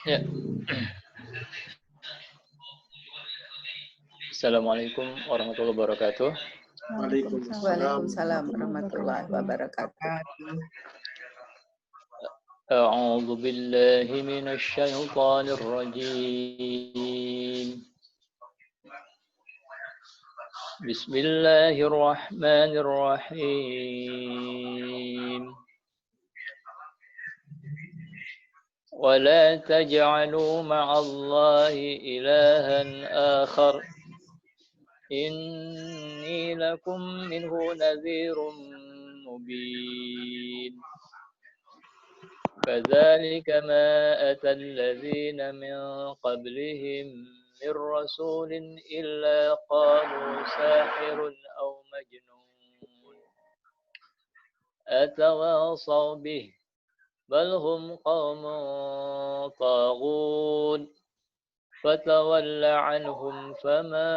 Ya. Assalamualaikum warahmatullahi wabarakatuh. Waalaikumsalam warahmatullahi wabarakatuh. A'udzu billahi minasy syaithanir rajim. Bismillahirrahmanirrahim. ولا تجعلوا مع الله إلها آخر إني لكم منه نذير مبين كذلك ما أتى الذين من قبلهم من رسول إلا قالوا ساحر أو مجنون أتواصوا به بل هم قوم طاغون فتول عنهم فما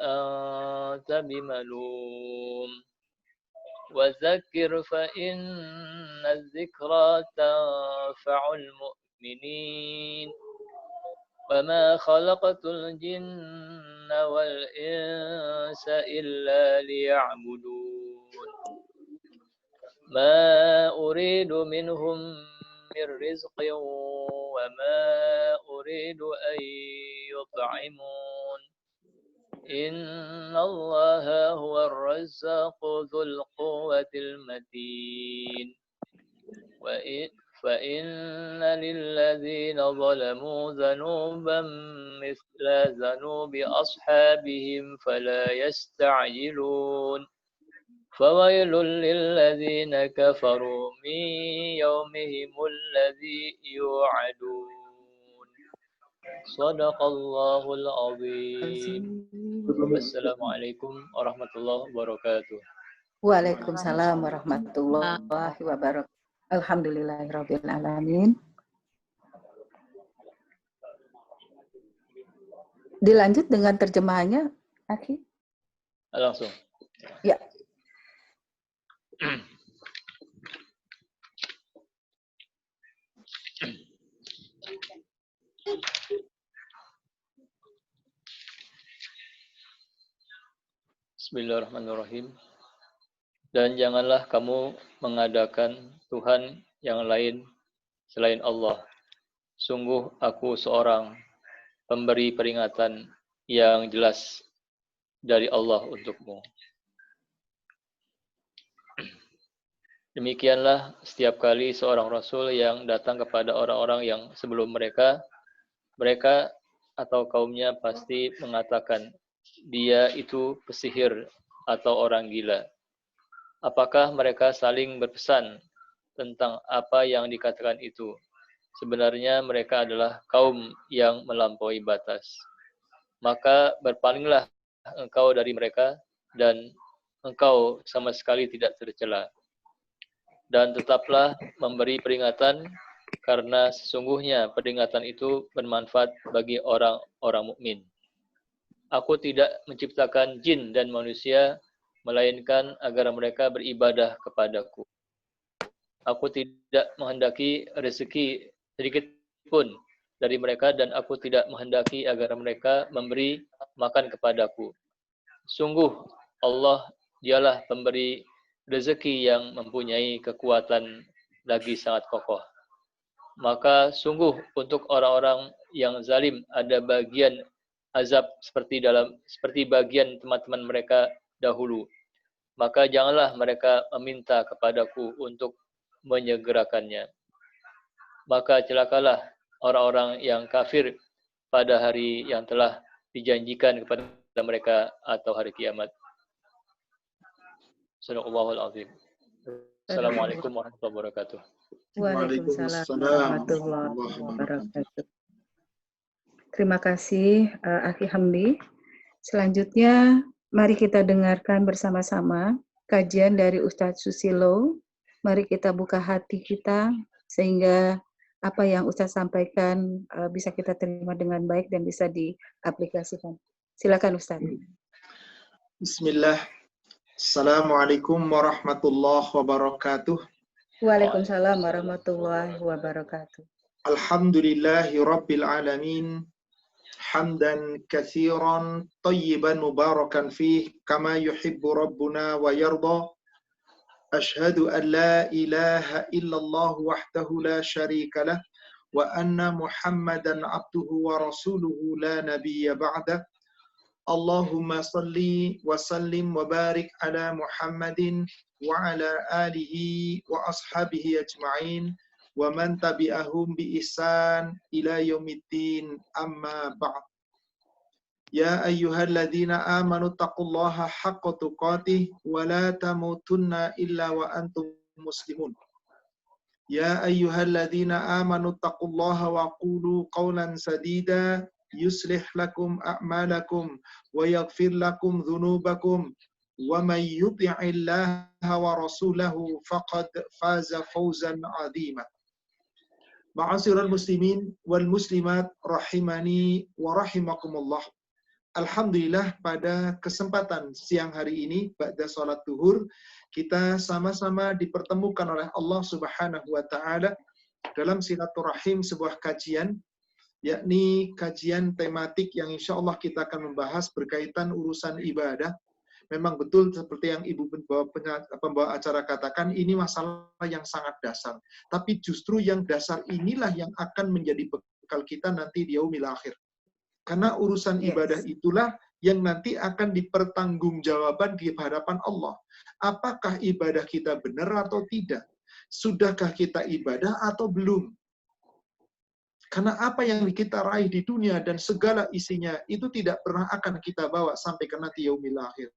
أنت بملوم وذكر فإن الذكرى تنفع المؤمنين وما خلقت الجن والإنس إلا ليعبدون ما أريد منهم من رزق وما أريد أن يطعمون إن الله هو الرزاق ذو القوة المتين فإن للذين ظلموا ذنوبا مثل ذنوب أصحابهم فلا يستعجلون فويل للذين كفروا من يومهم الذي يوعدون صدق الله العظيم. Assalamualaikum warahmatullahi wabarakatuh. Waalaikumsalam warahmatullahi wabarakatuh. Alhamdulillahirabbil alamin. Dilanjut dengan terjemahannya, Aki? Langsung. Ya. Bismillahirrahmanirrahim. Dan janganlah kamu mengadakan Tuhan yang lain selain Allah. Sungguh aku seorang pemberi peringatan yang jelas dari Allah untukmu. Demikianlah setiap kali seorang Rasul yang datang kepada orang-orang yang sebelum mereka atau kaumnya pasti mengatakan, dia itu pesihir atau orang gila. Apakah mereka saling berpesan tentang apa yang dikatakan itu? Sebenarnya mereka adalah kaum yang melampaui batas. Maka berpalinglah engkau dari mereka dan engkau sama sekali tidak tercela. Dan tetaplah memberi peringatan karena sesungguhnya peringatan itu bermanfaat bagi orang-orang mukmin. Aku tidak menciptakan jin dan manusia melainkan agar mereka beribadah kepadaku. Aku tidak menghendaki rezeki sedikit pun dari mereka dan aku tidak menghendaki agar mereka memberi makan kepadaku. Sungguh Allah dialah pemberi rezeki yang mempunyai kekuatan lagi sangat kokoh. Maka sungguh untuk orang-orang yang zalim ada bagian azab seperti bagian teman-teman mereka dahulu. Maka janganlah mereka meminta kepadaku untuk menyegerakannya. Maka celakalah orang-orang yang kafir pada hari yang telah dijanjikan kepada mereka atau hari kiamat. Sadaqallahul azim. Assalamualaikum warahmatullahi wabarakatuh. Waalaikumsalam warahmatullahi wabarakatuh. Terima kasih Aki Hamdi. Selanjutnya mari kita dengarkan bersama-sama kajian dari Ustadz Susilo. Mari kita buka hati kita sehingga apa yang Ustadz sampaikan bisa kita terima dengan baik dan bisa diaplikasikan. Silakan Ustadz. Bismillah. Assalamualaikum warahmatullahi wabarakatuh. Waalaikumsalam warahmatullahi wabarakatuh. Alhamdulillahi Rabbil Alamin. Hamdan katsiran tayyiban mubarakan fih kama yuhibbu Rabbuna wa yarda. Ashhadu an la ilaha illallah wahdahu la syarika lah wa anna Muhammadan abduhu wa rasuluhu la nabiyya ba'da. Allahumma salli wa sallim wa barik ala Muhammadin wa ala alihi wa ashabihi ajma'in wa man tabi'ahum bi ihsan ila yaumiddin amma ba'd. Ya ayyuhalladzina amanu taqullaha haqqa tuqatih wa la tamutunna illa wa antum muslimun. Ya ayyuhalladzina amanu taqullaha wa qulu qawlan sadida yuslih lakum a'malakum wa yaghfir lakum dhunubakum wa may yuti'illaha wa rasulahu faqad faza fawzan 'azima. Ma'asyiral muslimin wal muslimat rahimani wa rahimakumullah. Alhamdulillah pada kesempatan siang hari ini ba'da salat zuhur kita sama-sama dipertemukan oleh Allah Subhanahu wa taala dalam silaturahim sebuah kajian, yakni kajian tematik yang insya Allah kita akan membahas berkaitan urusan ibadah. Memang betul seperti yang Ibu pembawa acara katakan, ini masalah yang sangat dasar. Tapi justru yang dasar inilah yang akan menjadi bekal kita nanti di yaumil akhir. Karena urusan ibadah itulah yang nanti akan dipertanggungjawabkan di hadapan Allah. Apakah ibadah kita benar atau tidak? Sudahkah kita ibadah atau belum? Karena apa yang kita raih di dunia dan segala isinya itu tidak pernah akan kita bawa sampai ke nanti yaumil akhir.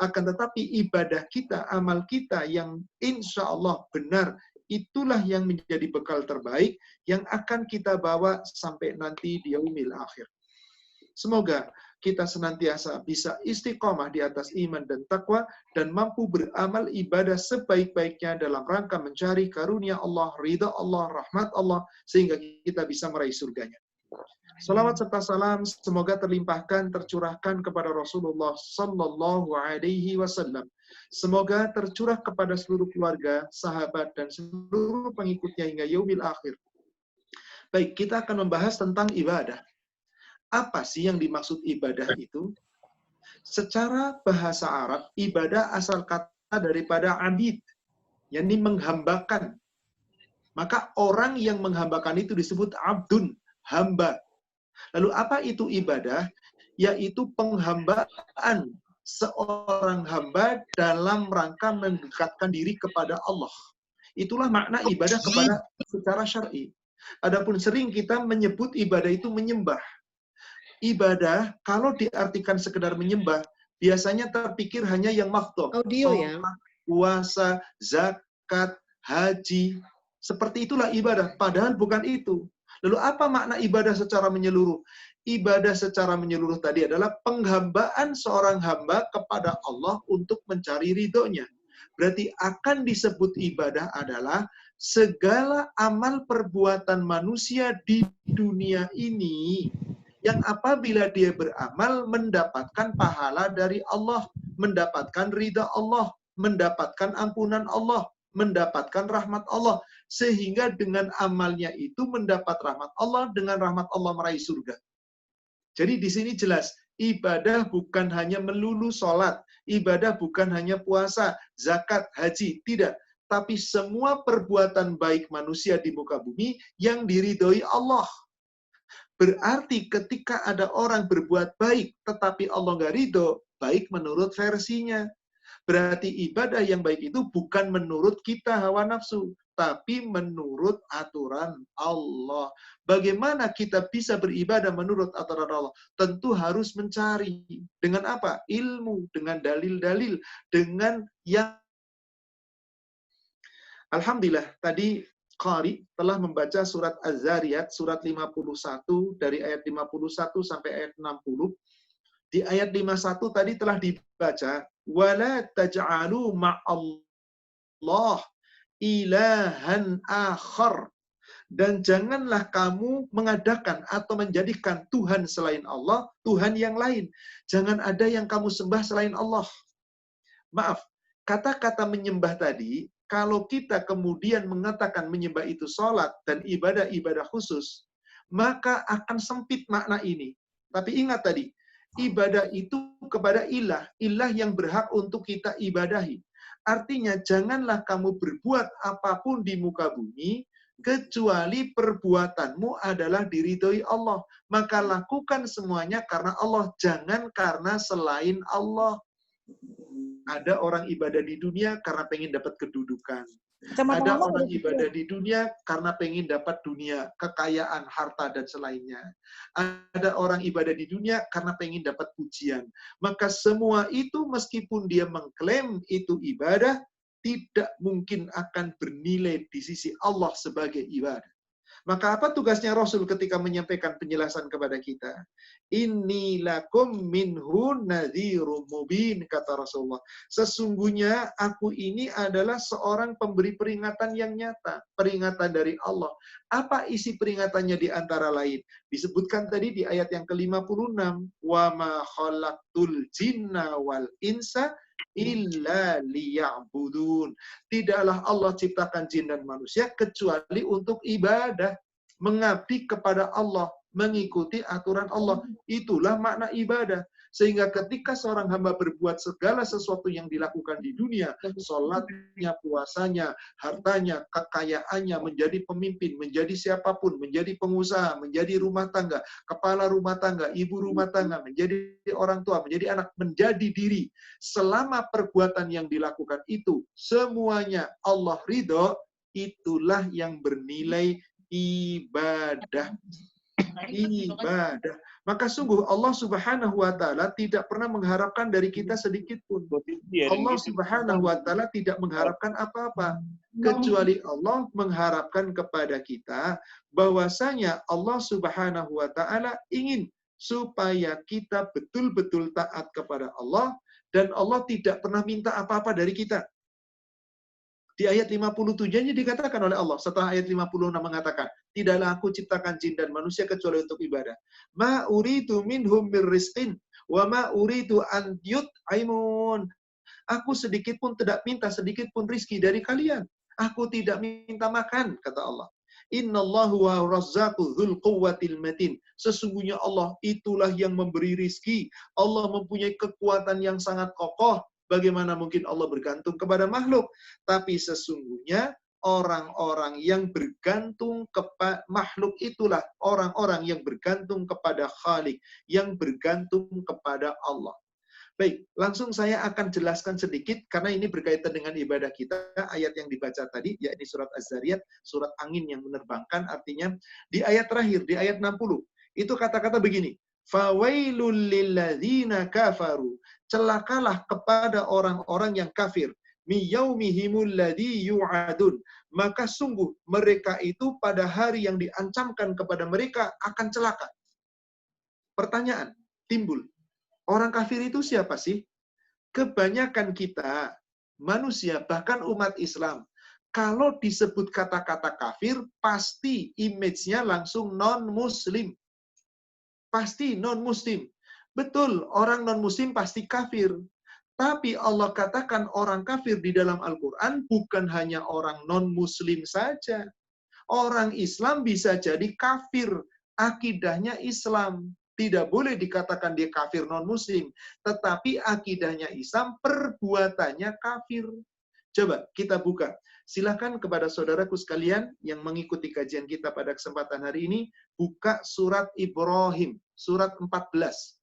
Akan tetapi ibadah kita, amal kita yang insya Allah benar, itulah yang menjadi bekal terbaik yang akan kita bawa sampai nanti di yaumil akhir. Semoga kita senantiasa bisa istiqomah di atas iman dan takwa dan mampu beramal ibadah sebaik-baiknya dalam rangka mencari karunia Allah, ridha Allah, rahmat Allah, sehingga kita bisa meraih surganya. Salawat serta salam semoga terlimpahkan, tercurahkan kepada Rasulullah Sallallahu Alaihi Wasallam. Semoga tercurah kepada seluruh keluarga, sahabat, dan seluruh pengikutnya hingga yaumil akhir. Baik, kita akan membahas tentang ibadah. Apa sih yang dimaksud ibadah itu? Secara bahasa Arab, ibadah asal kata daripada abid, yakni menghambakan. Maka orang yang menghambakan itu disebut abdun, hamba. Lalu apa itu ibadah? Yaitu penghambaan seorang hamba dalam rangka mendekatkan diri kepada Allah. Itulah makna ibadah kepada secara syar'i. Adapun sering kita menyebut ibadah itu menyembah. Ibadah, kalau diartikan sekedar menyembah, biasanya terpikir hanya yang mafdhah. Sholat, puasa, zakat, haji. Seperti itulah ibadah. Padahal bukan itu. Lalu apa makna ibadah secara menyeluruh? Ibadah secara menyeluruh tadi adalah penghambaan seorang hamba kepada Allah untuk mencari ridhonya. Berarti akan disebut ibadah adalah segala amal perbuatan manusia di dunia ini yang apabila dia beramal mendapatkan pahala dari Allah, mendapatkan ridha Allah, mendapatkan ampunan Allah, mendapatkan rahmat Allah, sehingga dengan amalnya itu mendapat rahmat Allah, dengan rahmat Allah meraih surga. Jadi di sini jelas, ibadah bukan hanya melulu sholat, ibadah bukan hanya puasa, zakat, haji, tidak. Tapi semua perbuatan baik manusia di muka bumi yang diridhoi Allah. Berarti ketika ada orang berbuat baik, tetapi Allah nggak ridho, baik menurut versinya. Berarti ibadah yang baik itu bukan menurut kita hawa nafsu, tapi menurut aturan Allah. Bagaimana kita bisa beribadah menurut aturan Allah? Tentu harus mencari. Dengan apa? Ilmu, dengan dalil-dalil, dengan yang... Alhamdulillah, tadi Qari telah membaca surat Az-Zariyat, surat 51, dari ayat 51 sampai ayat 60. Di ayat 51 tadi telah dibaca, وَلَا تَجْعَلُوا مَعَ اللَّهِ ilahan akhar. Dan janganlah kamu mengadakan atau menjadikan Tuhan selain Allah, Tuhan yang lain. Jangan ada yang kamu sembah selain Allah. Maaf, kata-kata menyembah tadi, kalau kita kemudian mengatakan menyembah itu sholat dan ibadah-ibadah khusus, maka akan sempit makna ini. Tapi ingat tadi, ibadah itu kepada ilah yang berhak untuk kita ibadahi. Artinya, janganlah kamu berbuat apapun di muka bumi, kecuali perbuatanmu adalah diridhoi Allah. Maka lakukan semuanya karena Allah, jangan karena selain Allah. Ada orang ibadah di dunia karena pengen dapat kedudukan. Ada orang ibadah di dunia karena pengen dapat dunia, kekayaan, harta, dan selainnya. Ada orang ibadah di dunia karena pengen dapat pujian. Maka semua itu meskipun dia mengklaim itu ibadah, tidak mungkin akan bernilai di sisi Allah sebagai ibadah. Maka apa tugasnya Rasul ketika menyampaikan penjelasan kepada kita? Inni lakum minhu nadhirum mubin, kata Rasulullah. Sesungguhnya aku ini adalah seorang pemberi peringatan yang nyata. Peringatan dari Allah. Apa isi peringatannya di antara lain? Disebutkan tadi di ayat yang ke-56. Wa ma khalaqtul jinna wal insa illa liya'budun. Tidaklah Allah ciptakan jin dan manusia kecuali untuk ibadah, mengabdi kepada Allah, mengikuti aturan Allah. Itulah makna ibadah. Sehingga ketika seorang hamba berbuat segala sesuatu yang dilakukan di dunia, sholatnya, puasanya, hartanya, kekayaannya, menjadi pemimpin, menjadi siapapun, menjadi pengusaha, menjadi rumah tangga, kepala rumah tangga, ibu rumah tangga, menjadi orang tua, menjadi anak, menjadi diri. Selama perbuatan yang dilakukan itu, semuanya Allah ridho, itulah yang bernilai ibadah. Ibadah. Maka sungguh Allah Subhanahu wa Ta'ala tidak pernah mengharapkan dari kita sedikit pun. Allah Subhanahu wa Ta'ala tidak mengharapkan apa-apa, kecuali Allah mengharapkan kepada kita bahwasanya Allah Subhanahu wa Ta'ala ingin supaya kita betul-betul taat kepada Allah, dan Allah tidak pernah minta apa-apa dari kita. Di ayat 57-nya dikatakan oleh Allah, setelah ayat 56 mengatakan, tidaklah aku ciptakan jin dan manusia kecuali untuk ibadah. Ma uridu minhum mir rizqin wa ma uridu an yut'imun. Aku sedikit pun tidak minta sedikit pun rizki dari kalian. Aku tidak minta makan, kata Allah. Innallahu wa razzaqu dzul quwwatil matin. Sesungguhnya Allah itulah yang memberi rizki. Allah mempunyai kekuatan yang sangat kokoh. Bagaimana mungkin Allah bergantung kepada makhluk? Tapi sesungguhnya orang-orang yang bergantung kepada makhluk itulah orang-orang yang bergantung kepada Khalik, yang bergantung kepada Allah. Baik, langsung saya akan jelaskan sedikit karena ini berkaitan dengan ibadah kita. Ayat yang dibaca tadi, yakni surat Az-Zariyat, surat angin yang menerbangkan, artinya di ayat terakhir, di ayat 60, itu kata-kata begini, fawailul lilladzina kafaru, celakalah kepada orang-orang yang kafir, miyaumihimul ladzi yu'adun, maka sungguh mereka itu pada hari yang diancamkan kepada mereka akan celaka. Pertanyaan timbul, orang kafir itu siapa sih? Kebanyakan kita manusia, bahkan umat Islam, kalau disebut kata-kata kafir, pasti image-nya langsung non-muslim. Pasti non-muslim. Betul, orang non-muslim pasti kafir. Tapi Allah katakan orang kafir di dalam Al-Quran bukan hanya orang non-muslim saja. Orang Islam bisa jadi kafir. Akidahnya Islam. Tidak boleh dikatakan dia kafir non-muslim. Tetapi akidahnya Islam, perbuatannya kafir. Coba kita buka. Silakan kepada saudaraku sekalian yang mengikuti kajian kita pada kesempatan hari ini, buka surat Ibrahim, surat 14.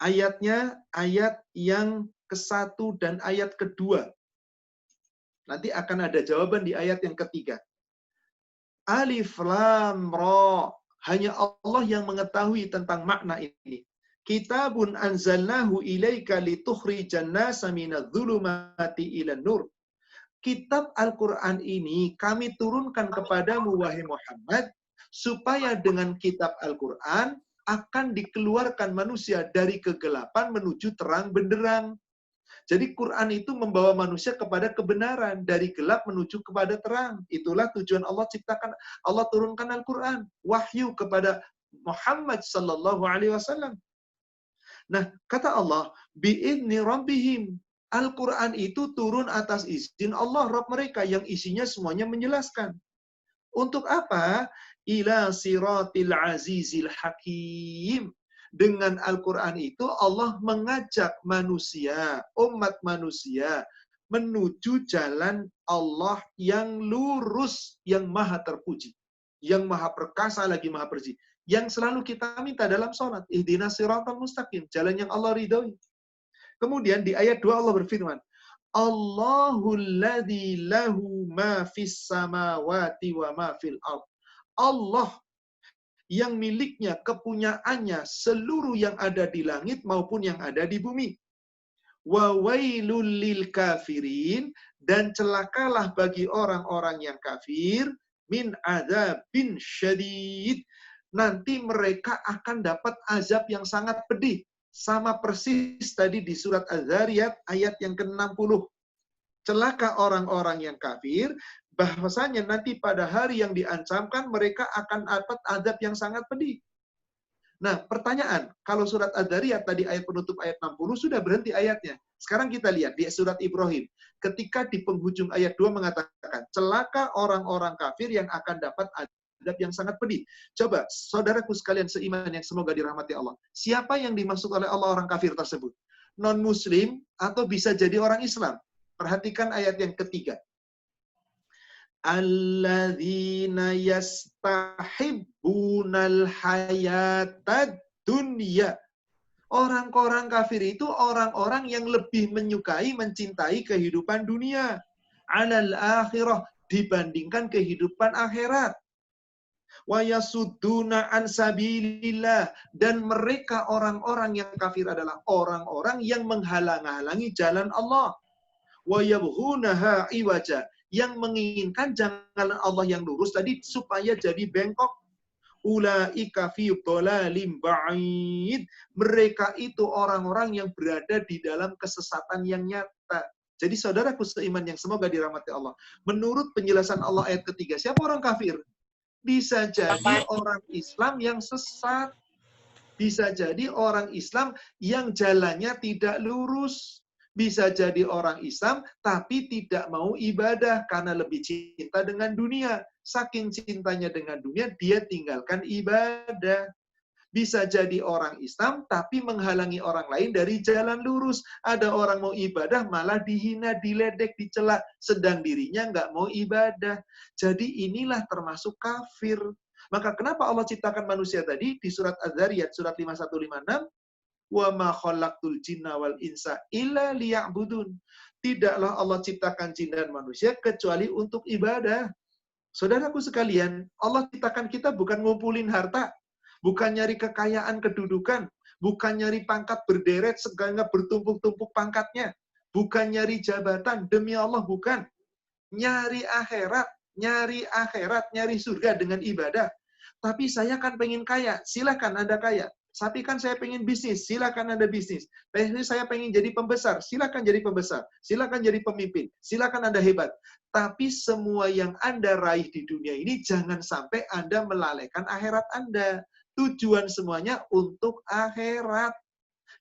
Ayatnya, ayat yang ke-1 dan ayat ke-2. Nanti akan ada jawaban di ayat yang ketiga. Alif Lam Ra. Hanya Allah yang mengetahui tentang makna ini. Kitabun anzalnahu ilaika litukhrijan nasa minadh-dhulumati ilan nur. Kitab Al-Quran ini kami turunkan kepadamu, wahai Muhammad, supaya dengan kitab Al-Quran akan dikeluarkan manusia dari kegelapan menuju terang benderang. Jadi Quran itu membawa manusia kepada kebenaran, dari gelap menuju kepada terang. Itulah tujuan Allah ciptakan, Allah turunkan Al-Quran, wahyu kepada Muhammad sallallahu alaihi wasallam. Nah, kata Allah, bi'idni rabbihim, Al-Quran itu turun atas izin Allah, Rabb mereka, yang isinya semuanya menjelaskan. Untuk apa? Ila siratil azizil hakim. Dengan Al-Quran itu Allah mengajak manusia, umat manusia, menuju jalan Allah yang lurus, yang maha terpuji. Yang maha perkasa lagi maha perji. Yang selalu kita minta dalam sholat. Ihdinas siratal mustaqim. Jalan yang Allah ridhoi. Kemudian di ayat 2 Allah berfirman, Allahul ladzi lahu ma fis samawati wa ma fil ard. Allah yang miliknya, kepunyaannya seluruh yang ada di langit maupun yang ada di bumi. Wa wailul lil kafirin, dan celakalah bagi orang-orang yang kafir, min adzabin syadid. Nanti mereka akan dapat azab yang sangat pedih. Sama persis tadi di surat Az-Zariyat ayat yang ke-60. Celaka orang-orang yang kafir, bahwasanya nanti pada hari yang diancamkan mereka akan dapat azab yang sangat pedih. Nah, pertanyaan, kalau surat Az-Zariyat tadi ayat penutup ayat 60 sudah berhenti ayatnya. Sekarang kita lihat di surat Ibrahim. Ketika di penghujung ayat 2 mengatakan, celaka orang-orang kafir yang akan dapat azab yang sangat pedih. Coba, saudaraku sekalian seiman yang semoga dirahmati Allah. Siapa yang dimaksud oleh Allah orang kafir tersebut? Non-Muslim atau bisa jadi orang Islam? Perhatikan ayat yang ketiga. Alladzina yastahibbunal hayatad dunya. Orang-orang kafir itu orang-orang yang lebih menyukai, mencintai kehidupan dunia. Alal akhirah, dibandingkan kehidupan akhirat. Wa yasudduna an sabilillah, dan mereka orang-orang yang kafir adalah orang-orang yang menghalang-halangi jalan Allah. Wa yabghunaha iwaja, yang menginginkan jalan Allah yang lurus tadi supaya jadi bengkok. Ulaika fi dhalalim ba'id. Mereka itu orang-orang yang berada di dalam kesesatan yang nyata. Jadi saudaraku seiman yang semoga dirahmati Allah. Menurut penjelasan Allah ayat ketiga, siapa orang kafir? Bisa jadi orang Islam yang sesat. Bisa jadi orang Islam yang jalannya tidak lurus. Bisa jadi orang Islam tapi tidak mau ibadah karena lebih cinta dengan dunia. Saking cintanya dengan dunia, dia tinggalkan ibadah. Bisa jadi orang Islam tapi menghalangi orang lain dari jalan lurus. Ada orang mau ibadah malah dihina, diledek, dicela, sedang dirinya nggak mau ibadah. Jadi inilah termasuk kafir. Maka kenapa Allah ciptakan manusia tadi di surat Az-Zariyat surat 5156? Wa ma khalaqtul jinna wal insa illa liya'budun. Tidaklah Allah ciptakan jin dan manusia kecuali untuk ibadah. Saudaraku sekalian, Allah ciptakan kita bukan ngumpulin harta, bukan nyari kekayaan kedudukan, bukan nyari pangkat berderet sehingga bertumpuk-tumpuk pangkatnya, bukan nyari jabatan, demi Allah bukan. Nyari akhirat, nyari surga dengan ibadah. Tapi saya kan pengen kaya, silakan Anda kaya. Tapi kan saya pengen bisnis, silakan Anda bisnis. Tapi saya pengen jadi pembesar, silakan jadi pembesar. Silakan jadi pemimpin, silakan Anda hebat. Tapi semua yang Anda raih di dunia ini jangan sampai Anda melalaikan akhirat Anda. Tujuan semuanya untuk akhirat.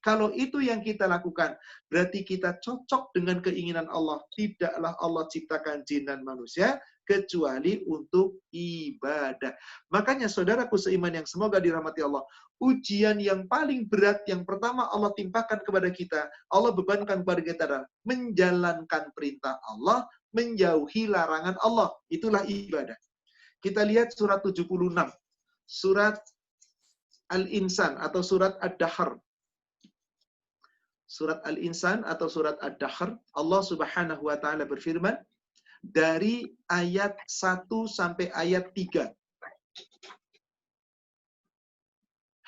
Kalau itu yang kita lakukan, berarti kita cocok dengan keinginan Allah. Tidaklah Allah ciptakan jin dan manusia kecuali untuk ibadah. Makanya saudaraku seiman yang semoga dirahmati Allah, ujian yang paling berat yang pertama Allah timpakan kepada kita, Allah bebankan kepada kita adalah menjalankan perintah Allah, menjauhi larangan Allah. Itulah ibadah. Kita lihat surat 76. Surat Al-Insan atau surat Ad-Dahr. Surat Al-Insan atau surat Ad-Dahr, Allah Subhanahu wa taala berfirman dari ayat 1 sampai ayat 3.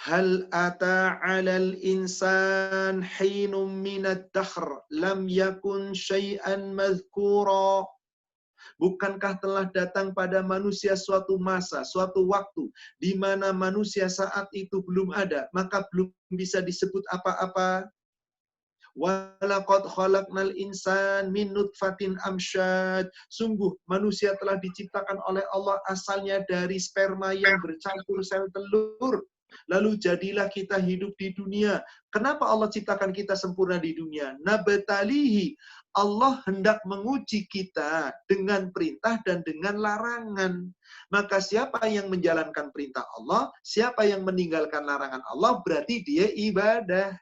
Hal ata 'alal insan hinum minad dahr lam yakun syai'an madhkura. Bukankah telah datang pada manusia suatu masa, suatu waktu di mana manusia saat itu belum ada, maka belum bisa disebut apa-apa. Walaqad khalaqnal insan min nutfatin amsyad. Sungguh manusia telah diciptakan oleh Allah asalnya dari sperma yang bercampur sel telur. Lalu jadilah kita hidup di dunia. Kenapa Allah ciptakan kita sempurna di dunia? Nabtalihi. Allah hendak menguji kita dengan perintah dan dengan larangan. Maka siapa yang menjalankan perintah Allah, siapa yang meninggalkan larangan Allah, berarti dia ibadah.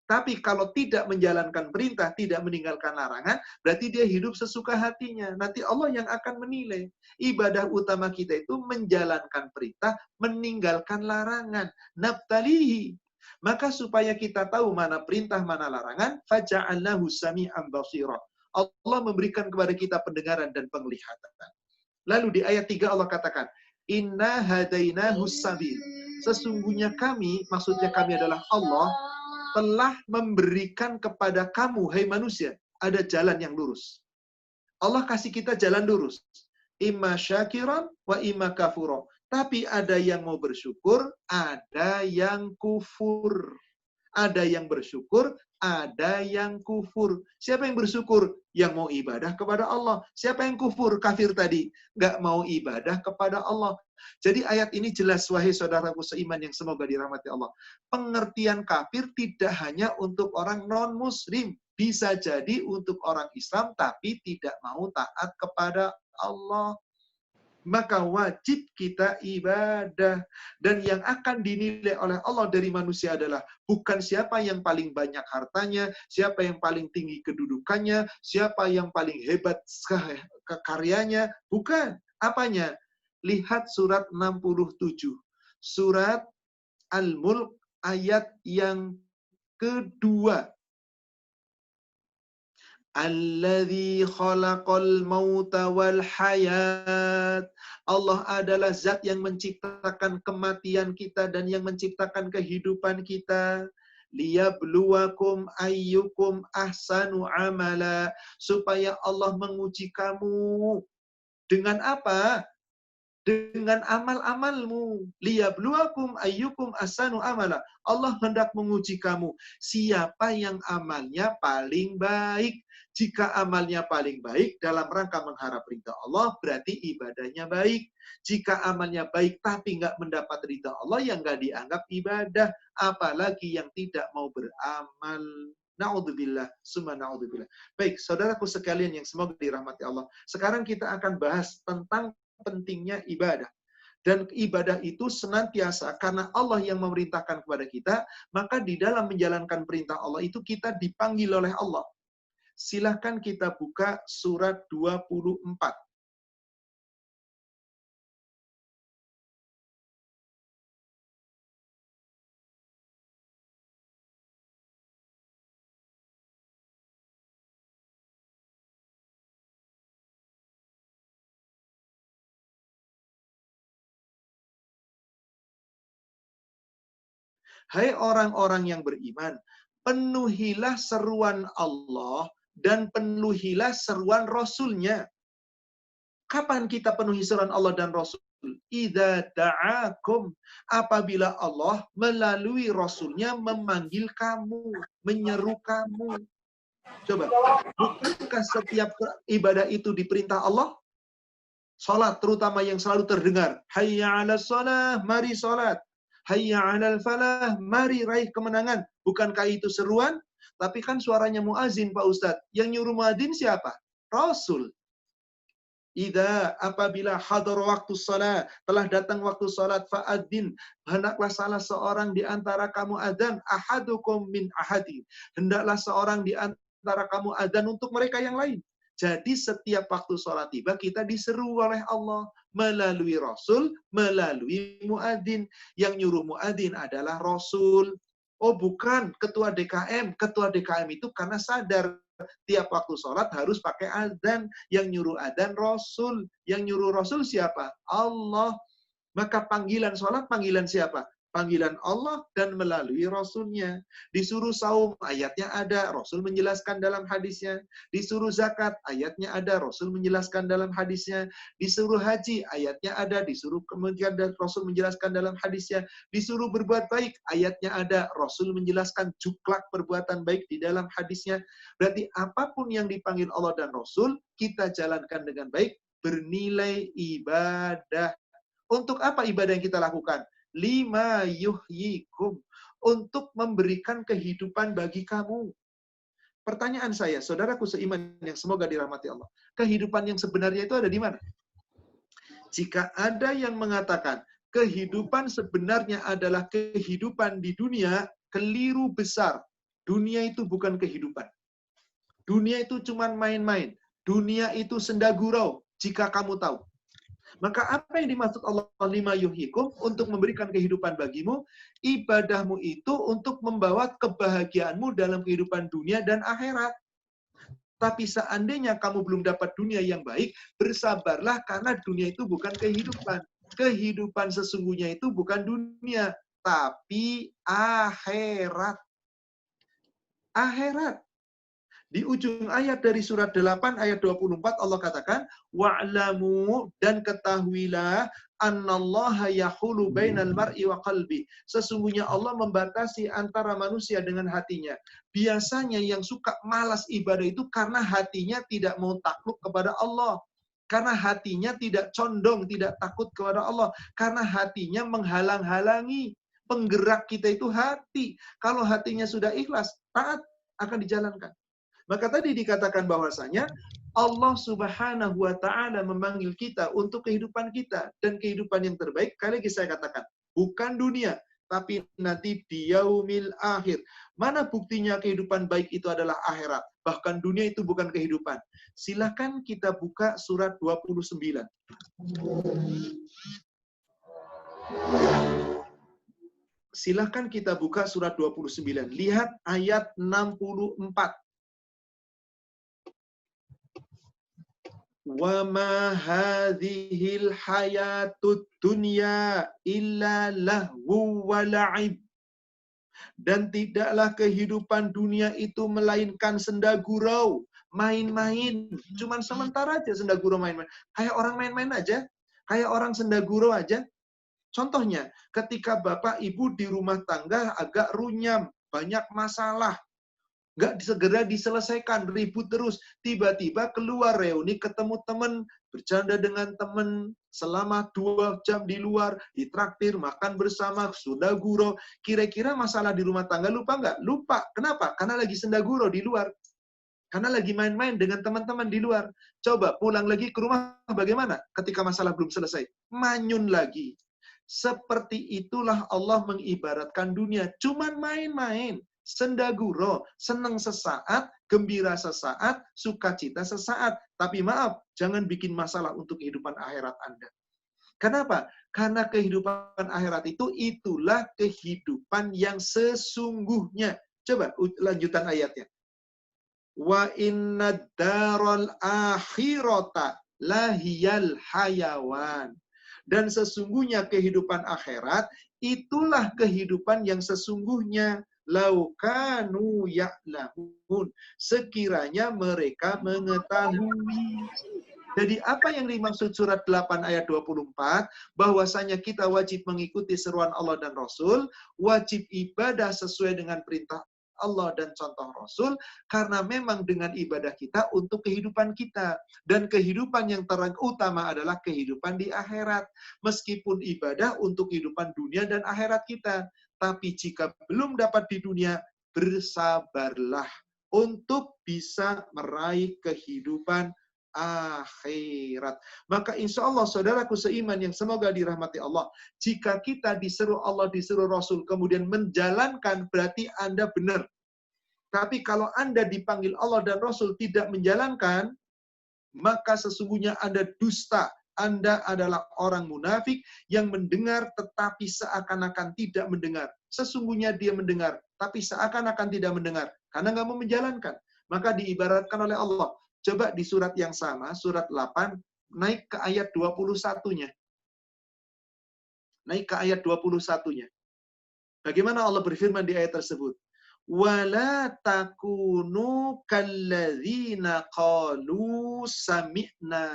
Tapi kalau tidak menjalankan perintah, tidak meninggalkan larangan, berarti dia hidup sesuka hatinya. Nanti Allah yang akan menilai. Ibadah utama kita itu menjalankan perintah, meninggalkan larangan. Nabtalihi. Maka supaya kita tahu mana perintah, mana larangan, faja'alnahu sami'an basira. Allah memberikan kepada kita pendengaran dan penglihatan. Lalu di ayat 3 Allah katakan, Inna hadainahu sabil. Sesungguhnya kami, maksudnya kami adalah Allah, telah memberikan kepada kamu, hai manusia, ada jalan yang lurus. Allah kasih kita jalan lurus. Imma syakiran wa imma kafura. Tapi ada yang mau bersyukur, ada yang kufur. Ada yang bersyukur, ada yang kufur. Siapa yang bersyukur? Yang mau ibadah kepada Allah. Siapa yang kufur? Kafir tadi. Nggak mau ibadah kepada Allah. Jadi ayat ini jelas, wahai saudaraku seiman yang semoga dirahmati Allah. Pengertian kafir tidak hanya untuk orang non-muslim. Bisa jadi untuk orang Islam, tapi tidak mau taat kepada Allah. Maka wajib kita ibadah. Dan yang akan dinilai oleh Allah dari manusia adalah bukan siapa yang paling banyak hartanya, siapa yang paling tinggi kedudukannya, siapa yang paling hebat karyanya. Bukan. Apanya? Lihat surat 67. Surat Al-Mulk ayat yang kedua. Alladzi khalaqal mauta wal hayat. Allah adalah zat yang menciptakan kematian kita dan yang menciptakan kehidupan kita. Liyabluwakum ayyukum ahsanu amala. Supaya Allah menguji kamu. Dengan apa? Dengan amal-amalmu. Liyabluwakum ayyukum ahsanu amala. Allah hendak menguji kamu. Siapa yang amalnya paling baik. Jika amalnya paling baik dalam rangka mengharap ridha Allah, berarti ibadahnya baik. Jika amalnya baik tapi nggak mendapat ridha Allah, yang nggak dianggap ibadah. Apalagi yang tidak mau beramal. Na'udzubillah, summa na'udzubillah. Baik, saudaraku sekalian yang semoga dirahmati Allah. Sekarang kita akan bahas tentang pentingnya ibadah. Dan ibadah itu senantiasa karena Allah yang memerintahkan kepada kita, maka di dalam menjalankan perintah Allah itu kita dipanggil oleh Allah. Silahkan kita buka surat 24. Hai orang-orang yang beriman, penuhilah seruan Allah dan penuhilah seruan Rasul-Nya. Kapan kita penuhi seruan Allah dan Rasul? Idza da'akum. Apabila Allah melalui Rasul-Nya memanggil kamu, menyeru kamu. Coba, bukankah setiap ibadah itu diperintah Allah? Salat terutama yang selalu terdengar. Hayya 'alas shalah, mari salat. Hayya 'alal falah, mari raih kemenangan. Bukankah itu seruan? Tapi kan suaranya muazin, Pak Ustadz. Yang nyuruh muadzin siapa? Rasul. Idza apabila hadar waktu salat, telah datang waktu salat, fa'adzin, hendaklah salah seorang di antara kamu adzan, ahadukum min ahadi. Hendaklah seorang di antara kamu adzan untuk mereka yang lain. Jadi setiap waktu sholat tiba kita diseru oleh Allah melalui Rasul, melalui muadzin. Yang nyuruh muadzin adalah Rasul. Oh bukan ketua DKM. Ketua DKM itu karena sadar tiap waktu sholat harus pakai adzan. Yang nyuruh adzan Rasul. Yang nyuruh Rasul siapa? Allah. Maka panggilan sholat, panggilan siapa? Panggilan Allah dan melalui Rasul-Nya. Disuruh saum, ayatnya ada, Rasul menjelaskan dalam hadisnya. Disuruh zakat, ayatnya ada, Rasul menjelaskan dalam hadisnya. Disuruh haji, ayatnya ada, disuruh kemudian Rasul menjelaskan dalam hadisnya. Disuruh berbuat baik, ayatnya ada, Rasul menjelaskan juklak perbuatan baik di dalam hadisnya. Berarti apapun yang dipanggil Allah dan Rasul, kita jalankan dengan baik, bernilai ibadah. Untuk apa ibadah yang kita lakukan? lima yuhyikum, untuk memberikan kehidupan bagi kamu. Pertanyaan saya, saudaraku seiman yang semoga dirahmati Allah, kehidupan yang sebenarnya itu ada di mana? Jika ada yang mengatakan kehidupan sebenarnya adalah kehidupan di dunia, keliru besar. Dunia itu bukan kehidupan. Dunia itu cuma main-main. Dunia itu senda gurau, jika kamu tahu. Maka apa yang dimaksud Allah lima yuhyikum, untuk memberikan kehidupan bagimu, ibadahmu itu untuk membawa kebahagiaanmu dalam kehidupan dunia dan akhirat. Tapi seandainya kamu belum dapat dunia yang baik, bersabarlah karena dunia itu bukan kehidupan. Kehidupan sesungguhnya itu bukan dunia, tapi akhirat. Akhirat. Di ujung ayat dari surat 8 ayat 24 Allah katakan, wa'lamu, dan ketahuilah, annallaha yahulu bainal mar'i wa qalbi. Sesungguhnya Allah membatasi antara manusia dengan hatinya. Biasanya yang suka malas ibadah itu karena hatinya tidak mau takluk kepada Allah. Karena hatinya tidak condong, tidak takut kepada Allah. Karena hatinya menghalang-halangi. Penggerak kita itu hati. Kalau hatinya sudah ikhlas, taat akan dijalankan. Maka tadi dikatakan bahwasanya Allah Subhanahu wa taala memanggil kita untuk kehidupan kita, dan kehidupan yang terbaik, kali lagi saya katakan, bukan dunia, tapi nanti di yaumil akhir. Mana buktinya kehidupan baik itu adalah akhirat? Bahkan dunia itu bukan kehidupan. Silakan kita buka surat 29. Silakan kita buka surat 29. Lihat ayat 64. Wa ma hadhil hayatud dunya illa lahu wa la'ib. Dan tidaklah kehidupan dunia itu melainkan senda gurau, main-main. Cuman sementara aja senda gurau, main-main. Kayak orang main-main aja, kayak orang senda gurau aja. Contohnya, ketika bapak ibu di rumah tangga agak runyam, banyak masalah, nggak segera diselesaikan, ribut terus. Tiba-tiba keluar reuni, ketemu teman, bercanda dengan teman, selama 2 jam di luar, ditraktir, makan bersama, senda gurau. Kira-kira masalah di rumah tangga lupa nggak? Lupa. Kenapa? Karena lagi senda gurau di luar. Karena lagi main-main dengan teman-teman di luar. Coba pulang lagi ke rumah, bagaimana ketika masalah belum selesai? Manyun lagi. Seperti itulah Allah mengibaratkan dunia. Cuman main-main. Senda gurau, senang sesaat, gembira sesaat, sukacita sesaat. Tapi maaf, jangan bikin masalah untuk kehidupan akhirat Anda. Kenapa? Karena kehidupan akhirat itu, itulah kehidupan yang sesungguhnya. Coba lanjutan ayatnya. Wa inna daral akhirata lahiyal hayawan. Dan sesungguhnya kehidupan akhirat, itulah kehidupan yang sesungguhnya. Laukanu ya'lamun, sekiranya mereka mengetahui. Jadi apa yang dimaksud surat 8 ayat 24, bahwasanya kita wajib mengikuti seruan Allah dan Rasul, wajib ibadah sesuai dengan perintah Allah dan contoh Rasul, karena memang dengan ibadah kita untuk kehidupan kita. Dan kehidupan yang terutama adalah kehidupan di akhirat. Meskipun ibadah untuk kehidupan dunia dan akhirat kita. Tapi jika belum dapat di dunia, bersabarlah untuk bisa meraih kehidupan akhirat. Maka insya Allah, saudaraku seiman yang semoga dirahmati Allah, jika kita disuruh Allah, disuruh Rasul, kemudian menjalankan, berarti Anda benar. Tapi kalau Anda dipanggil Allah dan Rasul tidak menjalankan, maka sesungguhnya Anda dusta. Anda adalah orang munafik yang mendengar tetapi seakan-akan tidak mendengar. Sesungguhnya dia mendengar, tapi seakan-akan tidak mendengar. Karena nggak mau menjalankan. Maka diibaratkan oleh Allah. Coba di surat yang sama, surat 8, naik ke ayat 21-nya. Naik ke ayat 21-nya. Bagaimana Allah berfirman di ayat tersebut? Wala takunu kalladzina qalu sami'na.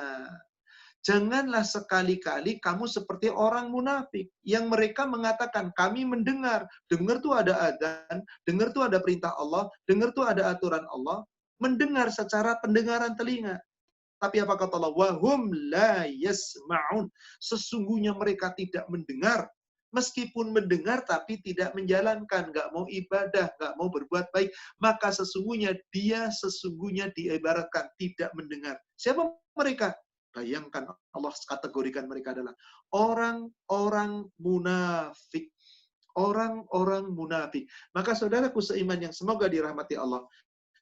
Janganlah sekali-kali kamu seperti orang munafik yang mereka mengatakan kami mendengar. Dengar tuh ada adzan, dengar tuh ada perintah Allah, dengar tuh ada aturan Allah, mendengar secara pendengaran telinga. Tapi apa kata Allah? Wahum la yasma'un. Sesungguhnya mereka tidak mendengar. Meskipun mendengar tapi tidak menjalankan, nggak mau ibadah, nggak mau berbuat baik, maka sesungguhnya dia diibaratkan tidak mendengar. Siapa mereka? Bayangkan, Allah kategorikan mereka adalah orang-orang munafik. Orang-orang munafik. Maka saudaraku seiman yang semoga dirahmati Allah,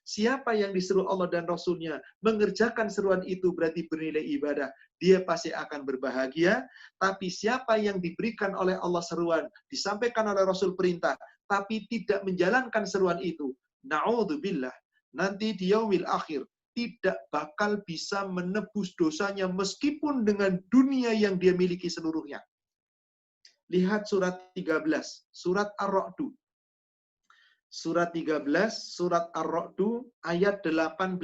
siapa yang disuruh Allah dan Rasul-Nya mengerjakan seruan itu berarti bernilai ibadah. Dia pasti akan berbahagia. Tapi siapa yang diberikan oleh Allah seruan, disampaikan oleh Rasul perintah, tapi tidak menjalankan seruan itu, na'udzubillah, nanti di yaumil akhir tidak bakal bisa menebus dosanya meskipun dengan dunia yang dia miliki seluruhnya. Lihat surat 13, surat Ar-Ra'du. Surat 13, surat Ar-Ra'du, ayat 18.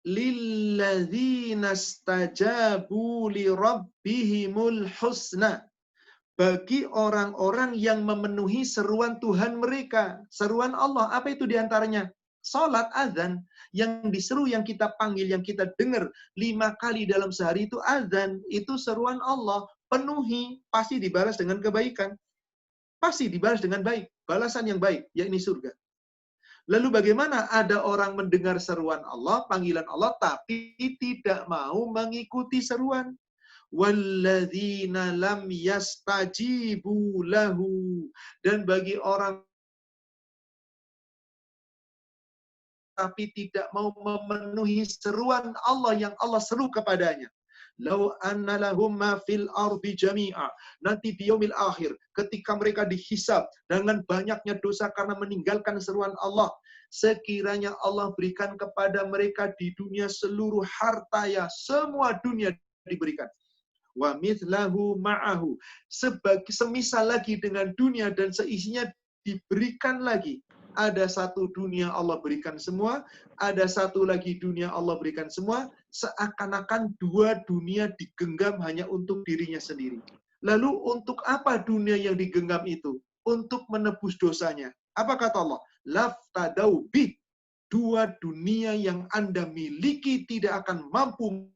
Lilladzina stajabu li rabbihimul husna. Bagi orang-orang yang memenuhi seruan Tuhan mereka. Seruan Allah, apa itu diantaranya? Salat, azan. Yang diseru, yang kita panggil, yang kita dengar 5 kali dalam sehari itu azan. Itu seruan Allah. Penuhi, pasti dibalas dengan kebaikan. Pasti dibalas dengan baik. Balasan yang baik, yakni surga. Lalu bagaimana ada orang mendengar seruan Allah, panggilan Allah, tapi tidak mau mengikuti seruan? Walladzina lam yastajibu lahu. Dan bagi orang tapi tidak mau memenuhi seruan Allah yang Allah seru kepadanya. Lau anna lahum ma fil ardi jami'a. Nanti di yaumil akhir, ketika mereka dihisab dengan banyaknya dosa karena meninggalkan seruan Allah, sekiranya Allah berikan kepada mereka di dunia seluruh harta, ya semua dunia diberikan. Wa mithlahu ma'ahu. Semisal lagi dengan dunia dan seisinya diberikan lagi. Ada satu dunia Allah berikan semua, ada satu lagi dunia Allah berikan semua, seakan-akan 2 dunia digenggam hanya untuk dirinya sendiri. Lalu untuk apa dunia yang digenggam itu? Untuk menebus dosanya. Apa kata Allah? Laftadau bih. 2 dunia yang Anda miliki tidak akan mampu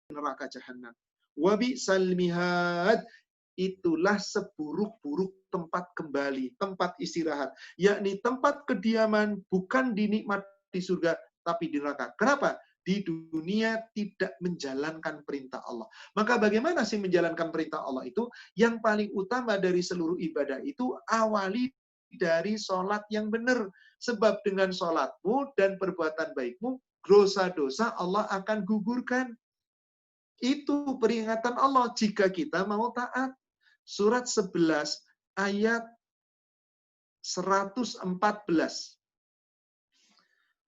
neraka jahanam. Wabi'sal mihad. Itulah seburuk-buruk tempat kembali, tempat istirahat. Yakni tempat kediaman bukan dinikmati di surga, tapi di neraka. Kenapa? Di dunia tidak menjalankan perintah Allah. Maka bagaimana sih menjalankan perintah Allah itu? Yang paling utama dari seluruh ibadah itu, awali dari sholat yang benar. Sebab dengan sholatmu dan perbuatan baikmu, dosa-dosa Allah akan gugurkan. Itu peringatan Allah jika kita mau taat. Surat 11 ayat 114.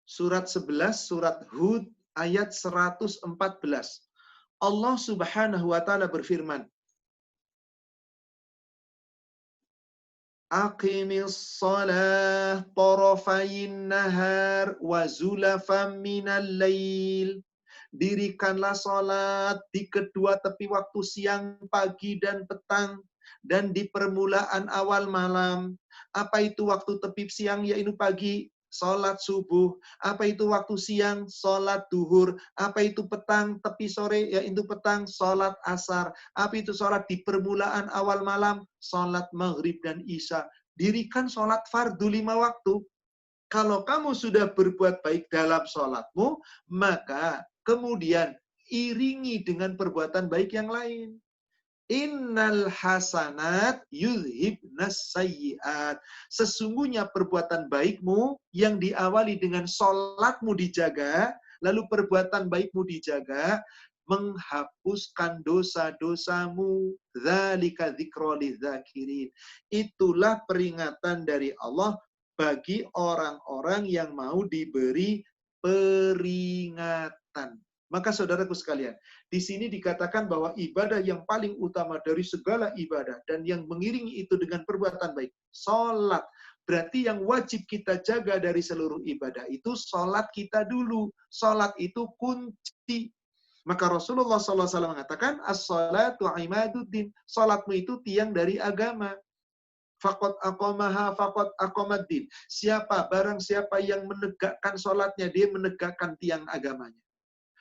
Surat 11, surat Hud ayat 114. Allah Subhanahu wa taala berfirman, Aqimis shalah tarafayin nahar wa zulafam minal lail. Dirikanlah sholat di kedua tepi waktu siang, pagi, dan petang, dan di permulaan awal malam. Apa itu waktu tepi siang? Yaitu pagi, sholat subuh. Apa itu waktu siang? Sholat duhur. Apa itu petang, tepi sore? Yaitu petang, sholat asar. Apa itu sholat di permulaan awal malam? Sholat maghrib dan isya. Dirikan sholat fardu 5 waktu. Kalau kamu sudah berbuat baik dalam sholatmu, maka kemudian iringi dengan perbuatan baik yang lain. Innal hasanat yudhibnas sayyiat. Sesungguhnya perbuatan baikmu yang diawali dengan sholatmu dijaga, lalu perbuatan baikmu dijaga, menghapuskan dosa-dosamu. Dzalika dzikra lidzakirin. Itulah peringatan dari Allah bagi orang-orang yang mau diberi peringatan. Maka saudaraku sekalian, di sini dikatakan bahwa ibadah yang paling utama dari segala ibadah dan yang mengiringi itu dengan perbuatan baik, sholat, Berarti yang wajib kita jaga dari seluruh ibadah itu sholat kita dulu. Sholat itu kunci. Maka Rasulullah SAW mengatakan, as-salatu imaduddin. Sholatmu itu tiang dari agama. Faqad aqamaha faqad aqamaddin. Barang siapa yang menegakkan sholatnya, dia menegakkan tiang agamanya.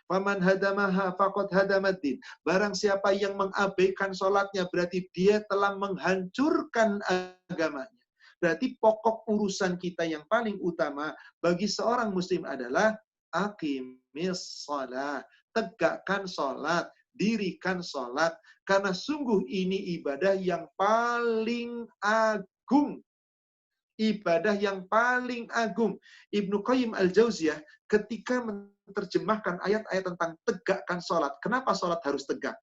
Faman hadamaha faqad hadamaddin. Barang siapa yang mengabaikan sholatnya, berarti dia telah menghancurkan agamanya. Berarti pokok urusan kita yang paling utama bagi seorang muslim adalah aqimis shalah. Tegakkan sholat, dirikan sholat. Karena sungguh ini ibadah yang paling agung. Ibadah yang paling agung. Ibnu Qayyim al-Jauziyah ketika menerjemahkan ayat-ayat tentang tegakkan sholat. Kenapa sholat harus tegak?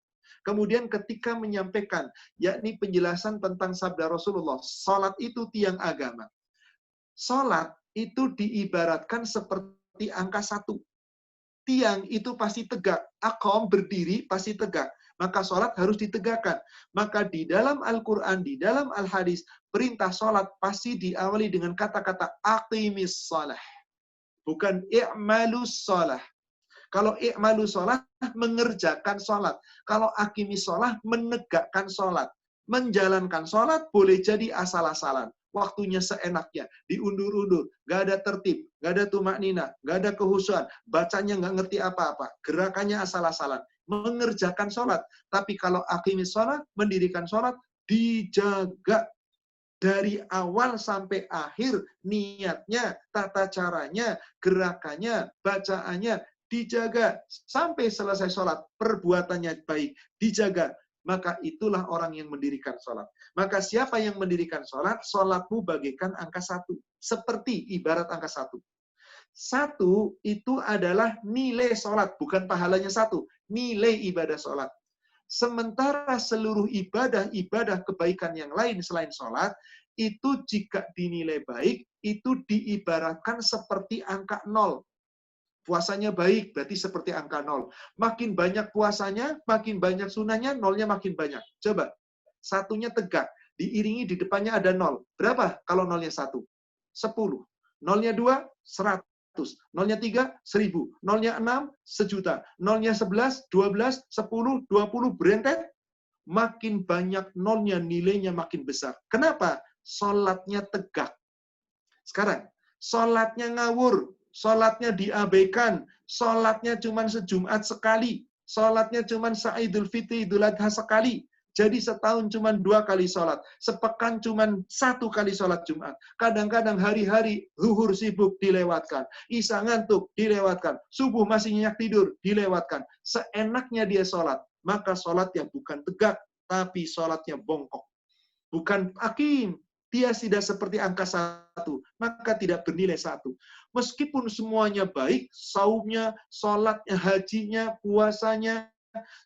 Kemudian ketika menyampaikan, yakni penjelasan tentang sabda Rasulullah, sholat itu tiang agama. Sholat itu diibaratkan seperti angka 1. Tiang itu pasti tegak. Aqam berdiri pasti tegak. Maka sholat harus ditegakkan. Maka di dalam Al-Quran, di dalam Al-Hadis, perintah sholat pasti diawali dengan kata-kata aqimis shalah. Bukan i'malus shalah. Kalau i'malus shalah, mengerjakan sholat. Kalau aqimis shalah, menegakkan sholat. Menjalankan sholat boleh jadi asal-asalan. Waktunya seenaknya, diundur-undur, gak ada tertib, gak ada tumaknina, gak ada kehusuan, bacanya gak ngerti apa-apa, gerakannya asal-asalan. Mengerjakan sholat. Tapi kalau aqimis sholat, mendirikan sholat, dijaga dari awal sampai akhir, niatnya, tata caranya, gerakannya, bacaannya, dijaga. Sampai selesai sholat, perbuatannya baik, dijaga. Maka itulah orang yang mendirikan sholat. Maka siapa yang mendirikan sholat, sholatmu bagaikan angka 1. Seperti ibarat angka 1. 1 itu adalah nilai sholat, bukan pahalanya 1. Nilai ibadah sholat. Sementara seluruh ibadah kebaikan yang lain selain sholat, itu jika dinilai baik, itu diibaratkan seperti angka 0. Puasanya baik, berarti seperti angka 0. Makin banyak puasanya, makin banyak sunahnya, nolnya makin banyak. Coba, satunya tegak, diiringi di depannya ada 0. Berapa kalau nolnya 1? 10. Nolnya 2, 100. Nolnya 3, 1000. Nolnya 6, 1.000.000. Nolnya 11, 12, 10, 20, berentet. Makin banyak nolnya, nilainya makin besar. Kenapa? Sholatnya tegak. Sekarang, sholatnya ngawur. Sholatnya diabaikan, sholatnya cuma sejumat sekali, sholatnya cuma Idul Fitri, Idul Adha sekali. Jadi setahun cuma 2 kali sholat, sepekan cuma 1 kali sholat Jumat. Kadang-kadang hari-hari zuhur sibuk dilewatkan, isya ngantuk dilewatkan, subuh masih nyenyak tidur dilewatkan. Seenaknya dia sholat, maka sholatnya bukan tegak, tapi sholatnya bongkok. Bukan hakim. Dia tidak seperti angka 1, maka tidak bernilai 1. Meskipun semuanya baik, saumnya, sholatnya, hajinya, puasanya,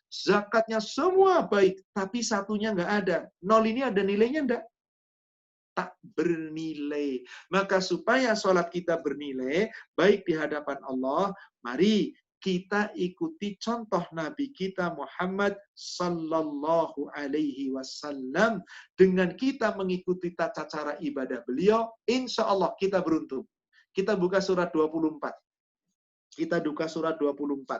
zakatnya, semua baik, tapi satunya nggak ada. 0 ini ada nilainya enggak? Tak bernilai. Maka supaya sholat kita bernilai, baik di hadapan Allah, mari kita ikuti contoh Nabi kita Muhammad sallallahu alaihi wasallam. Dengan kita mengikuti tata cara ibadah beliau, insya Allah kita beruntung. Kita buka surat 24. Kita buka surat 24.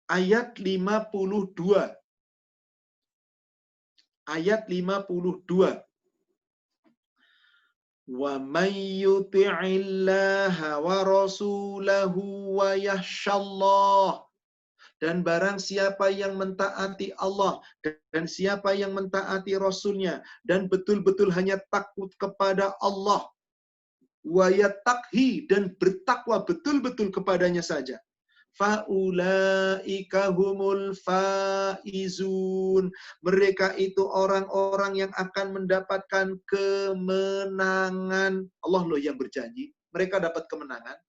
Ayat 52. Ayat 52. Wa may yuti'illaha wa rasulahu wa yakhshallah. Dan barang siapa yang mentaati Allah dan siapa yang mentaati Rasulnya dan betul-betul hanya takut kepada Allah, wa yattaqhi, dan bertakwa betul-betul kepadanya saja, faulaika humul faizun. Mereka itu orang-orang yang akan mendapatkan kemenangan. Allah loh yang berjanji, mereka dapat kemenangan.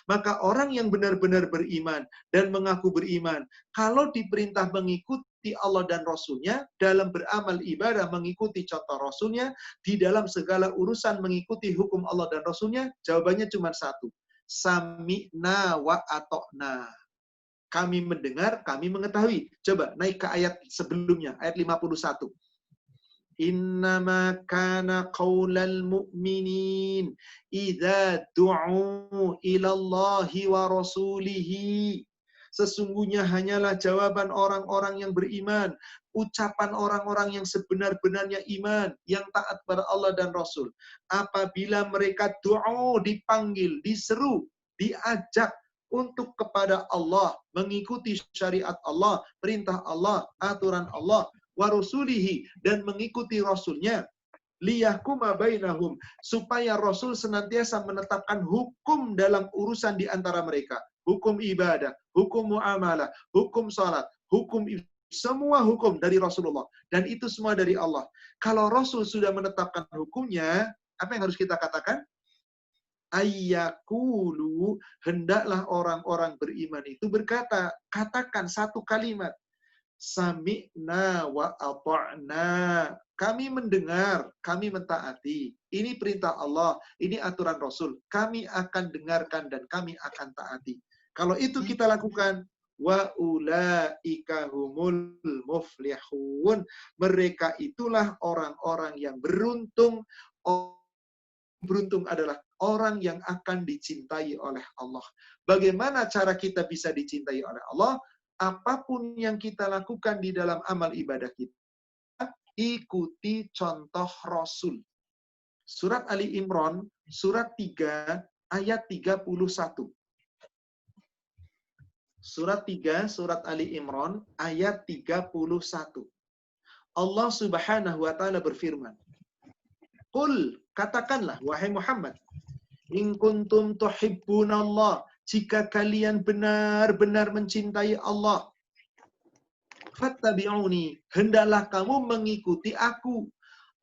Maka orang yang benar-benar beriman dan mengaku beriman, kalau diperintah mengikuti Allah dan Rasulnya, dalam beramal ibadah mengikuti contoh Rasulnya, di dalam segala urusan mengikuti hukum Allah dan Rasulnya, jawabannya cuma 1. Sami'na wa ato'na. Kami mendengar, kami mengetahui. Coba naik ke ayat sebelumnya, ayat 51. Innama kana qaulal mu'minin idza du'u ila Allahi wa rasulihi. Sesungguhnya hanyalah jawaban orang-orang yang beriman, ucapan orang-orang yang sebenar-benarnya iman, yang taat pada Allah dan Rasul. Apabila mereka du'u, dipanggil, diseru, diajak untuk kepada Allah, mengikuti syariat Allah, perintah Allah, aturan Allah, wa rasulihi, dan mengikuti Rasulnya, liyahkuma bainahum, supaya Rasul senantiasa menetapkan hukum dalam urusan di antara mereka. Hukum ibadah, hukum muamalah, hukum salat, semua hukum dari Rasulullah. Dan itu semua dari Allah. Kalau Rasul sudah menetapkan hukumnya, apa yang harus kita katakan? Ayyakulu, hendaklah orang-orang beriman itu berkata, katakan satu kalimat. Sami'na wa ata'na. Kami mendengar, kami mentaati. Ini perintah Allah, ini aturan Rasul. Kami akan dengarkan dan kami akan taati. Kalau itu kita lakukan, wa ulaika humul muflihun. Mereka itulah orang-orang yang beruntung. Beruntung adalah orang yang akan dicintai oleh Allah. Bagaimana cara kita bisa dicintai oleh Allah? Apapun yang kita lakukan di dalam amal ibadah kita, ikuti contoh Rasul. Surat Ali Imran, surat 3, ayat 31. Surat 3, surat Ali Imran, ayat 31. Allah Subhanahu wa Ta'ala berfirman, Qul, katakanlah, wahai Muhammad, in kuntum tuhibbunallah, jika kalian benar-benar mencintai Allah, fattabi'uni, hendaklah kamu mengikuti aku.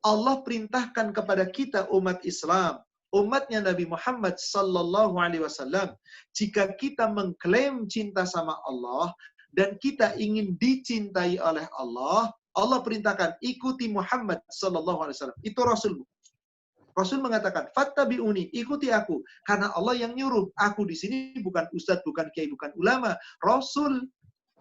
Allah perintahkan kepada kita umat Islam, umatnya Nabi Muhammad sallallahu alaihi wasallam, jika kita mengklaim cinta sama Allah dan kita ingin dicintai oleh Allah, Allah perintahkan ikuti Muhammad sallallahu alaihi wasallam. Itu Rasulmu. Rasul mengatakan, fattabi'uni, ikuti aku. Karena Allah yang nyuruh. Aku di sini bukan ustadz, bukan kiai, bukan ulama. Rasul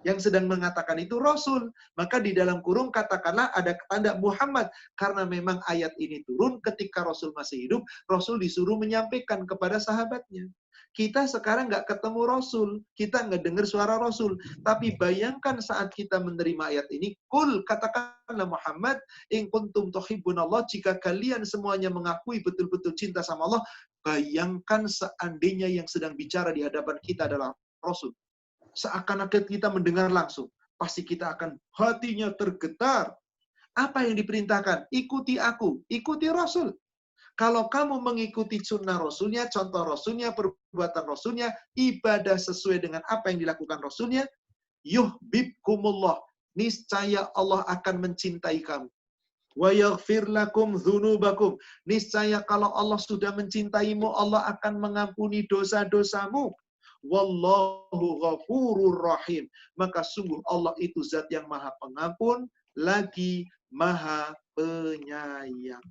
yang sedang mengatakan itu Rasul. Maka di dalam kurung katakanlah ada tanda Muhammad. Karena memang ayat ini turun ketika Rasul masih hidup. Rasul disuruh menyampaikan kepada sahabatnya. Kita sekarang nggak ketemu Rasul. Kita nggak dengar suara Rasul. Tapi bayangkan saat kita menerima ayat ini. Qul, katakanlah Muhammad, in kuntum tuhibbunallah, jika kalian semuanya mengakui betul-betul cinta sama Allah, bayangkan seandainya yang sedang bicara di hadapan kita adalah Rasul. Seakan-akan kita mendengar langsung. Pasti kita akan hatinya tergetar. Apa yang diperintahkan? Ikuti aku. Ikuti Rasul. Kalau kamu mengikuti sunnah Rasulnya, contoh Rasulnya, perbuatan Rasulnya, ibadah sesuai dengan apa yang dilakukan Rasulnya, yuhbibkumullah, niscaya Allah akan mencintai kamu. Wa yaghfir lakum dzunubakum, niscaya kalau Allah sudah mencintaimu, Allah akan mengampuni dosa-dosamu. Wallahu ghafurur rahim, maka sungguh Allah itu zat yang maha pengampun, lagi maha penyayang.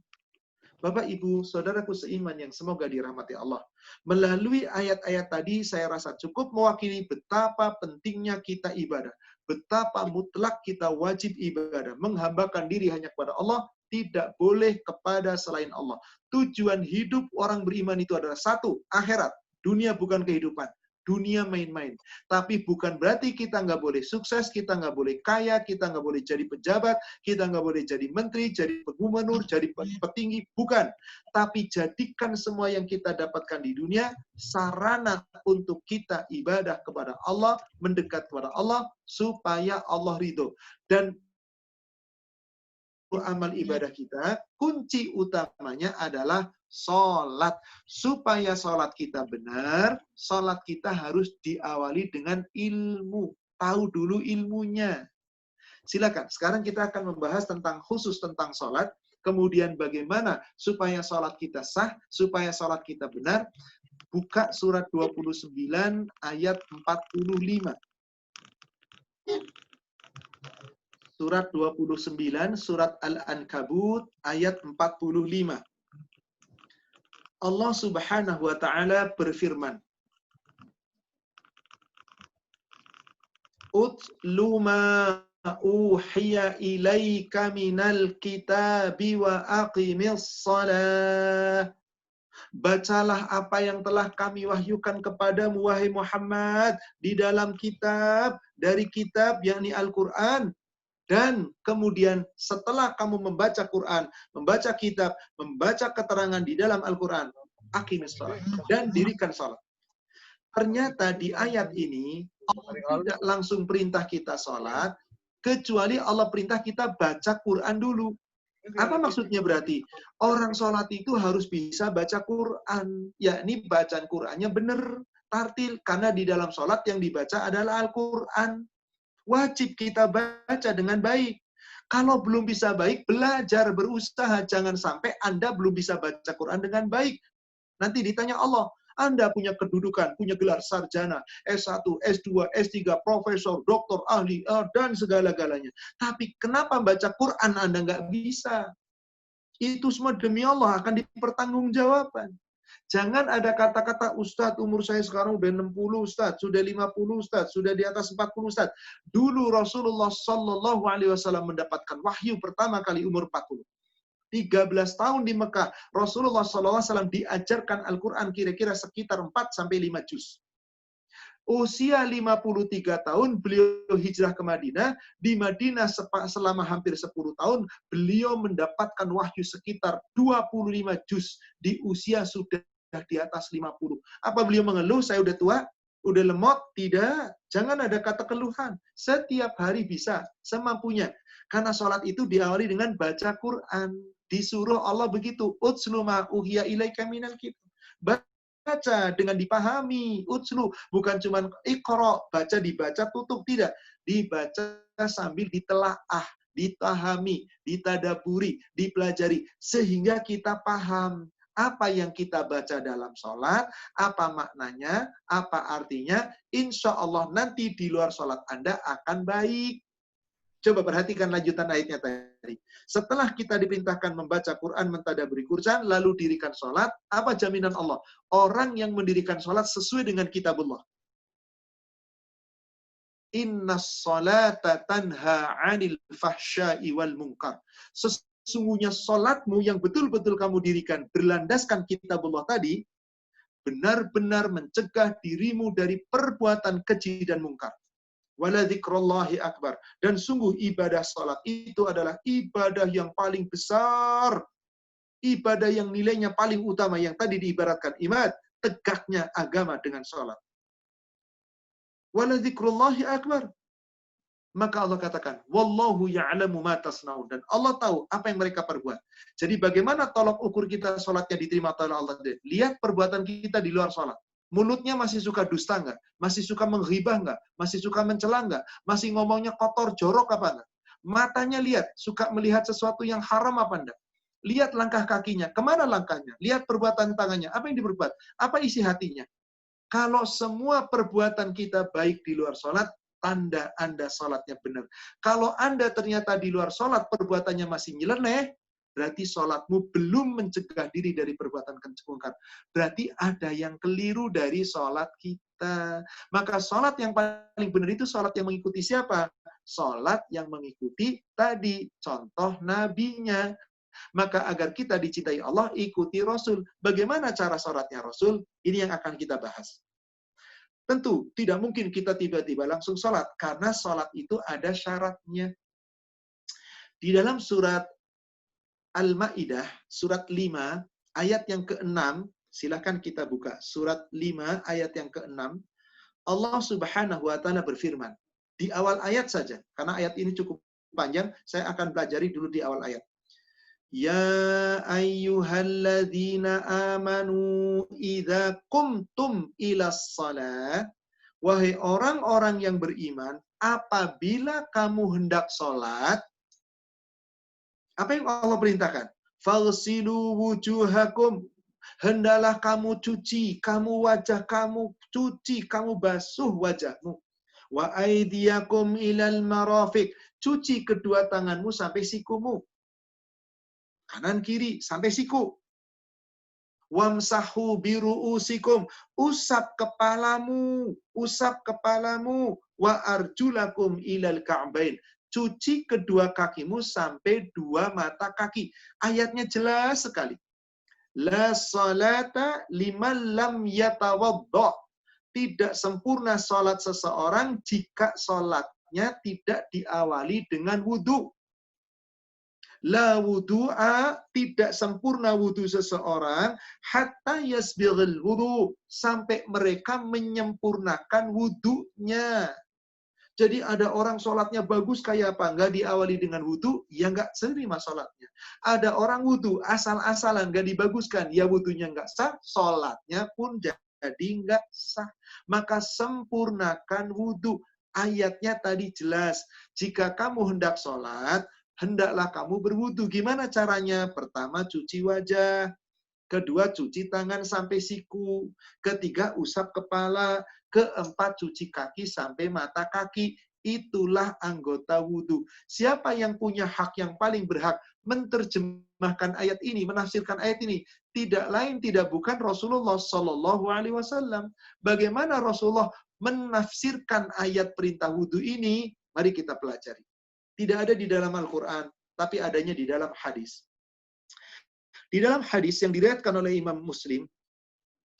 Bapak, Ibu, saudaraku seiman yang semoga dirahmati Allah. Melalui ayat-ayat tadi, saya rasa cukup mewakili betapa pentingnya kita ibadah. Betapa mutlak kita wajib ibadah. Menghambakan diri hanya kepada Allah, tidak boleh kepada selain Allah. Tujuan hidup orang beriman itu adalah satu, akhirat. Dunia bukan kehidupan. Dunia main-main. Tapi bukan berarti kita nggak boleh sukses, kita nggak boleh kaya, kita nggak boleh jadi pejabat, kita nggak boleh jadi menteri, jadi gubernur, jadi petinggi. Bukan. Tapi jadikan semua yang kita dapatkan di dunia sarana untuk kita ibadah kepada Allah, mendekat kepada Allah, supaya Allah ridho. Dan amal ibadah kita, kunci utamanya adalah sholat. Supaya sholat kita benar, sholat kita harus diawali dengan ilmu. Tahu dulu ilmunya. Silakan, sekarang kita akan membahas tentang khusus tentang sholat, kemudian bagaimana supaya sholat kita sah, supaya sholat kita benar. Buka surat 29 ayat 45. Surat 29, surat Al-Ankabut, ayat 45. Allah Subhanahu wa Ta'ala berfirman, Utlu ma uhiya ilaika minal kitabi wa aqimis shalah. Bacalah apa yang telah kami wahyukan kepadamu, wahai Muhammad, di dalam kitab, dari kitab yakni Al-Quran. Dan kemudian setelah kamu membaca Quran, membaca kitab, membaca keterangan di dalam Al-Quran, aqimis shalah, dan dirikan salat. Ternyata di ayat ini, Allah tidak langsung perintah kita salat, kecuali Allah perintah kita baca Quran dulu. Apa maksudnya berarti? Orang sholat itu harus bisa baca Quran. Yakni bacaan Qurannya benar, tartil. Karena di dalam sholat yang dibaca adalah Al-Quran. Wajib kita baca dengan baik. Kalau belum bisa baik, belajar, berusaha. Jangan sampai Anda belum bisa baca Quran dengan baik. Nanti ditanya Allah, Anda punya kedudukan, punya gelar sarjana, S1, S2, S3, profesor, doktor, ahli, dan segala-galanya. Tapi kenapa baca Quran Anda nggak bisa? Itu semua demi Allah akan dipertanggungjawabkan. Jangan ada kata-kata, Ustadz umur saya sekarang udah 60 Ustadz, sudah 50 Ustadz, sudah di atas 40 Ustadz. Dulu Rasulullah Sallallahu Alaihi Wasallam mendapatkan wahyu pertama kali umur 40. 13 tahun di Mekah, Rasulullah SAW diajarkan Al-Quran kira-kira sekitar 4-5 juz. Usia 53 tahun, beliau hijrah ke Madinah. Di Madinah selama hampir 10 tahun, beliau mendapatkan wahyu sekitar 25 juz. Di usia sudah di atas 50. Apa beliau mengeluh, saya udah tua, udah lemot? Tidak. Jangan ada kata keluhan. Setiap hari bisa, semampunya. Karena sholat itu diawali dengan baca Quran. Disuruh Allah begitu. Utslu ma uhiya ilaika minal kitab. Baca dengan dipahami. Utslu. Bukan cuma iqra. Baca, dibaca, tutup. Tidak. Dibaca sambil ditelaah, dipahami, ditadaburi, dipelajari. Sehingga kita paham apa yang kita baca dalam sholat, apa maknanya, apa artinya. Insya Allah nanti di luar sholat Anda akan baik. Coba perhatikan lanjutan ayatnya tadi. Setelah kita diperintahkan membaca Quran, mentadaburi Quran, lalu dirikan sholat, apa jaminan Allah? Orang yang mendirikan sholat sesuai dengan kitabullah. Inna sholata tanha 'anil fahsya'i wal munkar. Sesungguhnya sholatmu yang betul-betul kamu dirikan, berlandaskan kitabullah tadi, benar-benar mencegah dirimu dari perbuatan keji dan mungkar. Wala dzikrullahi akbar. Dan sungguh ibadah salat itu adalah ibadah yang paling besar. Ibadah yang nilainya paling utama, yang tadi diibaratkan imad, tegaknya agama dengan salat. Wala dzikrullahi akbar. Maka Allah katakan, wallahu ya'lamu ma tasnaun. Dan Allah tahu apa yang mereka perbuat. Jadi bagaimana tolok ukur kita salatnya diterima oleh Allah? Lihat perbuatan kita di luar salat. Mulutnya masih suka dusta nggak? Masih suka menghibah nggak? Masih suka mencela nggak? Masih ngomongnya kotor, jorok apa nggak? Matanya lihat, suka melihat sesuatu yang haram apa enggak? Lihat langkah kakinya, kemana langkahnya? Lihat perbuatan tangannya, apa yang diperbuat? Apa isi hatinya? Kalau semua perbuatan kita baik di luar sholat, tanda Anda sholatnya benar. Kalau Anda ternyata di luar sholat, perbuatannya masih nyeleneh, berarti sholatmu belum mencegah diri dari perbuatan mungkar. Berarti ada yang keliru dari sholat kita. Maka sholat yang paling benar itu sholat yang mengikuti siapa? Sholat yang mengikuti tadi, contoh nabinya. Maka agar kita dicintai Allah, ikuti Rasul. Bagaimana cara sholatnya Rasul? Ini yang akan kita bahas. Tentu, tidak mungkin kita tiba-tiba langsung sholat. Karena sholat itu ada syaratnya. Di dalam surat Al-Ma'idah, surat 5, ayat yang ke-6, silakan kita buka. Surat 5, ayat yang ke-6, Allah Subhanahu wa Ta'ala berfirman. Di awal ayat saja, karena ayat ini cukup panjang, saya akan pelajari dulu di awal ayat. Ya ayyuhalladzina amanu idza qumtum ilas shalah. Wahai orang-orang yang beriman, apabila kamu hendak sholat, apa yang Allah perintahkan? Faghsilu wujuhakum. Hendalah kamu cuci, wajah kamu cuci, kamu basuh wajahmu. Wa aydiyakum ilal marafiq. Cuci kedua tanganmu sampai sikumu. Kanan kiri sampai siku. Wamsahu biru'usikum. Usap kepalamu. Wa arjulakum ilal ka'bain. cuci kedua kakimu sampai dua mata kaki. Ayatnya jelas sekali. La salata liman lam yatawaddo. Tidak sempurna salat seseorang jika salatnya tidak diawali dengan wudu. La wudu'a, tidak sempurna wudu seseorang hatta yasbighil wudu, sampai mereka menyempurnakan wudunya. Jadi ada orang sholatnya bagus kayak apa? Nggak diawali dengan wudu, ya nggak terima sholatnya. Ada orang wudu asal-asalan, nggak dibaguskan, ya wudunya nggak sah, sholatnya pun jadi nggak sah. Maka sempurnakan wudu. Ayatnya tadi jelas. Jika kamu hendak sholat, hendaklah kamu berwudu. Gimana caranya? Pertama, cuci wajah. Kedua, cuci tangan sampai siku. Ketiga, usap kepala. Keempat, cuci kaki sampai mata kaki. Itulah anggota wudu. Siapa yang punya hak yang paling berhak menerjemahkan ayat ini, menafsirkan ayat ini? Tidak lain, tidak bukan Rasulullah Shallallahu Alaihi Wasallam. Bagaimana Rasulullah menafsirkan ayat perintah wudu ini? Mari kita pelajari. Tidak ada di dalam Al-Quran, tapi adanya di dalam hadis. Di dalam hadis yang diriwayatkan oleh Imam Muslim,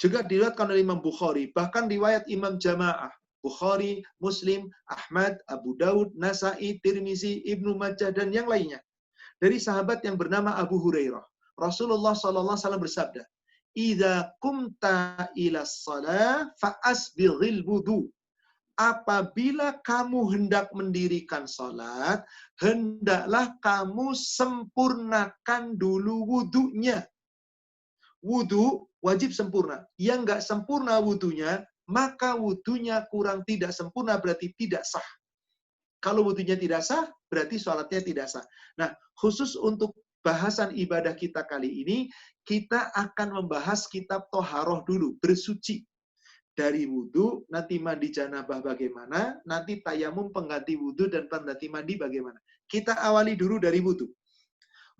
juga diriwayatkan oleh Imam Bukhari, bahkan riwayat Imam Jamaah, Bukhari, Muslim, Ahmad, Abu Daud, Nasa'i, Tirmizi, Ibnu Majah, dan yang lainnya. Dari sahabat yang bernama Abu Hurairah, Rasulullah SAW bersabda, "Idza qumta ila shalah fa'asbighil wudu." Apabila kamu hendak mendirikan sholat, hendaklah kamu sempurnakan dulu wudunya. Wudu wajib sempurna. Yang nggak sempurna wudunya, maka wudunya kurang, tidak sempurna, berarti tidak sah. Kalau wudunya tidak sah, berarti sholatnya tidak sah. Nah, khusus untuk bahasan ibadah kita kali ini, kita akan membahas kitab Toharoh dulu, bersuci. Dari wudu, nanti mandi janabah bagaimana, nanti tayamum pengganti wudu dan pengganti mandi bagaimana. Kita awali dulu dari wudu.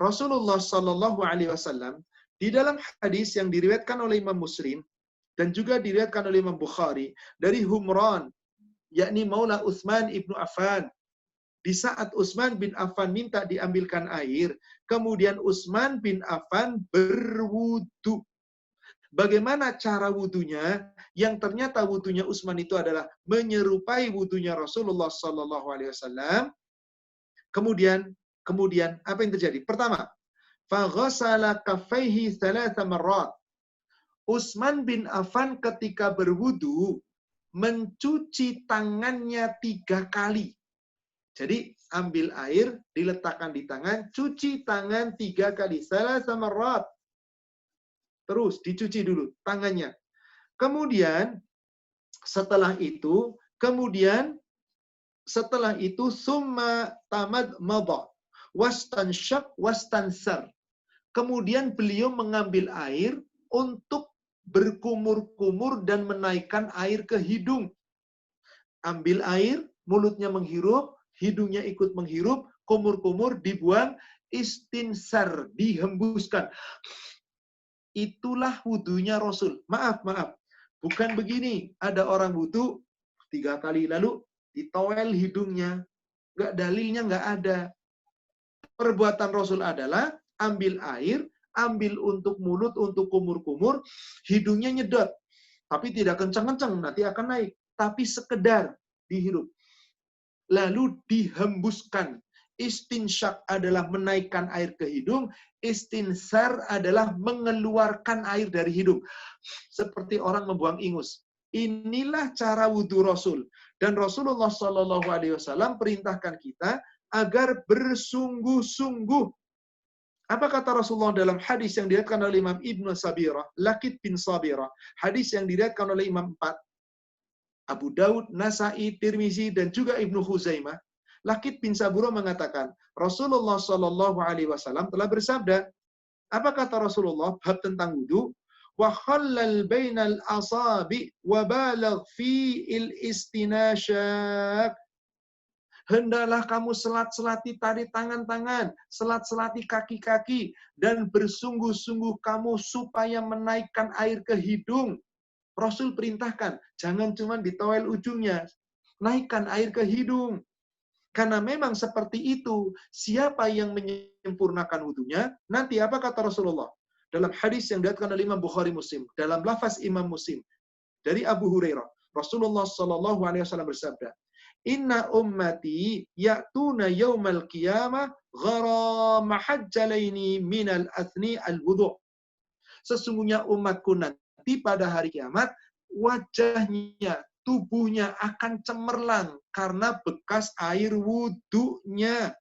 Rasulullah Shallallahu Alaihi Wasallam di dalam hadis yang diriwayatkan oleh Imam Muslim dan juga diriwayatkan oleh Imam Bukhari dari Humran, yakni Maula Utsman ibnu Affan. Di saat Utsman bin Affan minta diambilkan air, kemudian Utsman bin Affan berwudu. Bagaimana cara wudunya? Yang ternyata wudunya Utsman itu adalah menyerupai wudunya Rasulullah Sallallahu Alaihi Wasallam. Kemudian apa yang terjadi? Pertama, faghasala kaffaihi thalatha marrat. Utsman bin Affan ketika berwudu mencuci tangannya 3 kali. Jadi ambil air, diletakkan di tangan, cuci tangan 3 kali. Thalatha marrat. Terus dicuci dulu tangannya. Kemudian setelah itu summa tamad madha wastanshaq wastansar. Kemudian beliau mengambil air untuk berkumur-kumur dan menaikkan air ke hidung. Ambil air, mulutnya menghirup, hidungnya ikut menghirup, kumur-kumur dibuang, istinsar dihembuskan. Itulah wudunya Rasul. Maaf. Bukan begini. Ada orang wudu 3 kali lalu ditowel hidungnya. Dalilnya nggak ada. Perbuatan Rasul adalah ambil air, ambil untuk mulut, untuk kumur-kumur, hidungnya nyedot. Tapi tidak kencang-kencang, nanti akan naik. Tapi sekedar dihirup. Lalu dihembuskan. Istinsyak adalah menaikkan air ke hidung, istinsar adalah mengeluarkan air dari hidung. Seperti orang membuang ingus. Inilah cara wudu Rasul. Dan Rasulullah Shallallahu Alaihi Wasallam perintahkan kita agar bersungguh-sungguh. Apa kata Rasulullah dalam hadis yang diriwayatkan oleh Imam Ibnu Sabirah, Lakit bin Sabirah, hadis yang diriwayatkan oleh Imam 4, Abu Daud, Nasa'i, Tirmizi, dan juga Ibnu Khuzaimah. Lakit bin Sabirah mengatakan, Rasulullah Shallallahu Alaihi Wasallam telah bersabda. Apa kata Rasulullah? Bab tentang wudu. Wa khallal bainal asabi wa balagh fi istinashaq. Hendaklah kamu selat-selati tali tangan-tangan, selat-selati kaki-kaki, dan bersungguh-sungguh kamu supaya menaikkan air ke hidung. Rasul perintahkan, jangan cuma ditowel ujungnya, naikkan air ke hidung. Karena memang seperti itu. Siapa yang menyempurnakan wudunya, nanti apa kata Rasulullah? Dalam hadis yang diriwayatkan oleh Imam Bukhari Muslim, dalam lafaz Imam Muslim, dari Abu Hurairah, Rasulullah Shallallahu Alaihi Wasallam bersabda, Inna ummati ya'tuna yawmal qiyamah gharama hajjalaini minal athni al-wudu'. Sesungguhnya umatku nanti pada hari kiamat, wajahnya, tubuhnya akan cemerlang karena bekas air wudunya.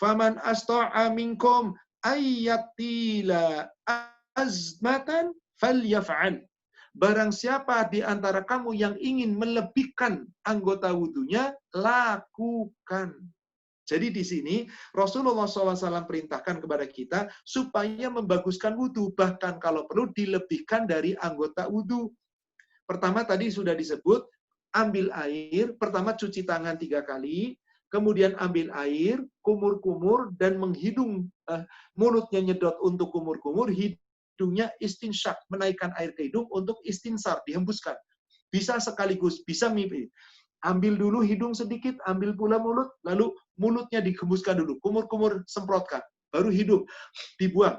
Faman asta'a minkum ayyatila azmatan falyaf'al. Barang siapa di antara kamu yang ingin melebihkan anggota wudunya, lakukan. Jadi di sini Rasulullah SAW perintahkan kepada kita supaya membaguskan wudu, bahkan kalau perlu dilebihkan dari anggota wudu. Pertama tadi sudah disebut, ambil air, pertama cuci tangan 3 kali, kemudian ambil air, kumur-kumur, dan menghidung, mulutnya nyedot untuk kumur-kumur, hidungnya istinsyak, menaikkan air ke hidung untuk istinsar, dihembuskan. Bisa sekaligus, bisa mimpi. Ambil dulu hidung sedikit, ambil pula mulut, lalu mulutnya dihembuskan dulu, kumur-kumur semprotkan, baru hidung, dibuang.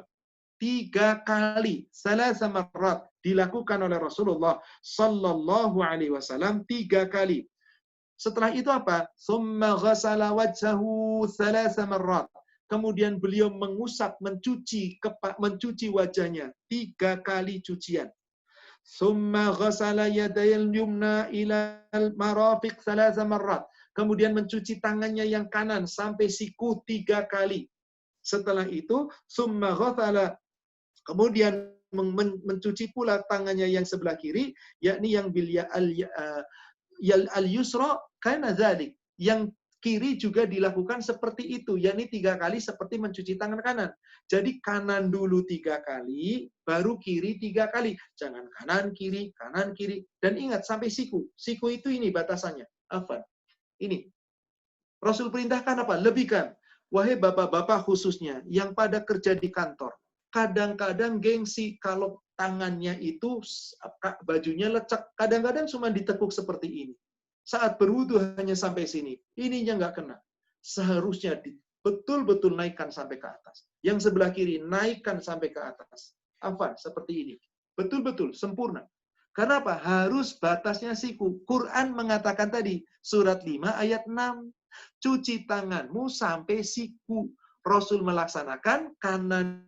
3 kali, salasa marrat, dilakukan oleh Rasulullah Sallallahu Alaihi Wasallam 3 kali. Setelah itu apa? Summa ghasala wajhahu salasa marrat. Kemudian beliau mengusap, mencuci wajahnya 3 kali cucian. Summa ghasala yadayil yumna ilal marafiq salasa marrat. Kemudian mencuci tangannya yang kanan sampai siku 3 kali. Setelah itu, summa ghasala, kemudian mencuci pula tangannya yang sebelah kiri, yakni yang bilya al-yusra kana dzalik. Yang kiri juga dilakukan seperti itu, yakni 3 kali seperti mencuci tangan kanan. Jadi kanan dulu 3 kali, baru kiri 3 kali. Jangan kanan kiri, dan ingat sampai siku. Siku itu ini batasannya. Afan. Ini. Rasul perintahkan apa? Lebihkan. Wahai bapak-bapak khususnya yang pada kerja di kantor. Kadang-kadang gengsi kalau tangannya itu bajunya lecek. Kadang-kadang cuma ditekuk seperti ini. Saat berwudu hanya sampai sini. Ininya nggak kena. Seharusnya betul-betul naikkan sampai ke atas. Yang sebelah kiri naikkan sampai ke atas. Afan, seperti ini. Betul-betul sempurna. Karena apa? Harus batasnya siku. Quran mengatakan tadi, surat 5 ayat 6. Cuci tanganmu sampai siku. Rasul melaksanakan kanan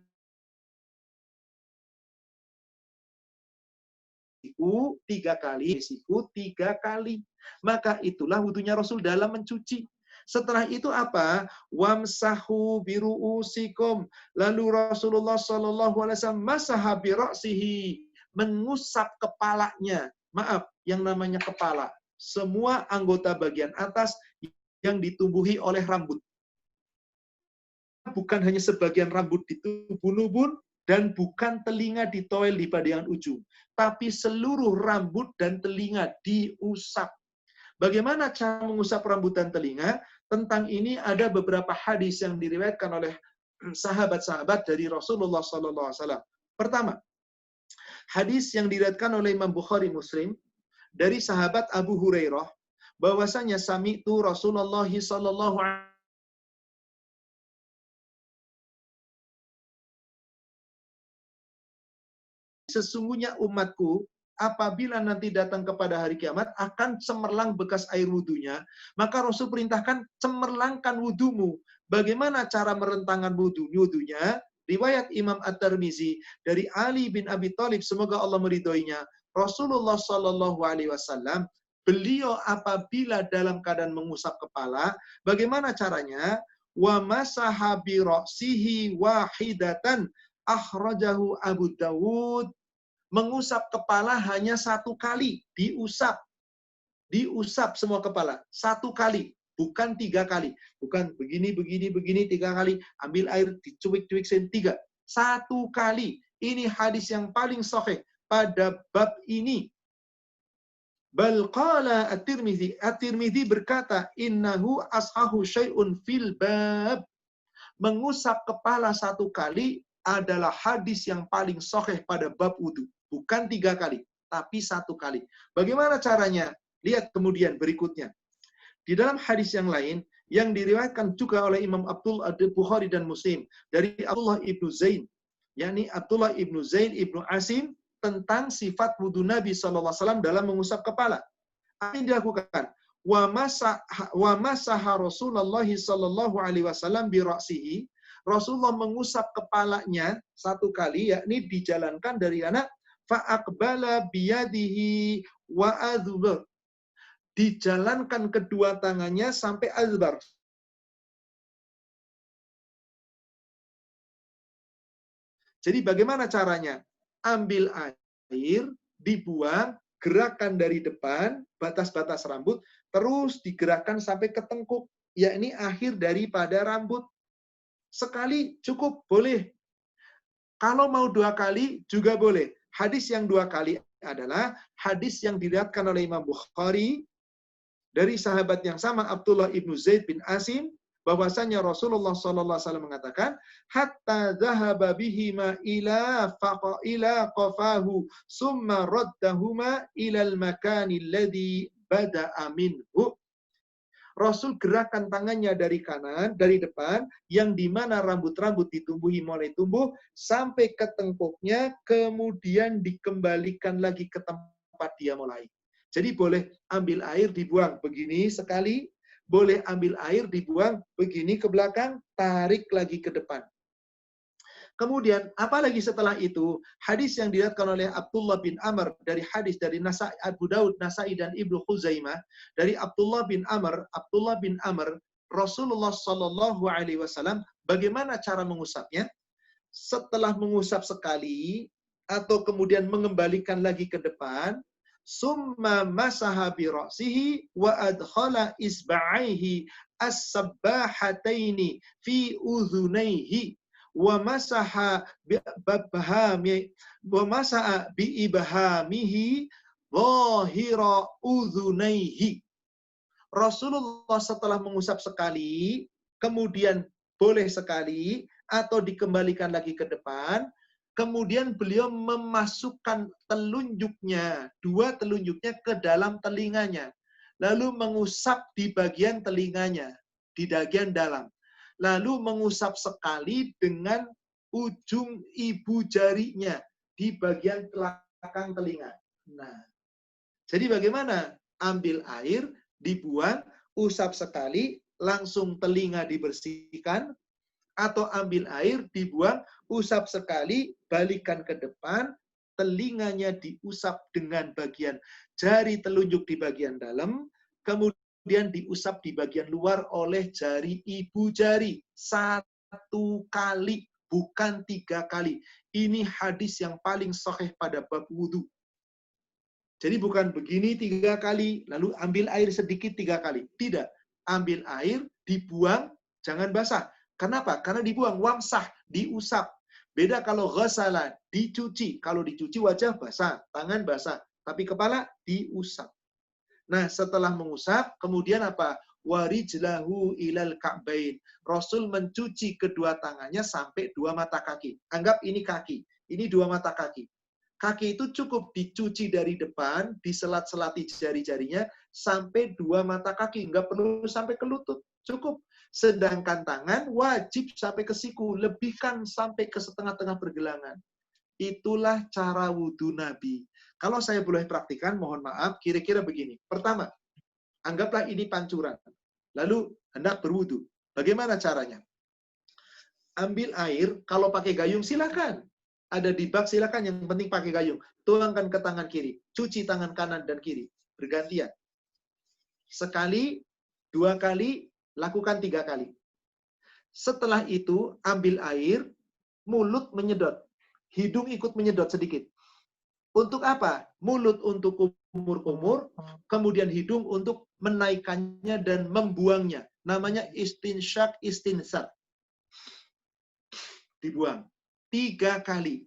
siku 3 kali, siku 3 kali. Maka itulah wudunya Rasul dalam mencuci. Setelah itu apa? Wamsahu biru'usikum. Lalu Rasulullah Shallallahu Alaihi Wasallam masaha bira'sihi, mengusap kepalanya. Maaf, yang namanya kepala. Semua anggota bagian atas yang ditumbuhi oleh rambut. Bukan hanya sebagian rambut di tubuh, dan bukan telinga ditoel di bagian ujung. Tapi seluruh rambut dan telinga diusap. Bagaimana cara mengusap rambut dan telinga? Tentang ini ada beberapa hadis yang diriwayatkan oleh sahabat-sahabat dari Rasulullah SAW. Pertama, hadis yang diriwayatkan oleh Imam Bukhari Muslim dari sahabat Abu Hurairah, bahwasanya sami'tu Rasulullah sallallahu alaihi sesungguhnya umatku apabila nanti datang kepada hari kiamat akan cemerlang bekas air wudunya, maka Rasul perintahkan cemerlangkan wudumu. Bagaimana cara merentangkan wudunya? Riwayat Imam At-Tirmizi dari Ali bin Abi Thalib, semoga Allah meridhoinya, Rasulullah Shallallahu Alaihi Wasallam, beliau apabila dalam keadaan mengusap kepala, bagaimana caranya? Wa masaha bi ra'sihi wahidatan, akhrajahu Abu Dawud. Mengusap kepala hanya 1 kali, diusap semua kepala 1 kali, bukan 3 kali, bukan begini 3 kali, ambil air dicuik-cuik 3, 1 kali. Ini hadis yang paling sahih pada bab ini. Bal qala At-Tirmizi berkata, innahu ashahu syai'un fil bab. Mengusap kepala 1 kali adalah hadis yang paling sahih pada bab wudu. Bukan 3 kali, tapi 1 kali. Bagaimana caranya? Lihat kemudian berikutnya. Di dalam hadis yang lain, yang diriwayatkan juga oleh Imam Abdul Bukhari dan Muslim dari Abdullah ibnu Zaid, yakni Abdullah ibnu Zaid ibnu Asim, tentang sifat wudhu Nabi SAW dalam mengusap kepala. Apa yang dilakukan? Wa masaha Rasulullah sallallahu alaihi wasallam bi ra'sihi. Rasulullah mengusap kepalanya satu kali, yakni dijalankan dari anak fa'aqbala biyadihi wa adhbar. Dijalankan kedua tangannya sampai adhbar. Jadi bagaimana caranya? Ambil air, dibuang, gerakan dari depan, batas-batas rambut, terus digerakkan sampai ke tengkuk, yakni akhir daripada rambut. Sekali cukup, boleh. Kalau mau 2 kali juga boleh. Hadis yang 2 kali adalah hadis yang diriwayatkan oleh Imam Bukhari dari sahabat yang sama Abdullah ibnu Zaid bin Asim, bahwasanya Rasulullah SAW mengatakan, hatta dhahaba bihima ila qafahu summa raddahuma ilal makani alladhi bada'a minhu. Rasul gerakan tangannya dari kanan, dari depan, yang di mana rambut-rambut ditumbuhi mulai tumbuh, sampai ke tengkuknya, kemudian dikembalikan lagi ke tempat dia mulai. Jadi boleh ambil air dibuang begini sekali, boleh ambil air dibuang begini ke belakang, tarik lagi ke depan. Kemudian, apalagi setelah itu, hadis yang diriwayatkan oleh Abdullah bin Amr dari hadis dari Abu Daud, Nasai dan Ibnu Khuzaimah dari Abdullah bin Amr, Rasulullah Shallallahu Alaihi Wasallam bagaimana cara mengusapnya? Setelah mengusap sekali atau kemudian mengembalikan lagi ke depan, summa masaha bi ra'sihi wa adkhala isba'aihi as-sabbahataini fi udhunaihi wa masaha bi ibhamihi dhahira udhunaihi. Rasulullah setelah mengusap sekali, kemudian boleh sekali atau dikembalikan lagi ke depan, kemudian beliau memasukkan telunjuknya, 2 telunjuknya ke dalam telinganya, lalu mengusap di bagian telinganya, di bagian dalam. Lalu mengusap sekali dengan ujung ibu jarinya di bagian belakang telinga. Nah, jadi bagaimana? Ambil air, dibuang, usap sekali, langsung telinga dibersihkan, atau ambil air, dibuang, usap sekali, balikan ke depan, telinganya diusap dengan bagian jari telunjuk di bagian dalam, kemudian diusap di bagian luar oleh jari ibu jari. 1 kali, bukan 3 kali. Ini hadis yang paling sahih pada bab wudhu. Jadi bukan begini 3 kali, lalu ambil air sedikit 3 kali. Tidak. Ambil air, dibuang, jangan basah. Kenapa? Karena dibuang, wamsah, diusap. Beda kalau ghasala, dicuci. Kalau dicuci wajah basah, tangan basah. Tapi kepala diusap. Nah, setelah mengusap, kemudian apa? Warijlahu ilal ka'bain. Rasul mencuci kedua tangannya sampai 2 mata kaki. Anggap ini kaki. Ini 2 mata kaki. Kaki itu cukup dicuci dari depan, diselat-selati jari-jarinya, sampai 2 mata kaki. Nggak perlu sampai ke lutut. Cukup. Sedangkan tangan wajib sampai ke siku. Lebihkan sampai ke setengah-tengah pergelangan. Itulah cara wudhu Nabi. Kalau saya boleh praktikan, mohon maaf, kira-kira begini. Pertama, anggaplah ini pancuran. Lalu hendak berwudhu. Bagaimana caranya? Ambil air, kalau pakai gayung silakan. Ada di bak silakan, yang penting pakai gayung. Tuangkan ke tangan kiri. Cuci tangan kanan dan kiri. Bergantian. Sekali, 2 kali, lakukan 3 kali. Setelah itu, ambil air, mulut menyedot. Hidung ikut menyedot sedikit. Untuk apa? Mulut untuk kumur-kumur, kemudian hidung untuk menaikkannya dan membuangnya. Namanya istinsyak, istinsar. Dibuang. 3 kali.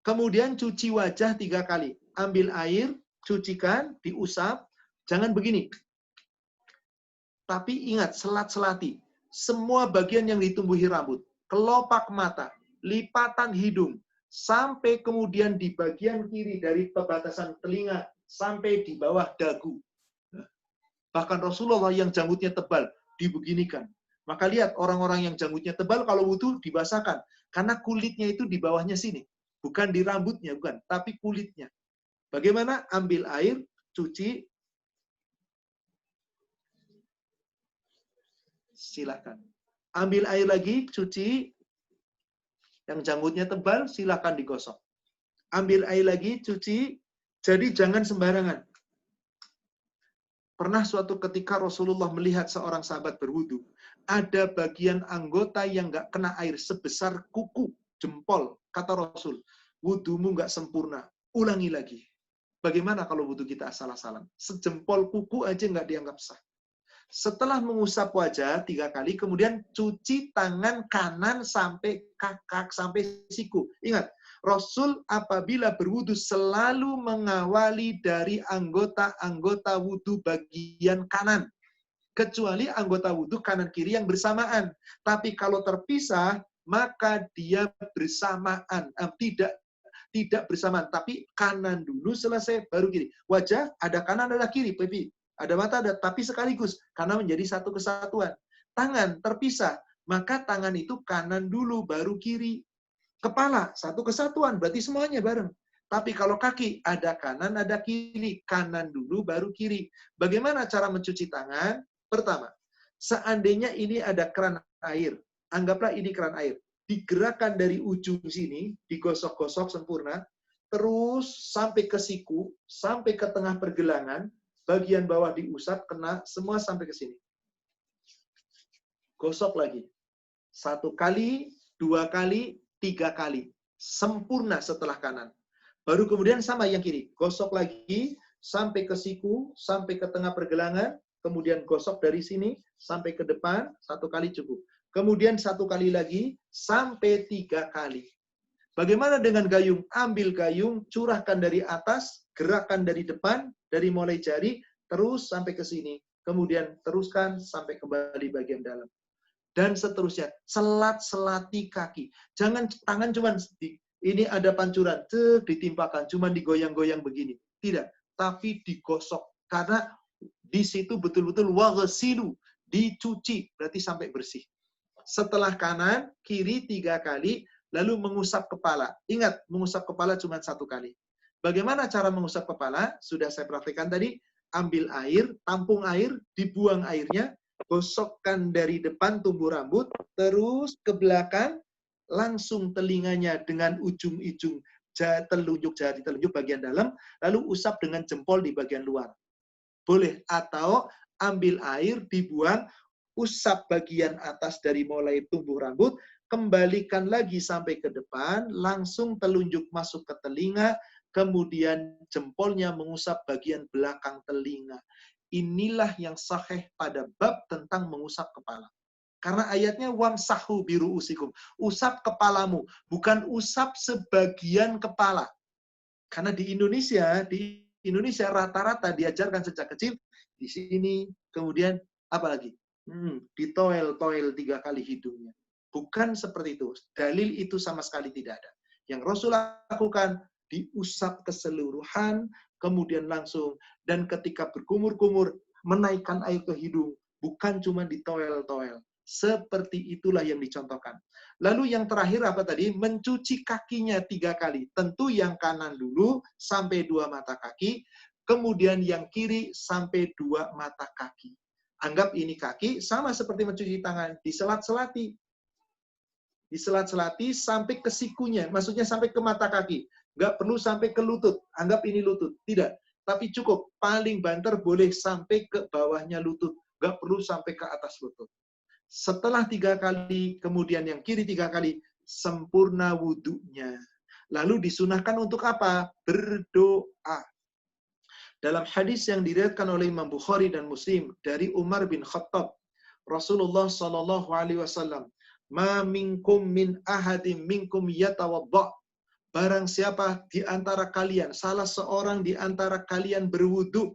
Kemudian cuci wajah 3 kali. Ambil air, cucikan, diusap. Jangan begini. Tapi ingat, selat-selati. Semua bagian yang ditumbuhi rambut. Kelopak mata, lipatan hidung, sampai kemudian di bagian kiri dari perbatasan telinga, sampai di bawah dagu. Bahkan Rasulullah yang janggutnya tebal, dibeginikan. Maka lihat orang-orang yang janggutnya tebal kalau wudu dibasahkan. Karena kulitnya itu di bawahnya sini. Bukan di rambutnya, bukan. Tapi kulitnya. Bagaimana? Ambil air, cuci. Silakan. Ambil air lagi, cuci. Yang janggutnya tebal, silakan digosok. Ambil air lagi, cuci. Jadi jangan sembarangan. Pernah suatu ketika Rasulullah melihat seorang sahabat berwudu. Ada bagian anggota yang nggak kena air sebesar kuku, jempol. Kata Rasul, wudumu nggak sempurna. Ulangi lagi. Bagaimana kalau wudu kita asal-asalan? Sejempol kuku aja nggak dianggap sah. Setelah mengusap wajah 3 kali, kemudian cuci tangan kanan sampai kakak, sampai siku. Ingat, Rasul apabila berwudu selalu mengawali dari anggota-anggota wudu bagian kanan. Kecuali anggota wudu kanan kiri yang bersamaan. Tapi kalau terpisah, maka dia bersamaan. Tidak bersamaan, tapi kanan dulu selesai, baru kiri. Wajah ada kanan, ada kiri, pipi. Ada mata, ada, tapi sekaligus. Karena menjadi satu kesatuan. Tangan terpisah, maka tangan itu kanan dulu, baru kiri. Kepala, satu kesatuan, berarti semuanya bareng. Tapi kalau kaki, ada kanan, ada kiri. Kanan dulu, baru kiri. Bagaimana cara mencuci tangan? Pertama, seandainya ini ada keran air. Anggaplah ini keran air. Digerakkan dari ujung sini, digosok-gosok sempurna, terus sampai ke siku, sampai ke tengah pergelangan, bagian bawah diusap, kena, semua sampai ke sini. Gosok lagi. 1 kali, 2 kali, 3 kali. Sempurna setelah kanan. Baru kemudian sama yang kiri. Gosok lagi, sampai ke siku, sampai ke tengah pergelangan, kemudian gosok dari sini, sampai ke depan, 1 kali cukup. Kemudian 1 kali lagi, sampai 3 kali. Bagaimana dengan gayung? Ambil gayung, curahkan dari atas, gerakan dari depan, dari mulai jari, terus sampai ke sini. Kemudian teruskan sampai kembali bagian dalam. Dan seterusnya. Selat-selati kaki. Jangan tangan cuman ini ada pancuran, ditimpakan, cuman digoyang-goyang begini. Tidak. Tapi digosok. Karena di situ betul-betul waghsilu, dicuci, berarti sampai bersih. Setelah kanan, kiri 3 kali, lalu mengusap kepala. Ingat, mengusap kepala cuma 1 kali. Bagaimana cara mengusap kepala? Sudah saya praktikkan tadi. Ambil air, tampung air, dibuang airnya, gosokkan dari depan tumbuh rambut, terus ke belakang, langsung telinganya dengan ujung-ujung telunjuk jari, telunjuk bagian dalam, lalu usap dengan jempol di bagian luar. Boleh. Atau ambil air, dibuang, usap bagian atas dari mulai tumbuh rambut, kembalikan lagi sampai ke depan, langsung telunjuk masuk ke telinga, kemudian jempolnya mengusap bagian belakang telinga. Inilah yang sahih pada bab tentang mengusap kepala. Karena ayatnya wamsahu biru'usikum. Usap kepalamu, bukan usap sebagian kepala. Karena di Indonesia rata-rata diajarkan sejak kecil di sini, kemudian apa lagi? Ditoel-toel 3 kali hidungnya. Bukan seperti itu. Dalil itu sama sekali tidak ada. Yang Rasul lakukan diusap keseluruhan, kemudian langsung, dan ketika berkumur-kumur menaikkan air ke hidung, bukan cuma ditoel-toel. Seperti itulah yang dicontohkan. Lalu yang terakhir apa tadi? Mencuci kakinya 3 kali. Tentu yang kanan dulu sampai 2 mata kaki, kemudian yang kiri sampai 2 mata kaki. Anggap ini kaki sama seperti mencuci tangan, diselat-selati. Diselat-selati sampai ke sikunya, maksudnya sampai ke mata kaki. Nggak perlu sampai ke lutut. Anggap ini lutut. Tidak. Tapi cukup. Paling banter boleh sampai ke bawahnya lutut. Nggak perlu sampai ke atas lutut. Setelah 3 kali, kemudian yang kiri 3 kali, sempurna wudunya. Lalu disunahkan untuk apa? Berdoa. Dalam hadis yang diriwayatkan oleh Imam Bukhari dan Muslim dari Umar bin Khattab, Rasulullah sallallahu alaihi wasallam, "Ma minkum min ahadim minkum yatawadda." Barang siapa di antara kalian, salah seorang di antara kalian berwudu,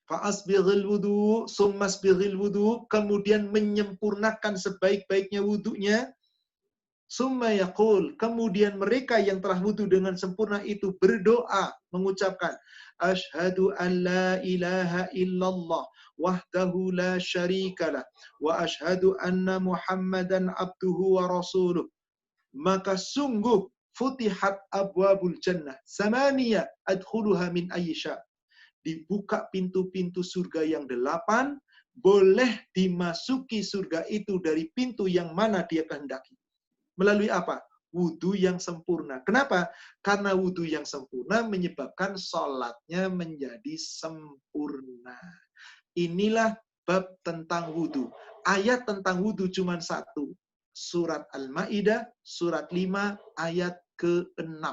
fa'asbighil wudu, summasbighil wudu, kemudian menyempurnakan sebaik-baiknya wudunya, Summa yaqul, kemudian mereka yang telah wudu dengan sempurna itu berdoa, mengucapkan, Asyhadu an la ilaha illallah, wahdahu la syarikalah, wa asyhadu anna Muhammadan abduhu wa rasuluh. Maka sungguh futihat abwabul jannah, samaniya adkhuluha min ayyisha. Dibuka pintu-pintu surga yang 8, boleh dimasuki surga itu dari pintu yang mana dia kehendaki. Melalui apa? Wudu yang sempurna. Kenapa? Karena wudu yang sempurna menyebabkan sholatnya menjadi sempurna. Inilah bab tentang wudu. Ayat tentang wudu cuma satu. Surat Al-Ma'idah, surat 5, ayat ke-6.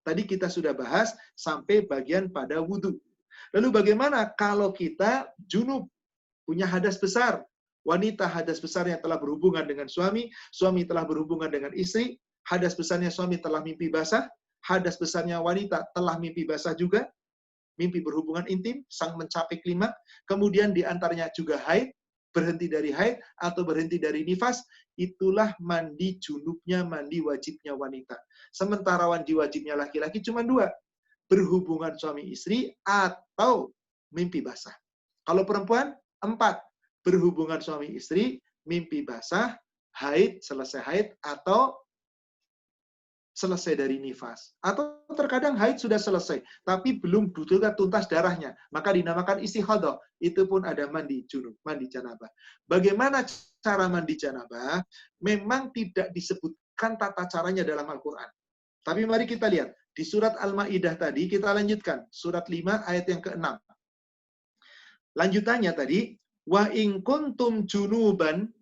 Tadi kita sudah bahas sampai bagian pada wudu. Lalu bagaimana kalau kita junub, punya hadas besar? Wanita hadas besarnya telah berhubungan dengan suami, suami telah berhubungan dengan istri, hadas besarnya suami telah mimpi basah, hadas besarnya wanita telah mimpi basah juga, mimpi berhubungan intim, sang mencapai klimaks, kemudian diantaranya juga haid, berhenti dari haid, atau berhenti dari nifas, itulah mandi junubnya, mandi wajibnya wanita. Sementara mandi wajibnya laki-laki cuma 2, berhubungan suami istri atau mimpi basah. Kalau perempuan, 4, berhubungan suami istri, mimpi basah, haid, selesai haid, atau selesai dari nifas. Atau terkadang haid sudah selesai, tapi belum juga tuntas darahnya. Maka dinamakan istihadah. Itu pun ada mandi junub, mandi janabah. Bagaimana cara mandi janabah? Memang tidak disebutkan tata caranya dalam Al-Quran. Tapi mari kita lihat. Di surat Al-Ma'idah tadi, kita lanjutkan. Surat 5 ayat yang ke-6. Lanjutannya tadi, wa in kuntum junuban,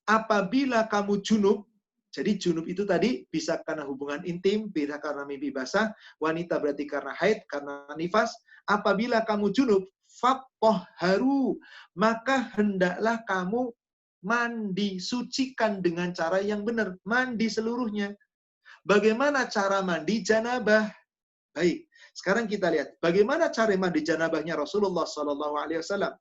apabila kamu junub. Jadi junub itu tadi bisa karena hubungan intim, bisa karena mimpi basah, wanita berarti karena haid, karena nifas. Apabila kamu junub, fatahharu, maka hendaklah kamu mandi, sucikan dengan cara yang benar, mandi seluruhnya. Bagaimana cara mandi janabah? Baik, sekarang kita lihat bagaimana cara mandi janabahnya Rasulullah SAW.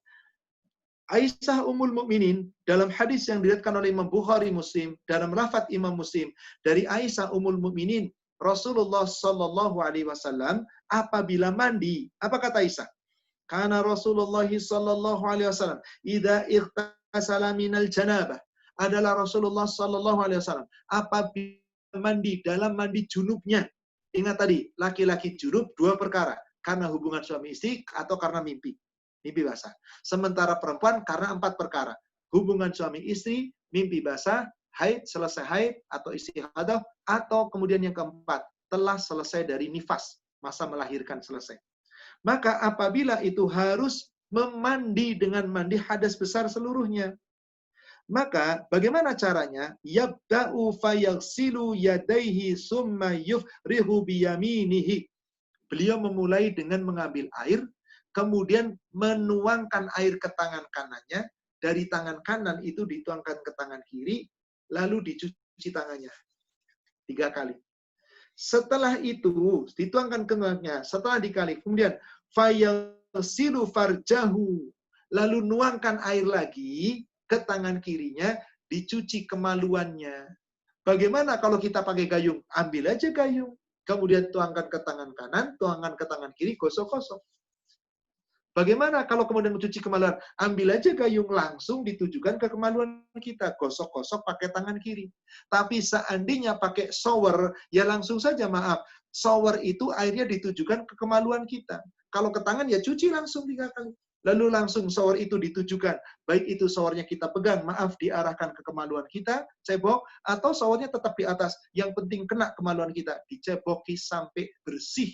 Aisyah Ummul Mukminin dalam hadis yang diriwayatkan oleh Imam Bukhari Muslim, dalam lafaz Imam Muslim dari Aisyah Ummul Mukminin, Rasulullah SAW apabila mandi, apa kata Aisyah? Karena Rasulullah SAW idza ightasala minal janabah, adalah Rasulullah SAW apabila mandi dalam mandi junubnya. Ingat tadi, laki-laki junub 2 perkara, karena hubungan suami istri atau karena mimpi basah. Sementara perempuan karena 4 perkara. Hubungan suami istri, mimpi basah, haid, selesai haid, atau istihadah, atau kemudian yang keempat, telah selesai dari nifas, masa melahirkan selesai. Maka apabila itu harus memandi dengan mandi hadas besar seluruhnya. Maka bagaimana caranya? Yabda'u fayaghsilu yadayhi summa yufrihu biyaminihi. Beliau memulai dengan mengambil air, kemudian menuangkan air ke tangan kanannya, dari tangan kanan itu dituangkan ke tangan kiri, lalu dicuci tangannya 3 kali. Setelah itu, dituangkan ke tangannya, setelah dikali, kemudian fayasilu farjahu, lalu nuangkan air lagi ke tangan kirinya, dicuci kemaluannya. Bagaimana kalau kita pakai gayung? Ambil aja gayung, kemudian tuangkan ke tangan kanan, tuangkan ke tangan kiri, gosok-gosok. Bagaimana kalau kemudian mencuci kemaluan? Ambil aja gayung, langsung ditujukan ke kemaluan kita. Gosok-gosok pakai tangan kiri. Tapi seandainya pakai shower, ya langsung saja maaf. Shower itu airnya ditujukan ke kemaluan kita. Kalau ke tangan, ya cuci langsung 3 kali. Lalu langsung shower itu ditujukan. Baik itu showernya kita pegang, maaf, diarahkan ke kemaluan kita, cebok, atau showernya tetap di atas. Yang penting kena kemaluan kita. Diceboki sampai bersih.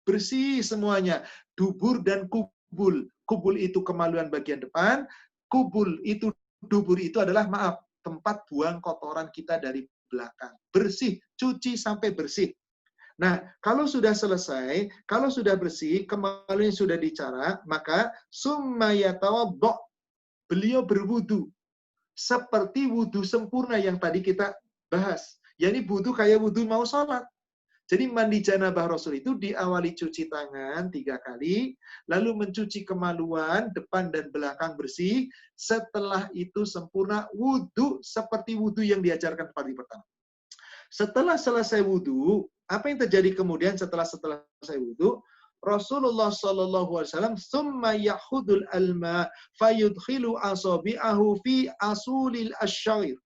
Bersih semuanya, dubur dan kubul. Kubul itu kemaluan bagian depan, kubul itu, dubur itu adalah, maaf, tempat buang kotoran kita dari belakang. Bersih, cuci sampai bersih. Nah, kalau sudah selesai, kalau sudah bersih, kemaluannya sudah dicara, maka summa yatawaddo, beliau berwudu. Seperti wudu sempurna yang tadi kita bahas. Yani wudu kayak wudu mau sholat. Jadi mandi janabah Rasul itu diawali cuci tangan 3 kali, lalu mencuci kemaluan depan dan belakang bersih, setelah itu sempurna wudu seperti wudu yang diajarkan pagi pertama. Setelah selesai wudhu, apa yang terjadi kemudian setelah selesai wudhu? Rasulullah Shallallahu Alaihi Wasallam summa yahudul alma fayudkhilu asabi'ahu fi asulil asyair.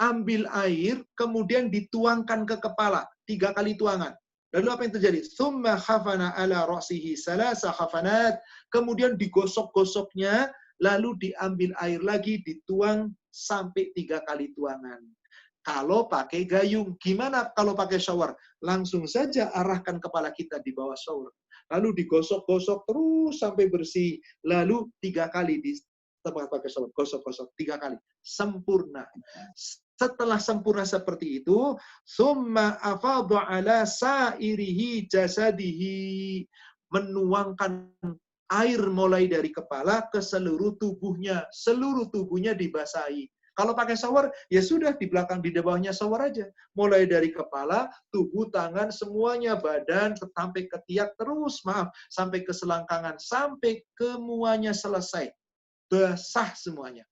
Ambil air, kemudian dituangkan ke kepala. 3 kali tuangan. Lalu apa yang terjadi? Summa khafana ala ra'sihi salasa khafanat. Kemudian digosok-gosoknya, lalu diambil air lagi, dituang sampai 3 kali tuangan. Kalau pakai gayung, gimana kalau pakai shower? Langsung saja arahkan kepala kita di bawah shower. Lalu digosok-gosok terus sampai bersih. Lalu 3 kali di tempat pakai shower, gosok-gosok 3 kali. Sempurna. Setelah sempurna seperti itu, summa afadhu ala sairihi jasadihi, menuangkan air mulai dari kepala ke seluruh tubuhnya dibasahi. Kalau pakai shower, ya sudah di belakang di bawahnya shower aja. Mulai dari kepala, tubuh, tangan, semuanya, badan, sampai ketiak, terus sampai ke selangkangan, sampai kemuanya selesai. Basah semuanya.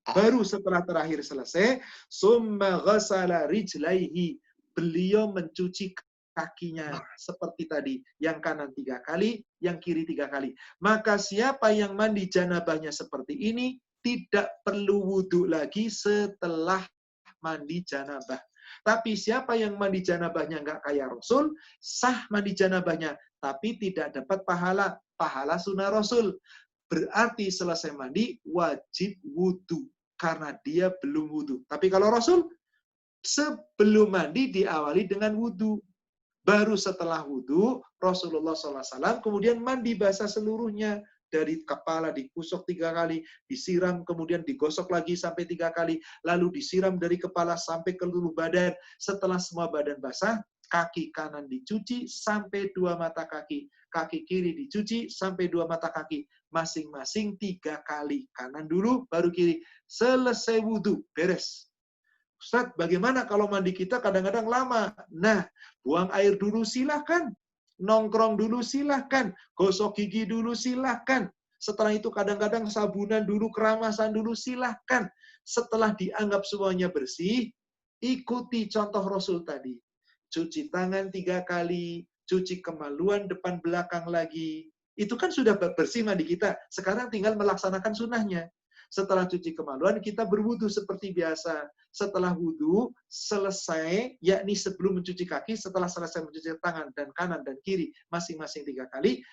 Baru setelah terakhir selesai, summa ghasala rijlaihi, beliau mencuci kakinya seperti tadi, yang kanan 3 kali, yang kiri 3 kali. Maka siapa yang mandi janabahnya seperti ini tidak perlu wudhu lagi setelah mandi janabah. Tapi siapa yang mandi janabahnya nggak kayak Rasul, sah mandi janabahnya, tapi tidak dapat pahala sunnah Rasul. Berarti selesai mandi wajib wudhu karena dia belum wudhu. Tapi kalau Rasul sebelum mandi diawali dengan wudhu. Baru setelah wudhu Rasulullah SAW kemudian mandi basah seluruhnya, dari kepala digosok 3 kali, disiram kemudian digosok lagi sampai 3 kali, lalu disiram dari kepala sampai ke seluruh badan. Setelah semua badan basah, kaki kanan dicuci sampai 2 mata kaki. Kaki kiri dicuci sampai 2 mata kaki. Masing-masing 3 kali. Kanan dulu, baru kiri. Selesai wudhu, beres. Ustaz, bagaimana kalau mandi kita kadang-kadang lama? Nah, buang air dulu silahkan. Nongkrong dulu silahkan. Gosok gigi dulu silahkan. Setelah itu kadang-kadang sabunan dulu, keramasan dulu silahkan. Setelah dianggap semuanya bersih, ikuti contoh Rasul tadi. Cuci tangan 3 kali, cuci kemaluan depan belakang lagi. Itu kan sudah bersih mandi kita. Sekarang tinggal melaksanakan sunnahnya. Setelah cuci kemaluan, kita berwudu seperti biasa. Setelah wudu, selesai, yakni sebelum mencuci kaki, setelah selesai mencuci tangan dan kanan dan kiri, masing-masing 3 kali,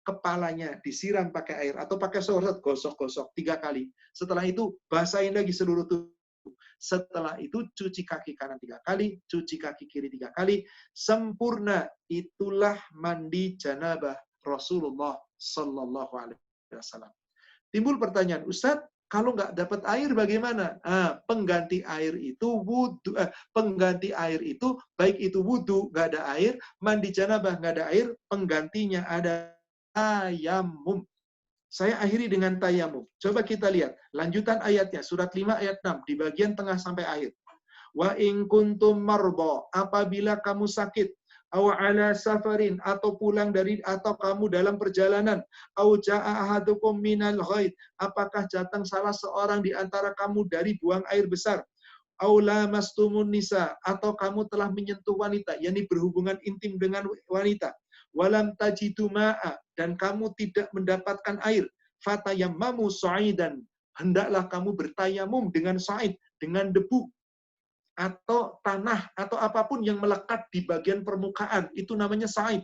kepalanya disiram pakai air, atau pakai shower, gosok-gosok 3 kali. Setelah itu, basahin lagi seluruh tubuh. Setelah itu cuci kaki kanan 3 kali, cuci kaki kiri 3 kali, sempurna. Itulah mandi janabah Rasulullah Sallallahu Alaihi Wasallam. Timbul pertanyaan, Ustadz, kalau nggak dapat air bagaimana? Pengganti air itu wudu, pengganti air itu baik itu wudu nggak ada air, mandi janabah nggak ada air, penggantinya ada tayamum. Saya akhiri dengan tayamum. Coba kita lihat lanjutan ayatnya, surat 5 ayat 6 di bagian tengah sampai akhir. Wa in kuntum marba, apabila kamu sakit, aw ala safarin, atau pulang dari, atau kamu dalam perjalanan, aw jaa ahadukum minal ghaid, apakah datang salah seorang di antara kamu dari buang air besar, aw lamastumun nisa, atau kamu telah menyentuh wanita, yakni berhubungan intim dengan wanita, walam tajidu ma'a, dan kamu tidak mendapatkan air, fatayammamu sa'idan, hendaklah kamu bertayamum dengan sa'id, dengan debu atau tanah atau apapun yang melekat di bagian permukaan, itu namanya sa'id.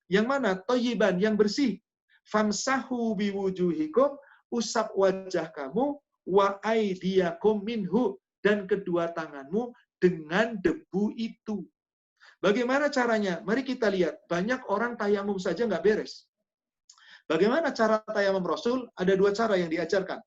Yang mana? Thayyiban, yang bersih. Famsahu biwujuhikum, usap wajah kamu, wa aydiyakum minhu, dan kedua tanganmu dengan debu itu. Bagaimana caranya? Mari kita lihat. Banyak orang tayamum saja nggak beres. Bagaimana cara tayamum Rasul? Ada 2 cara yang diajarkan.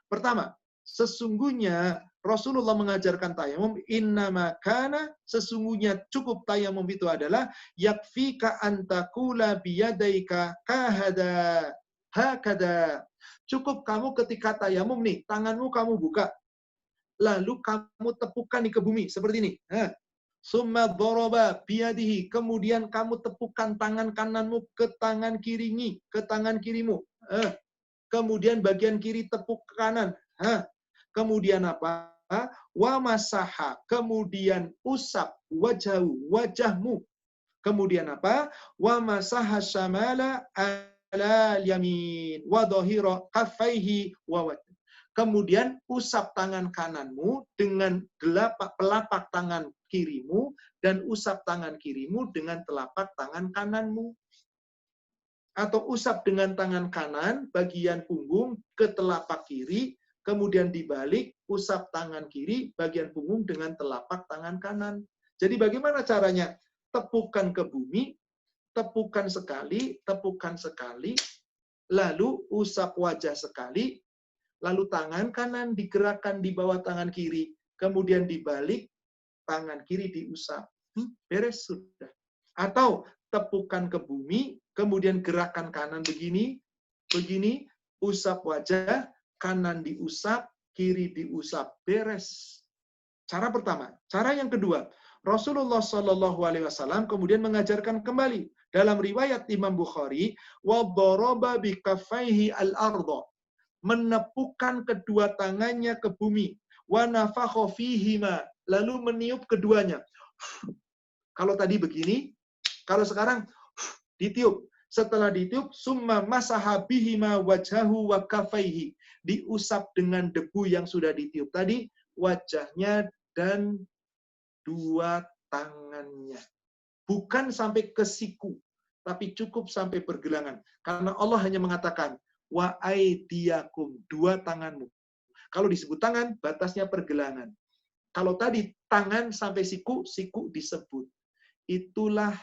Pertama, sesungguhnya Rasulullah mengajarkan tayamum, innama kana, sesungguhnya cukup tayamum itu adalah yakfika antakula biyadaika kahada hakada. Cukup kamu ketika tayamum nih, tanganmu kamu buka, lalu kamu tepukan nih ke bumi seperti ini. Summa doroba biyadihi, kemudian kamu tepukan tangan kananmu ke tangan kirimu. Kemudian bagian kiri tepuk kanan. Kemudian apa? Wa masaha, kemudian usap wajahmu. Kemudian apa? Wa masaha syamala ala yamin wa dhahira kaffaihi wa wajh. Kemudian usap tangan kananmu dengan telapak tangan kirimu dan usap tangan kirimu dengan telapak tangan kananmu. Atau usap dengan tangan kanan bagian punggung ke telapak kiri, kemudian dibalik usap tangan kiri bagian punggung dengan telapak tangan kanan. Jadi bagaimana caranya? Tepukan ke bumi, tepukan sekali, lalu usap wajah sekali, lalu tangan kanan digerakkan di bawah tangan kiri, kemudian dibalik, tangan kiri diusap. Beres sudah. Atau tepukan ke bumi, kemudian gerakan kanan begini, usap wajah, kanan diusap, kiri diusap. Beres. Cara pertama. Cara yang kedua, Rasulullah Shallallahu Alaihi Wasallam kemudian mengajarkan kembali dalam riwayat Imam Bukhari, wa daraba bi kaffaihi al-ardh, menepukkan kedua tangannya ke bumi, wa nafakha fihima, lalu meniup keduanya. Kalau tadi begini, kalau sekarang ditiup. Setelah ditiup, summa masaha bihima wajhahu wa kaffaihi, diusap dengan debu yang sudah ditiup tadi wajahnya dan dua tangannya. Bukan sampai ke siku, tapi cukup sampai pergelangan. Karena Allah hanya mengatakan, wa aidiakum, dua tanganmu. Kalau disebut tangan, batasnya pergelangan. Kalau tadi tangan sampai siku, siku disebut. Itulah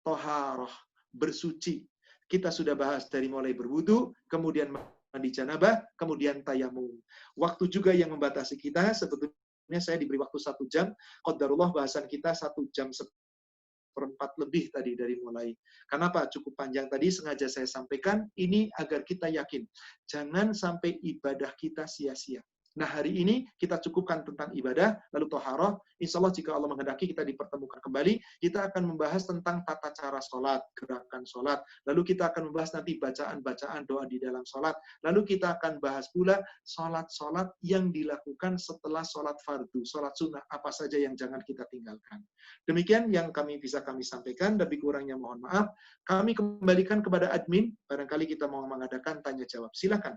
toharoh, bersuci. Kita sudah bahas dari mulai berwudu, kemudian mandi janabah, kemudian tayamum. Waktu juga yang membatasi kita, sebetulnya saya diberi waktu 1 jam, qadarullah bahasan kita 1 jam 1/4 lebih tadi dari mulai. Kenapa? Cukup panjang tadi, sengaja saya sampaikan, ini agar kita yakin. Jangan sampai ibadah kita sia-sia. Nah, hari ini kita cukupkan tentang ibadah, lalu toharoh. Insya Allah jika Allah menghendaki kita dipertemukan kembali, kita akan membahas tentang tata cara sholat, gerakan sholat. Lalu kita akan membahas nanti bacaan-bacaan doa di dalam sholat. Lalu kita akan bahas pula sholat-sholat yang dilakukan setelah sholat fardu, sholat sunnah, apa saja yang jangan kita tinggalkan. Demikian yang bisa kami sampaikan, lebih kurangnya mohon maaf. Kami kembalikan kepada admin, barangkali kita mau mengadakan tanya jawab. Silakan.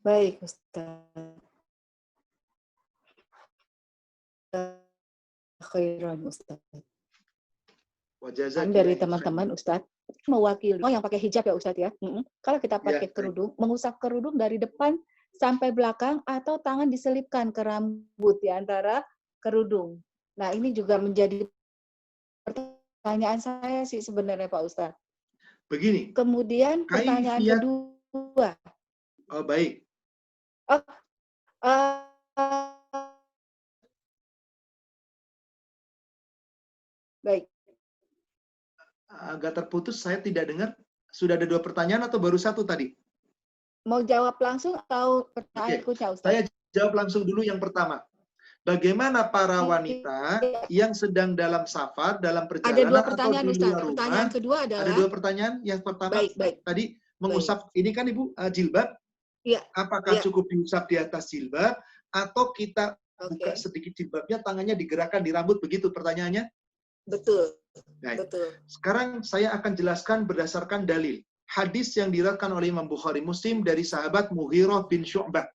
Baik, Ustaz. Khairan, Ustaz. Dari teman-teman, Ustaz, mewakili yang pakai hijab ya, Ustaz ya. Kalau kita pakai kerudung, mengusap kerudung dari depan sampai belakang atau tangan diselipkan ke rambut di antara kerudung. Nah, ini juga menjadi pertanyaan saya sih sebenarnya, Pak Ustaz. Begini. Kemudian pertanyaan kedua. Oh, baik. Baik. Agak terputus, saya tidak dengar. Sudah ada 2 pertanyaan atau baru 1 tadi? Mau jawab langsung atau pertanyaan berikutnya, Ustaz? Saya jawab langsung dulu yang pertama. Bagaimana para wanita yang sedang dalam safar, dalam perjalanan ada 2 pertanyaan, atau di luar Ustaz. rumah? Pertanyaan kedua adalah... Ada 2 pertanyaan. Yang pertama, tadi mengusap, ini kan Ibu jilbab. Ya. Apakah cukup diusap di atas jilbab atau kita buka sedikit jilbabnya, tangannya digerakkan di rambut, begitu pertanyaannya? Betul. Baik. Betul. Sekarang saya akan jelaskan berdasarkan dalil. Hadis yang diriwayatkan oleh Imam Bukhari Muslim dari sahabat Mughirah bin Syu'bah.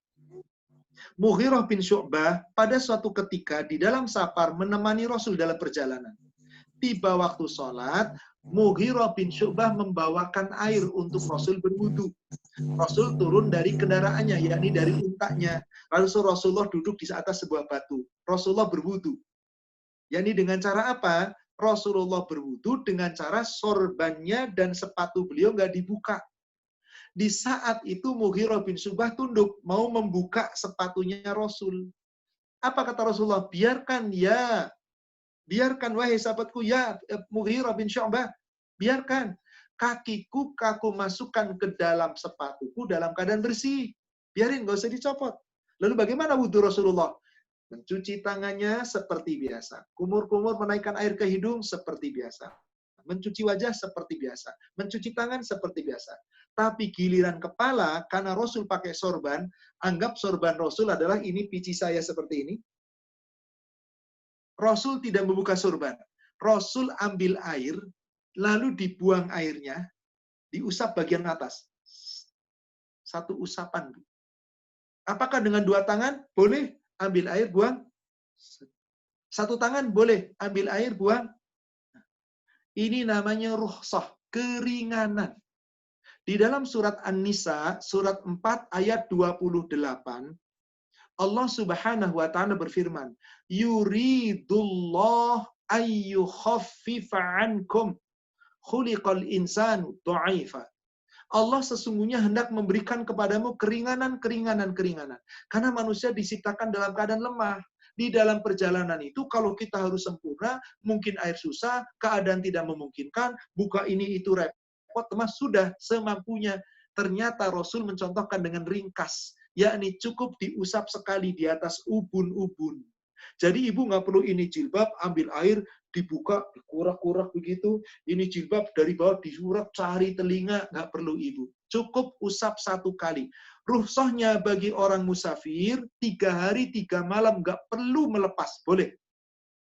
Mughirah bin Syu'bah pada suatu ketika di dalam safar menemani Rasul dalam perjalanan. Tiba waktu sholat, Mughirah bin Syu'bah membawakan air untuk Rasul berwudu. Rasul turun dari kendaraannya, yakni dari untanya. Lalu Rasulullah duduk di atas sebuah batu. Rasulullah berwudu. Yakni dengan cara apa? Rasulullah berwudu dengan cara sorbannya dan sepatu beliau nggak dibuka. Di saat itu Mughirah bin Syu'bah tunduk, mau membuka sepatunya Rasul. Apa kata Rasulullah? Biarkan ya. Biarkan wahai sahabatku ya Mughirah bin Syu'bah. Biarkan. Kakiku aku masukkan ke dalam sepatuku dalam keadaan bersih. Biarin, nggak usah dicopot. Lalu bagaimana wudu Rasulullah? Mencuci tangannya seperti biasa. Kumur-kumur menaikkan air ke hidung seperti biasa. Mencuci wajah seperti biasa. Mencuci tangan seperti biasa. Tapi giliran kepala, karena Rasul pakai sorban, anggap sorban Rasul adalah ini pici saya seperti ini. Rasul tidak membuka sorban. Rasul ambil air, lalu dibuang airnya, diusap bagian atas. Satu usapan. Apakah dengan dua tangan? Boleh ambil air, buang. Satu tangan boleh ambil air, buang. Ini namanya rukhsah, keringanan. Di dalam surat An-Nisa, surat 4 ayat 28, Allah Subhanahu wa taala berfirman, "Yuridullah ayyukhaffifa 'ankum. Khuliqal insanu dha'ifa." Allah sesungguhnya hendak memberikan kepadamu keringanan. Karena manusia diciptakan dalam keadaan lemah. Di dalam perjalanan itu, kalau kita harus sempurna, mungkin air susah, keadaan tidak memungkinkan, buka ini itu repot, teman sudah semampunya. Ternyata Rasul mencontohkan dengan ringkas, yakni cukup diusap sekali di atas ubun-ubun. Jadi ibu nggak perlu ini jilbab, ambil air, dibuka, dikurak-kurak begitu. Ini jilbab dari bawah disurak, cari telinga, nggak perlu ibu. Cukup usap satu kali. Rukhsahnya bagi orang musafir, 3 hari 3 malam nggak perlu melepas, boleh.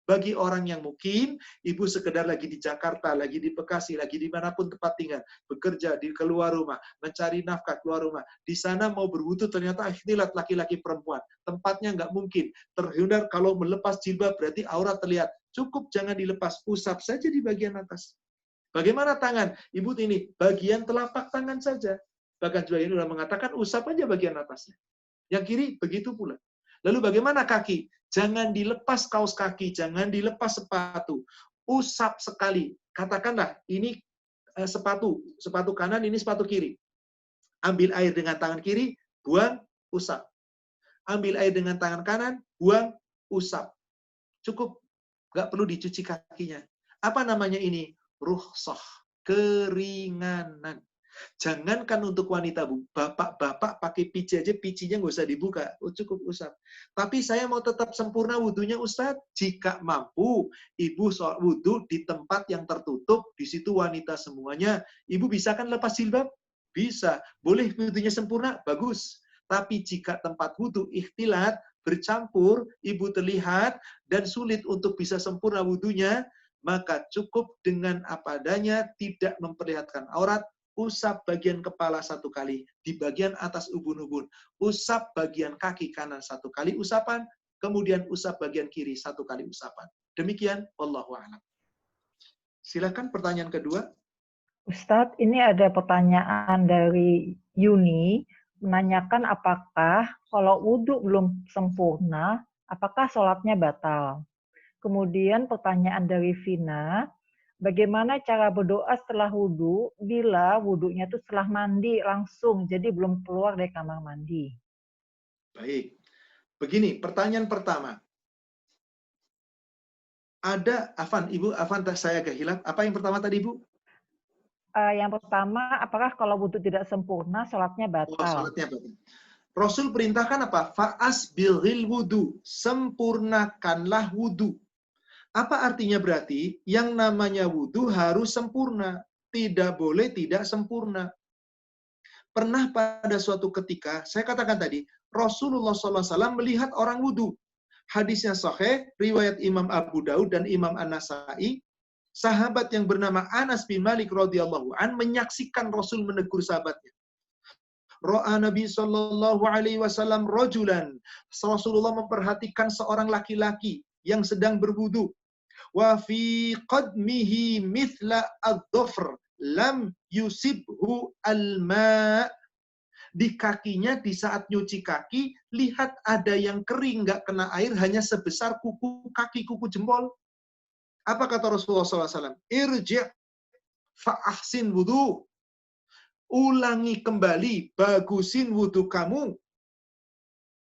Bagi orang yang mukim, ibu sekedar lagi di Jakarta, lagi di Bekasi, lagi dimanapun tempat tinggal, bekerja, di keluar rumah, mencari nafkah keluar rumah, di sana mau berwudu ternyata ikhtilat laki-laki perempuan, tempatnya nggak mungkin, terhindar kalau melepas jilbab berarti aurat terlihat, cukup jangan dilepas, usap saja di bagian atas. Bagaimana tangan? Ibu ini, bagian telapak tangan saja. Bahkan sebagian ulama mengatakan usap aja bagian atasnya. Yang kiri begitu pula. Lalu bagaimana kaki? Jangan dilepas kaos kaki, jangan dilepas sepatu. Usap sekali. Katakanlah, ini sepatu kanan, ini sepatu kiri. Ambil air dengan tangan kiri, buang, usap. Ambil air dengan tangan kanan, buang, usap. Cukup. Nggak perlu dicuci kakinya. Apa namanya ini? Rukhsah. Keringanan. Jangankan untuk wanita, Bu. Bapak-bapak pakai pici aja, picinya nggak usah dibuka. Cukup usap. Tapi saya mau tetap sempurna wudunya, Ustadz. Jika mampu, ibu sholat wudu di tempat yang tertutup, di situ wanita semuanya. Ibu bisa kan lepas jilbab? Bisa. Boleh wudunya sempurna? Bagus. Tapi jika tempat wudu ikhtilat, bercampur, ibu terlihat, dan sulit untuk bisa sempurna wudunya, maka cukup dengan apa adanya, tidak memperlihatkan aurat, usap bagian kepala satu kali, di bagian atas ubun-ubun. Usap bagian kaki kanan satu kali usapan, kemudian usap bagian kiri satu kali usapan. Demikian, wallahu a'lam. Silakan pertanyaan kedua. Ustadz, ini ada pertanyaan dari Yuni, menanyakan apakah kalau wudhu belum sempurna, apakah sholatnya batal? Kemudian pertanyaan dari Vina, bagaimana cara berdoa setelah wudhu bila wudhunya itu setelah mandi langsung, jadi belum keluar dari kamar mandi? Baik. Begini, pertanyaan pertama. Ada, Ibu Afan, saya agak hilaf. Apa yang pertama tadi, Ibu? Yang pertama, apakah kalau wudhu tidak sempurna, sholatnya batal? Oh, sholatnya batal. Rasul perintahkan apa? Fa'as bilghil wudu. Sempurnakanlah wudu. Apa artinya berarti? Yang namanya wudu harus sempurna. Tidak boleh tidak sempurna. Pernah pada suatu ketika, saya katakan tadi, Rasulullah SAW melihat orang wudu. Hadisnya sahih, riwayat Imam Abu Daud dan Imam An-Nasai, sahabat yang bernama Anas bin Malik radhiyallahu an menyaksikan Rasul menegur sahabatnya. Ra'a Nabi sallallahu alaihi wasallam rajulan. Rasulullah memperhatikan seorang laki-laki yang sedang berwudu. Wa fi qadmihi mithla ad-dhafr lam yusibhu al-ma'. Di kakinya di saat nyuci kaki, lihat ada yang kering, nggak kena air, hanya sebesar kuku kaki, kuku jempol. Apa kata Rasulullah SAW? Irji' fa'ahsin wudu. Ulangi kembali, bagusin wudu kamu.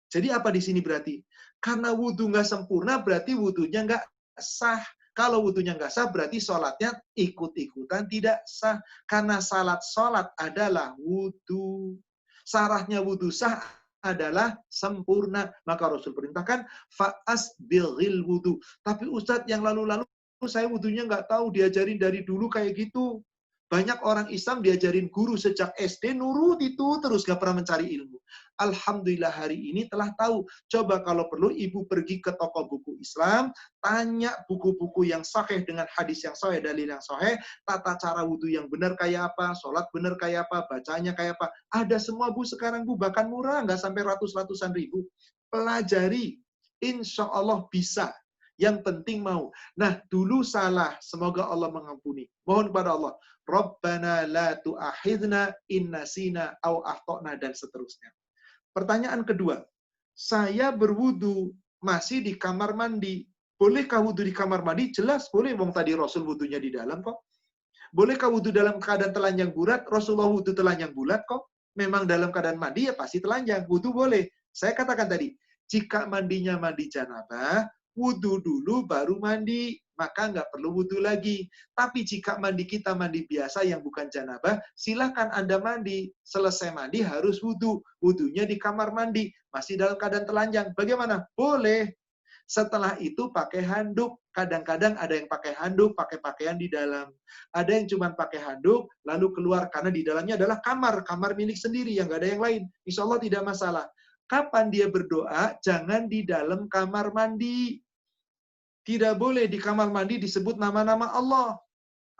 Jadi apa di sini berarti? Karena wudu nggak sempurna, berarti wudunya nggak sah. Kalau wudunya nggak sah, berarti sholatnya ikut-ikutan tidak sah. Karena sholat adalah wudu. Syaratnya wudu sah adalah sempurna. Maka Rasul perintahkan, fa'as bilghil wudu. Tapi Ustadz yang lalu-lalu saya wudunya nggak tahu, diajarin dari dulu kayak gitu. Banyak orang Islam diajarin guru sejak SD, nurut itu terus gak pernah mencari ilmu. Alhamdulillah hari ini telah tahu. Coba kalau perlu ibu pergi ke toko buku Islam, tanya buku-buku yang sahih dengan hadis yang sahih, dalil yang sahih, tata cara wudhu yang benar kayak apa, sholat benar kayak apa, bacanya kayak apa. Ada semua Bu sekarang Bu, bahkan murah, nggak sampai ratus-ratusan ribu. Pelajari, insya Allah bisa. Yang penting mau. Nah, dulu salah. Semoga Allah mengampuni. Mohon kepada Allah. Rabbana la tu'akhidna in nasina au akhtana, dan seterusnya. Pertanyaan kedua. Saya berwudu masih di kamar mandi. Bolehkah wudu di kamar mandi? Jelas boleh. Wong tadi Rasul wudunya di dalam kok. Bolehkah wudu dalam keadaan telanjang bulat? Rasulullah wudu telanjang bulat kok. Memang dalam keadaan mandi ya pasti telanjang. Wudu boleh. Saya katakan tadi, jika mandinya mandi janabah, wudu dulu baru mandi, maka nggak perlu wudu lagi. Tapi jika mandi kita mandi biasa yang bukan janabah, silakan Anda mandi. Selesai mandi harus wudu. Wudunya di kamar mandi, masih dalam keadaan telanjang. Bagaimana? Boleh. Setelah itu pakai handuk. Kadang-kadang ada yang pakai handuk, pakai pakaian di dalam. Ada yang cuma pakai handuk, lalu keluar. Karena di dalamnya adalah kamar milik sendiri, yang nggak ada yang lain. Insya Allah tidak masalah. Kapan dia berdoa? Jangan di dalam kamar mandi. Tidak boleh di kamar mandi disebut nama-nama Allah.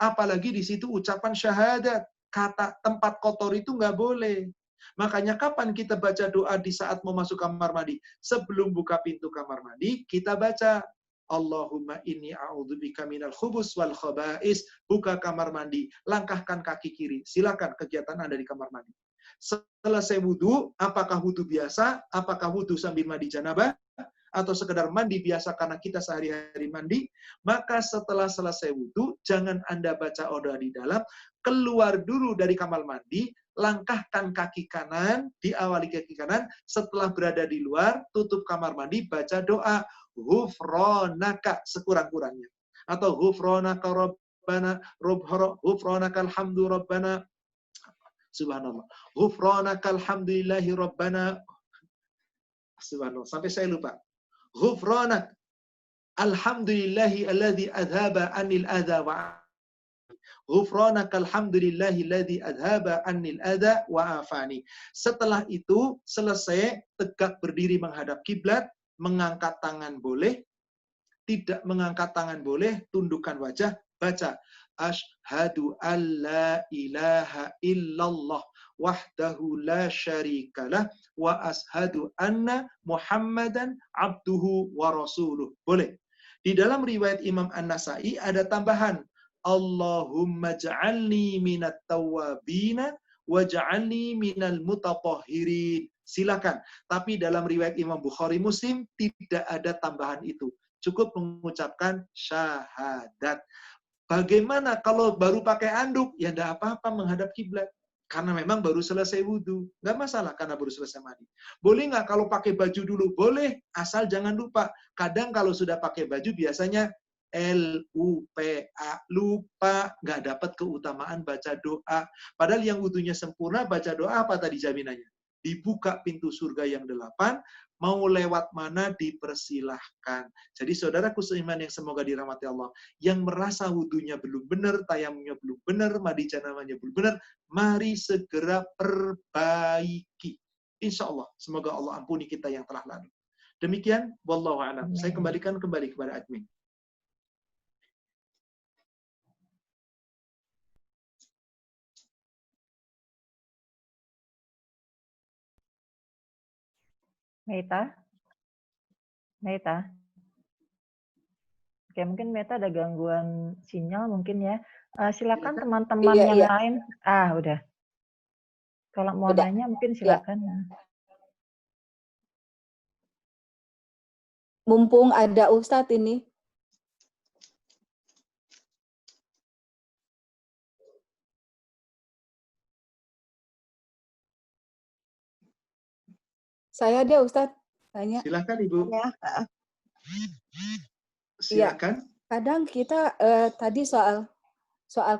Apalagi di situ ucapan syahadat. Kata tempat kotor itu nggak boleh. Makanya kapan kita baca doa di saat mau masuk kamar mandi? Sebelum buka pintu kamar mandi, kita baca Allahumma inni a'udzubika minal khubus wal khaba'is. Buka kamar mandi, langkahkan kaki kiri. Silakan kegiatan Anda di kamar mandi. Selesai wudu, apakah wudu biasa, apakah wudu sambil mandi janabah, atau sekedar mandi biasa karena kita sehari-hari mandi, maka setelah selesai wudu, jangan Anda baca doa di dalam, keluar dulu dari kamar mandi, langkahkan kaki kanan, diawali kaki kanan, setelah berada di luar, tutup kamar mandi, baca doa, ghufranaka sekurang-kurangnya. Atau ghufranaka rabbana, ghufranaka alhamdu rabbana, subhanallah. Ghufranaka alhamdulillahi rabbana, subhanallah. Sampai saya lupa. Ghufranak alhamdulillahi alladzi adhaba anil adha wa Ghufranak alhamdulillahi alladzi adhaba anil adha wa afani. Setelah itu selesai, tegak berdiri menghadap kiblat, mengangkat tangan boleh, tidak mengangkat tangan boleh, tundukkan wajah, baca asyhadu alla ilaha illallah wahdahu la syarikalah wa ashhadu anna Muhammadan abduhu wa rasuluh. Boleh. Di dalam riwayat Imam An-Nasai ada tambahan Allahumma ja'alni minat tawwabina wa ja'alni minal mutatahhirin. Silakan. Tapi dalam riwayat Imam Bukhari Muslim tidak ada tambahan itu. Cukup mengucapkan syahadat. Bagaimana kalau baru pakai anduk? Ya enggak apa-apa menghadap kiblat. Karena memang baru selesai wudhu. Nggak masalah karena baru selesai mandi. Boleh nggak kalau pakai baju dulu? Boleh, asal jangan lupa. Kadang kalau sudah pakai baju biasanya L-U-P-A, lupa, nggak dapat keutamaan baca doa. Padahal yang wudhunya sempurna, baca doa apa tadi jaminannya? Dibuka pintu surga yang 8, mau lewat mana dipersilahkan. Jadi saudaraku seiman yang semoga dirahmati Allah, yang merasa wudhunya belum benar, tayamumnya belum benar, mandi janabahnya belum benar, mari segera perbaiki. Insya Allah, semoga Allah ampuni kita yang telah lalu. Demikian, wallahu a'lam. Saya kembalikan kembali kepada admin. Meta? Oke, mungkin Meta ada gangguan sinyal mungkin ya. Silakan teman-teman yang lain. Udah. Kalau mau nanya mungkin silakan. Ya. Mumpung ada Ustadz ini. Saya ada Ustadz tanya. Silakan Ibu. Ya. Silakan. Ya, kadang kita tadi soal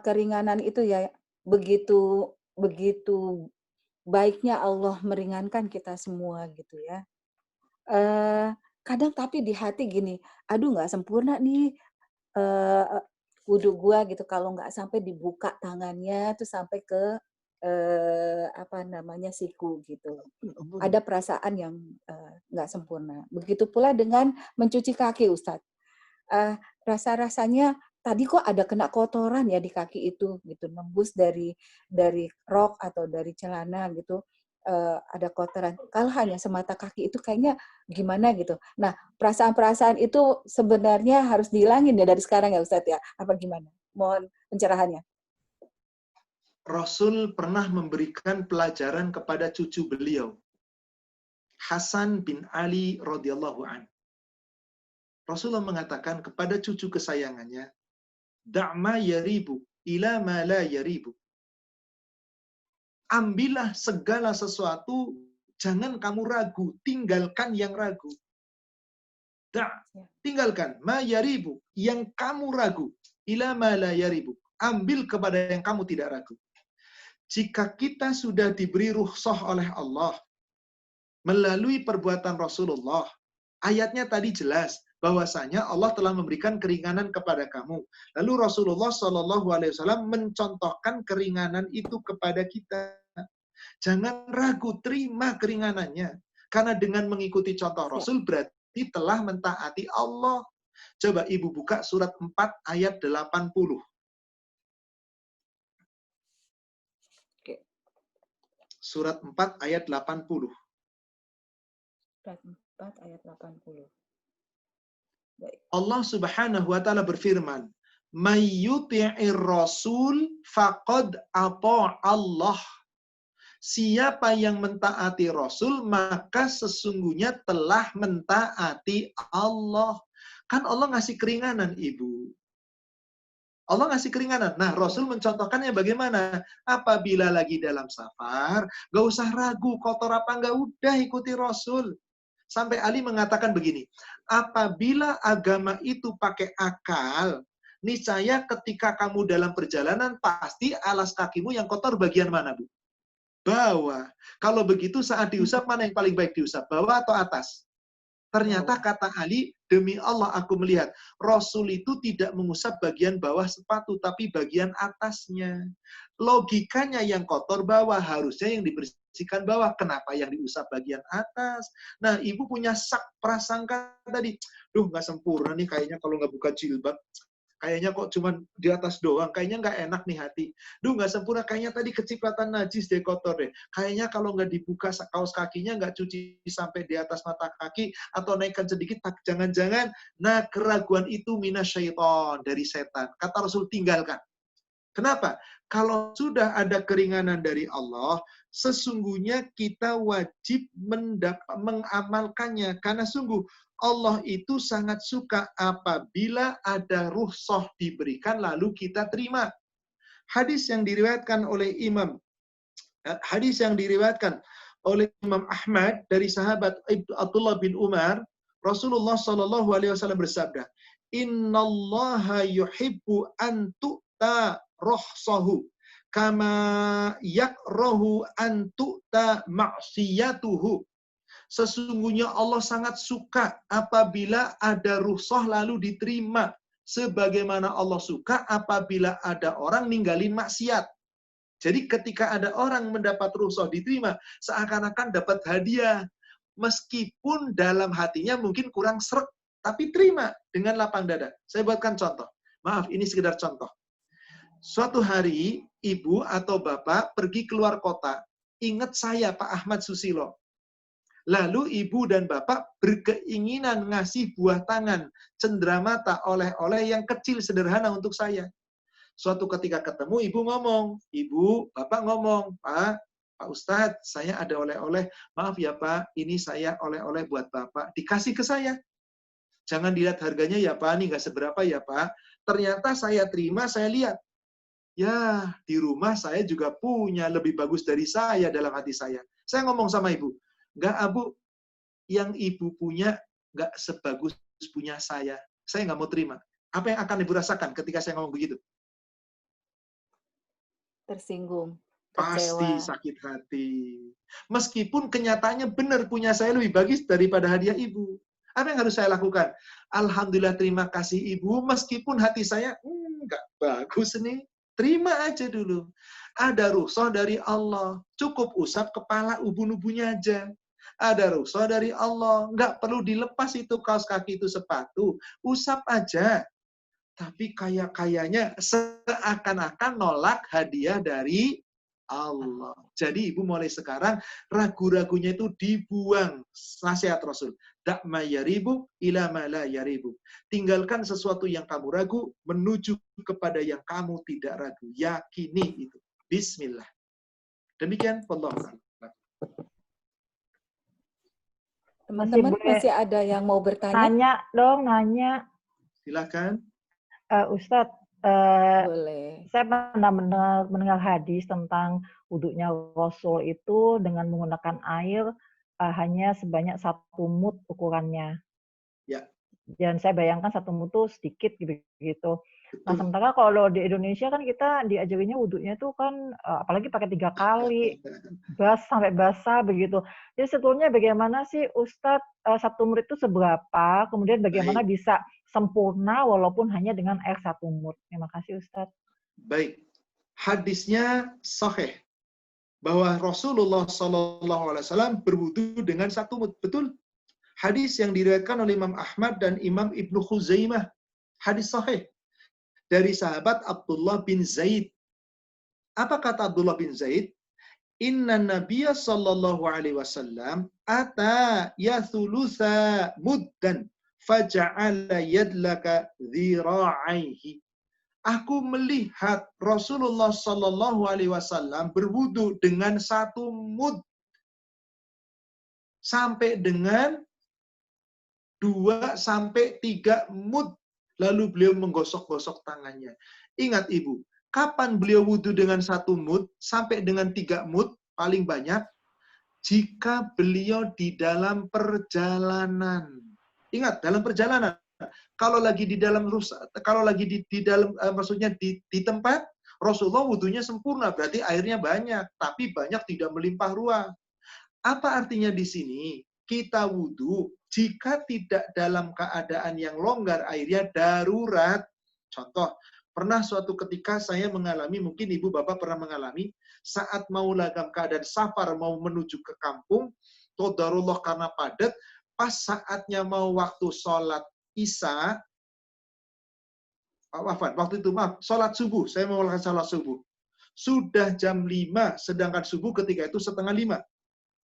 keringanan itu ya, begitu baiknya Allah meringankan kita semua gitu ya. Kadang tapi di hati gini, aduh nggak sempurna nih, wudhu gua gitu, kalau nggak sampai dibuka tangannya tuh sampai ke apa namanya siku gitu. Ada perasaan yang nggak sempurna. Begitu pula dengan mencuci kaki, Ustadz. Rasa-rasanya tadi kok ada kena kotoran ya di kaki itu gitu, nembus dari rok atau dari celana gitu. Ada kotoran. Kalau hanya semata kaki itu kayaknya gimana gitu. Nah, perasaan-perasaan itu sebenarnya harus dihilangin ya dari sekarang ya Ustadz ya. Apa gimana? Mohon pencerahannya. Rasul pernah memberikan pelajaran kepada cucu beliau, Hasan bin Ali radhiyallahu an. Rasulullah mengatakan kepada cucu kesayangannya, "Da'ma yaribu ila ma la yaribu." Ambillah segala sesuatu, jangan kamu ragu, tinggalkan yang ragu. Tinggalkan ma yaribu, yang kamu ragu, ila ma la yaribu. Ambil kepada yang kamu tidak ragu. Jika kita sudah diberi rukhsah oleh Allah melalui perbuatan Rasulullah, ayatnya tadi jelas bahwasanya Allah telah memberikan keringanan kepada kamu. Lalu Rasulullah SAW mencontohkan keringanan itu kepada kita. Jangan ragu, terima keringanannya. Karena dengan mengikuti contoh Rasul berarti telah mentaati Allah. Coba Ibu buka surat 4 ayat 80. Surat 4 ayat 80. Surat 4 ayat 80. Baik. Allah Subhanahu wa taala berfirman, "May yuti'ir rasul faqad ata' Allah." Siapa yang mentaati Rasul, maka sesungguhnya telah mentaati Allah. Kan Allah ngasih keringanan, Ibu. Allah ngasih keringanan. Nah, Rasul mencontohkannya bagaimana? Apabila lagi dalam safar, gak usah ragu, kotor apa enggak, udah ikuti Rasul. Sampai Ali mengatakan begini, apabila agama itu pakai akal, niscaya ketika kamu dalam perjalanan, pasti alas kakimu yang kotor bagian mana, Bu? Bawah. Kalau begitu saat diusap, mana yang paling baik diusap? Bawah atau atas? Ternyata kata Ali, demi Allah aku melihat, Rasul itu tidak mengusap bagian bawah sepatu, tapi bagian atasnya. Logikanya yang kotor bawah, harusnya yang dibersihkan bawah. Kenapa yang diusap bagian atas? Nah, Ibu punya prasangka tadi. Duh, nggak sempurna nih kayaknya kalau nggak buka jilbab. Kayaknya kok cuman di atas doang, kayaknya nggak enak nih hati. Duh, nggak sempurna, kayaknya tadi kecipratan najis deh, kotor deh. Kayaknya kalau nggak dibuka kaos kakinya, nggak cuci sampai di atas mata kaki, atau naikkan sedikit, jangan-jangan, nah keraguan itu minasyaiton, dari setan. Kata Rasul, tinggalkan. Kenapa? Kalau sudah ada keringanan dari Allah, sesungguhnya kita wajib mengamalkannya. Karena sungguh, Allah itu sangat suka apabila ada rukhsah diberikan lalu kita terima. Hadis yang diriwayatkan oleh Imam Ahmad dari sahabat Abdullah bin Umar, Rasulullah SAW bersabda, "Innallaha yuhibbu an tu'ta rukhsahu kama yakrahu an tu'ta ma'siyatuhu." Sesungguhnya Allah sangat suka apabila ada rukhsah lalu diterima. Sebagaimana Allah suka apabila ada orang ninggalin maksiat. Jadi ketika ada orang mendapat rukhsah diterima, seakan-akan dapat hadiah. Meskipun dalam hatinya mungkin kurang srek, tapi terima dengan lapang dada. Saya buatkan contoh. Maaf, ini sekedar contoh. Suatu hari, ibu atau bapak pergi keluar kota. Ingat saya, Pak Ahmad Susilo. Lalu ibu dan bapak berkeinginan ngasih buah tangan, cenderamata, oleh-oleh yang kecil sederhana untuk saya. Suatu ketika ketemu, ibu ngomong, bapak ngomong, Pak Ustadz, saya ada oleh-oleh, maaf ya Pak, ini saya oleh-oleh buat bapak, dikasih ke saya. Jangan dilihat harganya ya Pak, ini nggak seberapa ya Pak. Ternyata saya terima, saya lihat. Ya, di rumah saya juga punya lebih bagus dari saya dalam hati saya. Saya ngomong sama ibu, enggak, Abu, yang ibu punya enggak sebagus punya saya. Saya enggak mau terima. Apa yang akan ibu rasakan ketika saya ngomong begitu? Tersinggung, Pasti kecewa. sakit hati. Meskipun kenyataannya benar punya saya lebih bagus daripada hadiah ibu. Apa yang harus saya lakukan? Alhamdulillah, terima kasih Ibu, meskipun hati saya enggak bagus nih. Terima aja dulu. Ada rukhsah dari Allah. Cukup usap kepala ubun-ubunnya aja. Ada rukhsah dari Allah. Enggak perlu dilepas itu kaos kaki itu sepatu. Usap aja. Tapi kayaknya seakan-akan nolak hadiah dari Allah. Jadi ibu mulai sekarang ragu-ragunya itu dibuang. Nasihat Rasul. Dak ma yaribu ila ma la yaribu. Tinggalkan sesuatu yang kamu ragu menuju kepada yang kamu tidak ragu. Yakini itu. Bismillah. Demikian wallahu a'lam. Teman-teman masih ada yang mau bertanya? Nanya dong, nanya. Silakan. Ustadz, Boleh. saya pernah mendengar hadis tentang wudhunya Rasul itu dengan menggunakan air hanya sebanyak 1 mud ukurannya. Ya. Dan saya bayangkan 1 mud itu sedikit gitu. Nah, sementara kalau di Indonesia kan kita diajarinya wudhunya itu kan apalagi pakai 3 kali, sampai basah begitu. Jadi sebetulnya bagaimana sih Ustadz 1 mud itu seberapa? Kemudian bagaimana bisa sempurna walaupun hanya dengan air 1 mud? Terima kasih Ustadz. Baik. Hadisnya sahih bahwa Rasulullah SAW berwudu dengan 1 mud. Betul? Hadis yang diriwayatkan oleh Imam Ahmad dan Imam Ibnu Khuzaimah. Hadis sahih dari sahabat Abdullah bin Zaid. Apa kata Abdullah bin Zaid? Inna Nabiya sallallahu alaihi wasallam ata yathulutha muddan faja'ala yadlaka dhira'aihi. Aku melihat Rasulullah sallallahu alaihi wasallam berwudu dengan 1 mud sampai dengan 2 sampai 3 mud. Lalu beliau menggosok-gosok tangannya. Ingat Ibu, kapan beliau wudu dengan 1 mud sampai dengan 3 mud paling banyak? Jika beliau di dalam perjalanan. Ingat, dalam perjalanan. Kalau lagi di dalam maksudnya di tempat, Rasulullah wudunya sempurna, berarti airnya banyak, tapi banyak tidak melimpah ruah. Apa artinya di sini? Kita wudu jika tidak dalam keadaan yang longgar airnya darurat. Contoh, pernah suatu ketika saya mengalami, mungkin ibu bapak pernah mengalami, saat mau dalam keadaan safar mau menuju ke kampung, qadarullah karena padat, pas saatnya mau waktu sholat Isya, sholat subuh, saya mau melakukan sholat subuh. Sudah jam 5, sedangkan subuh ketika itu 4:30.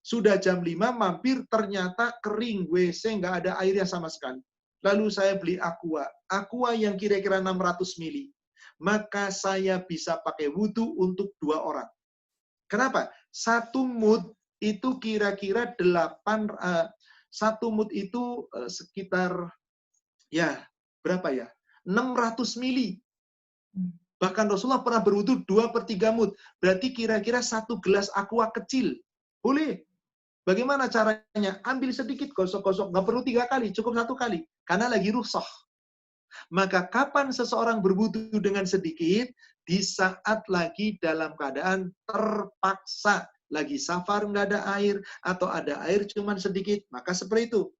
Sudah jam 5, mampir, ternyata kering, WC nggak ada airnya sama sekali. Lalu saya beli aqua yang kira-kira 600 mili. Maka saya bisa pakai wudhu untuk 2 orang. Kenapa? 1 mud itu kira-kira 1 mud itu sekitar, ya, berapa ya? 600 mili. Bahkan Rasulullah pernah berwudhu 2/3 mud. Berarti kira-kira 1 gelas aqua kecil. Boleh. Bagaimana caranya? Ambil sedikit, gosok-gosok. Nggak perlu 3 kali, cukup 1 kali. Karena lagi rukhsah. Maka kapan seseorang berwudu dengan sedikit? Di saat lagi dalam keadaan terpaksa. Lagi safar nggak ada air, atau ada air cuman sedikit. Maka seperti itu.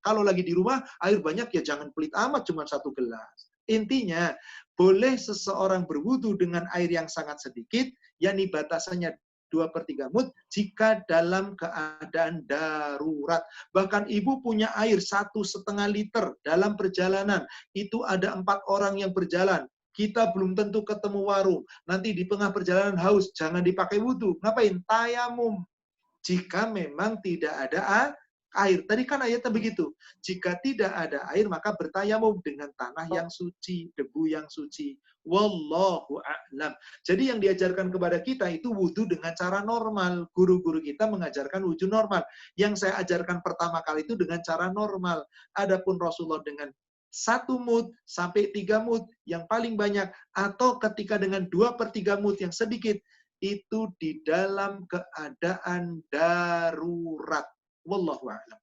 Kalau lagi di rumah, air banyak ya jangan pelit amat, cuma 1 gelas. Intinya, boleh seseorang berwudu dengan air yang sangat sedikit, yakni batasannya 2/3 mud jika dalam keadaan darurat. Bahkan ibu punya air 1,5 liter dalam perjalanan. Itu ada 4 orang yang berjalan. Kita belum tentu ketemu warung. Nanti di tengah perjalanan haus. Jangan dipakai wudhu. Ngapain? Tayamum. Jika memang tidak ada air. Tadi kan ayatnya begitu. Jika tidak ada air, maka bertayamum dengan tanah yang suci, debu yang suci. Wallahu a'lam. Jadi yang diajarkan kepada kita itu wudhu dengan cara normal. Guru-guru kita mengajarkan wudhu normal. Yang saya ajarkan pertama kali itu dengan cara normal. Adapun Rasulullah dengan 1 mud sampai 3 mud yang paling banyak. Atau ketika dengan 2/3 mud yang sedikit. Itu di dalam keadaan darurat. Wallahu a'lam.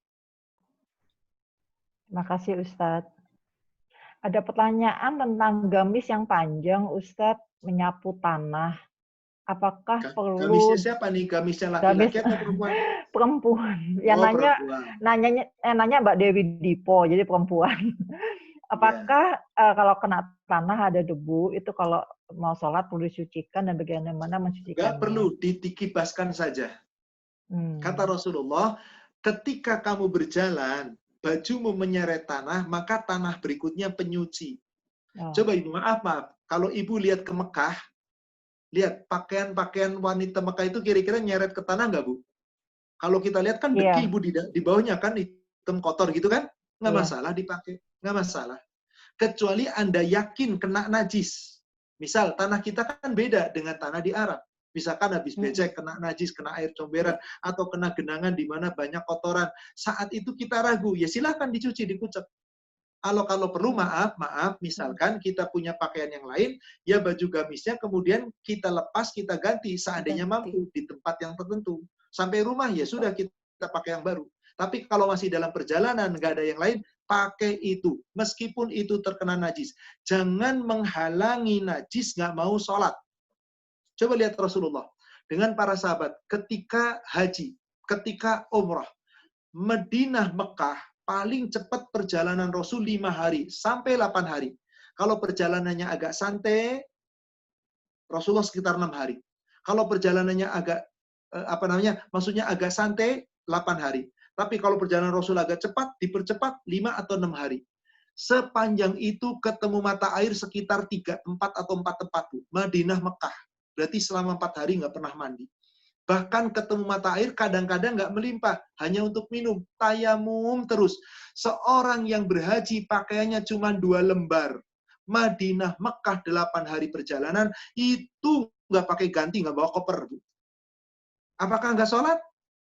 Terima kasih Ustadz. Ada pertanyaan tentang gamis yang panjang Ustadz menyapu tanah. apakah perlu Gamisnya siapa nih? Gamisnya gamis laki-laki atau perempuan? perempuan? Ya Oh, perempuan. nanya Mbak Dewi Dipo, jadi perempuan. Ya. Apakah kalau kena tanah ada debu itu kalau mau sholat perlu disucikan dan bagaimana mensucikannya? Nggak perlu, ditikibaskan saja. Kata Rasulullah, ketika kamu berjalan, bajumu menyeret tanah, maka tanah berikutnya penyuci. Coba Ibu, maaf. Kalau Ibu lihat ke Mekah, lihat pakaian-pakaian wanita Mekah itu kira-kira nyeret ke tanah nggak, Bu? Kalau kita lihat kan dekil, Bu, di bawahnya kan hitam kotor gitu kan? Nggak masalah dipakai, nggak masalah. Kecuali Anda yakin kena najis. Misal, tanah kita kan beda dengan tanah di Arab. Misalkan habis becek, kena najis, kena air comberan, atau kena genangan di mana banyak kotoran. Saat itu kita ragu, ya silahkan dicuci, dikucek. Kalau perlu, maaf, misalkan kita punya pakaian yang lain, ya baju gamisnya kemudian kita lepas, kita ganti, seandainya mampu, di tempat yang tertentu. Sampai rumah, ya sudah kita pakai yang baru. Tapi kalau masih dalam perjalanan, nggak ada yang lain, pakai itu. Meskipun itu terkena najis. Jangan menghalangi najis, nggak mau sholat. Coba lihat Rasulullah. Dengan para sahabat, ketika haji, ketika umrah, Madinah, Mekah, paling cepat perjalanan Rasul 5 hari, sampai 8 hari. Kalau perjalanannya agak santai, Rasulullah sekitar 6 hari. Kalau perjalanannya agak, maksudnya agak santai, 8 hari. Tapi kalau perjalanan Rasul agak cepat, dipercepat 5 atau 6 hari. Sepanjang itu ketemu mata air sekitar 3, 4 atau 4 tempat. Madinah, Mekah. Berarti selama 4 hari nggak pernah mandi. Bahkan ketemu mata air kadang-kadang nggak melimpah, hanya untuk minum. Tayamum terus. Seorang yang berhaji pakaiannya cuma 2 lembar. Madinah, Mekah 8 hari perjalanan, itu nggak pakai ganti, nggak bawa koper. Apakah nggak sholat?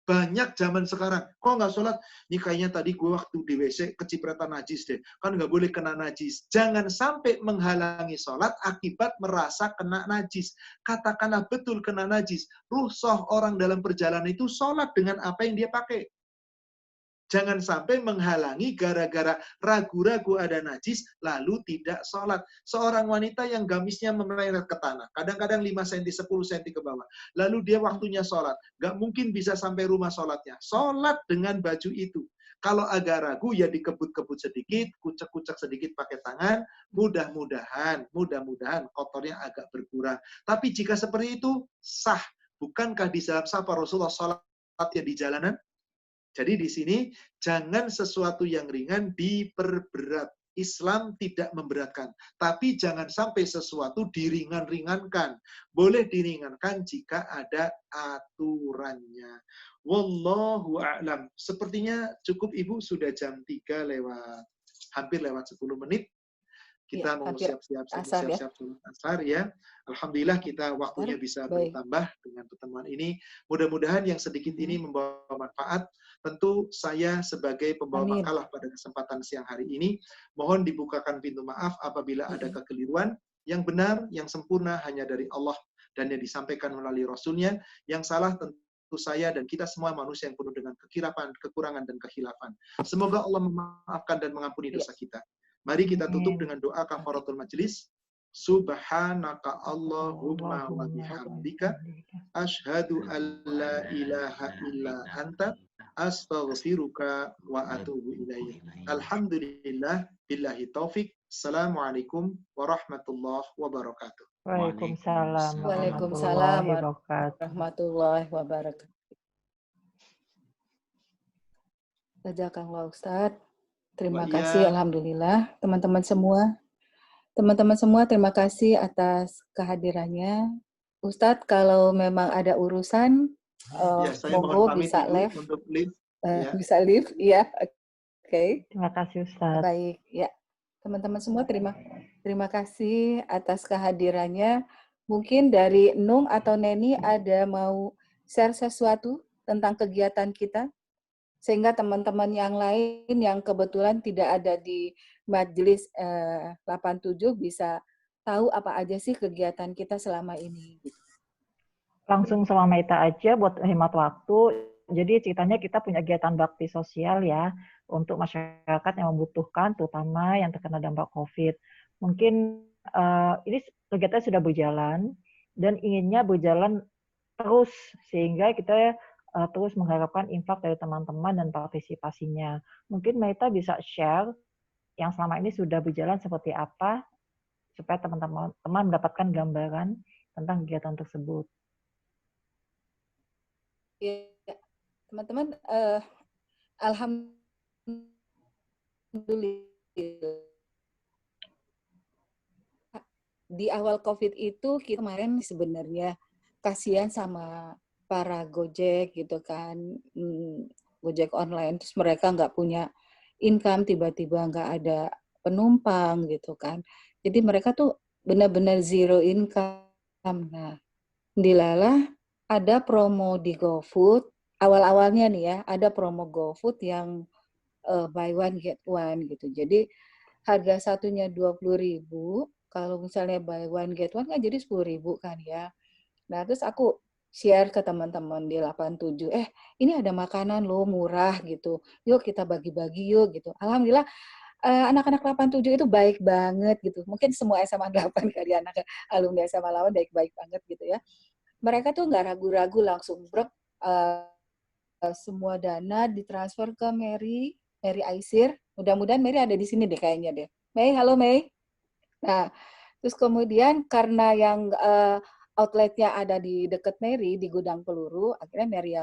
Banyak zaman sekarang. Kok nggak sholat? Ini kayaknya tadi gue waktu di WC kecipratan najis deh. Kan nggak boleh kena najis. Jangan sampai menghalangi sholat akibat merasa kena najis. Katakanlah betul kena najis. Rukhsah orang dalam perjalanan itu sholat dengan apa yang dia pakai. Jangan sampai menghalangi gara-gara ragu-ragu ada najis, lalu tidak sholat. Seorang wanita yang gamisnya memeret ke tanah, kadang-kadang 5 cm, 10 cm ke bawah. Lalu dia waktunya sholat. Nggak mungkin bisa sampai rumah sholatnya. Sholat dengan baju itu. Kalau agak ragu, ya dikebut-kebut sedikit, kucek-kucek sedikit pakai tangan, mudah-mudahan kotornya agak berkurang. Tapi jika seperti itu, sah. Bukankah di dalam sabda Rasulullah sholatnya di jalanan? Jadi di sini jangan sesuatu yang ringan diperberat. Islam tidak memberatkan. Tapi jangan sampai sesuatu diringan-ringankan. Boleh diringankan jika ada aturannya. Wallahu a'lam. Sepertinya cukup Ibu, sudah jam 3 lewat, hampir lewat 10 menit. Kita mau siap-siap sholat asar ya. Alhamdulillah kita waktunya bisa bertambah dengan pertemuan ini. Mudah-mudahan yang sedikit ini membawa manfaat. Tentu saya sebagai pembawa makalah pada kesempatan siang hari ini, mohon dibukakan pintu maaf apabila ada kekeliruan. Yang benar, yang sempurna hanya dari Allah dan yang disampaikan melalui Rasulnya. Yang salah tentu saya dan kita semua manusia yang penuh dengan kekurangan dan kehilafan. Semoga Allah memaafkan dan mengampuni dosa kita. Mari kita tutup dengan doa kafaratul majlis. Subhanaka Allahumma wa bihamdika asyhadu an la ilaha illa anta astaghfiruka wa atubu ilaik. Alhamdulillah billahi taufik. Assalamualaikum warahmatullahi wabarakatuh. Waalaikumsalam warahmatullahi wabarakatuh. Jazakallah Ustaz. Terima kasih, alhamdulillah. Teman-teman semua, terima kasih atas kehadirannya. Ustadz, kalau memang ada urusan, monggo bisa live. Bisa live, ya. Oke. Terima kasih, Ustadz. Baik, ya. Teman-teman semua, terima kasih atas kehadirannya. Mungkin dari Nung atau Neni ada mau share sesuatu tentang kegiatan kita? Sehingga teman-teman yang lain yang kebetulan tidak ada di Majelis 87 bisa tahu apa aja sih kegiatan kita selama ini. Langsung selama itu aja buat hemat waktu. Jadi ceritanya kita punya kegiatan bakti sosial ya untuk masyarakat yang membutuhkan, terutama yang terkena dampak COVID. Mungkin ini kegiatan sudah berjalan. dan inginnya berjalan terus, sehingga kita terus mengharapkan infak dari teman-teman dan partisipasinya. Mungkin Maita bisa share yang selama ini sudah berjalan seperti apa, supaya teman-teman mendapatkan gambaran tentang kegiatan tersebut. Ya, teman-teman, alhamdulillah di awal COVID itu kita kemarin sebenarnya kasihan sama para Gojek gitu kan, Gojek online, terus mereka nggak punya income, tiba-tiba nggak ada penumpang gitu kan. Jadi mereka tuh benar-benar zero income. Nah, dilalah ada promo di GoFood, awal-awalnya nih ya, ada promo GoFood yang buy one get one gitu. Jadi harga satunya 20.000, kalau misalnya buy one get one kan jadi 10.000 kan ya. Nah, terus aku share ke teman-teman di 87, ini ada makanan loh murah gitu. Yuk kita bagi-bagi yuk gitu. Alhamdulillah anak-anak 87 itu baik banget gitu. Mungkin semua SMA 8 kali anak alumni SMA 8 baik-baik banget gitu ya. Mereka tuh nggak ragu-ragu langsung brek semua dana ditransfer ke Mary Aisir. Mudah-mudahan Mary ada di sini deh kayaknya deh. Mei, halo Mei. Nah, terus kemudian karena yang outletnya ada di dekat Mary di gudang peluru, akhirnya Mary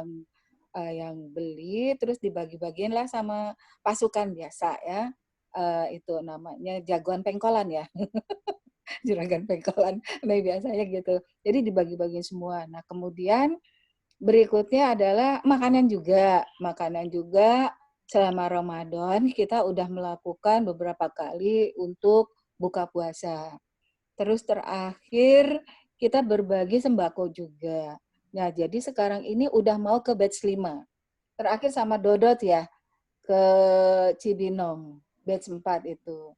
yang beli, terus dibagi-bagiin lah sama pasukan biasa ya. Itu namanya jagoan pengkolan ya. Juragan pengkolan, Mei biasanya gitu. Jadi dibagi-bagiin semua. Nah, kemudian berikutnya adalah makanan juga. Makanan juga selama Ramadan kita udah melakukan beberapa kali untuk buka puasa. Terus terakhir kita berbagi sembako juga. Nah, jadi sekarang ini udah mau ke batch 5. Terakhir sama Dodot ya, ke Cibinong, batch 4 itu.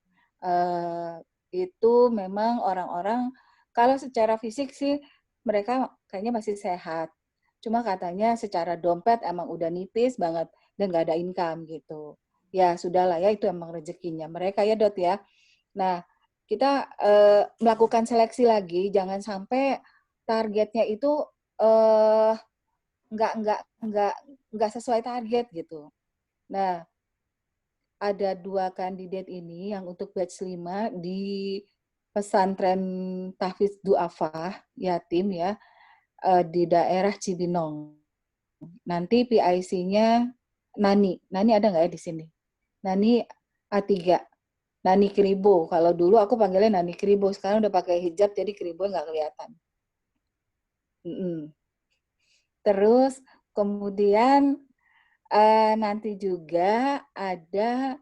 Itu memang orang-orang, kalau secara fisik sih mereka kayaknya masih sehat. Cuma katanya secara dompet emang udah nipis banget dan nggak ada income gitu. Ya sudahlah ya, itu emang rezekinya mereka ya Dot ya. Nah, kita melakukan seleksi lagi, jangan sampai targetnya itu nggak sesuai target gitu. Nah, ada 2 kandidat ini yang untuk batch 5 di pesantren Tahfiz Du'afah Yatim ya, di daerah Cibinong. Nanti PIC-nya Nani. Nani ada nggak ya di sini? Nani A3. Nani Kribo. Kalau dulu aku panggilnya Nani Kribo. Sekarang udah pakai hijab jadi Kribo nggak kelihatan. Terus kemudian nanti juga ada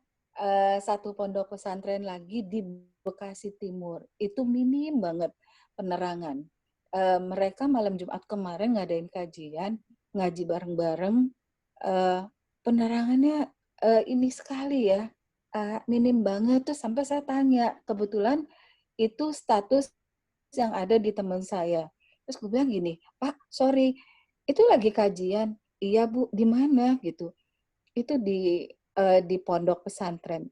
satu pondok pesantren lagi di Bekasi Timur. Itu minim banget penerangan. Mereka malam Jumat kemarin ngadain kajian, ngaji bareng-bareng. Penerangannya ini sekali ya, minim banget. Tuh sampai saya tanya, kebetulan itu status yang ada di teman saya. Terus gue bilang gini, Pak, sorry, itu lagi kajian. Iya Bu, di mana gitu? Itu di pondok pesantren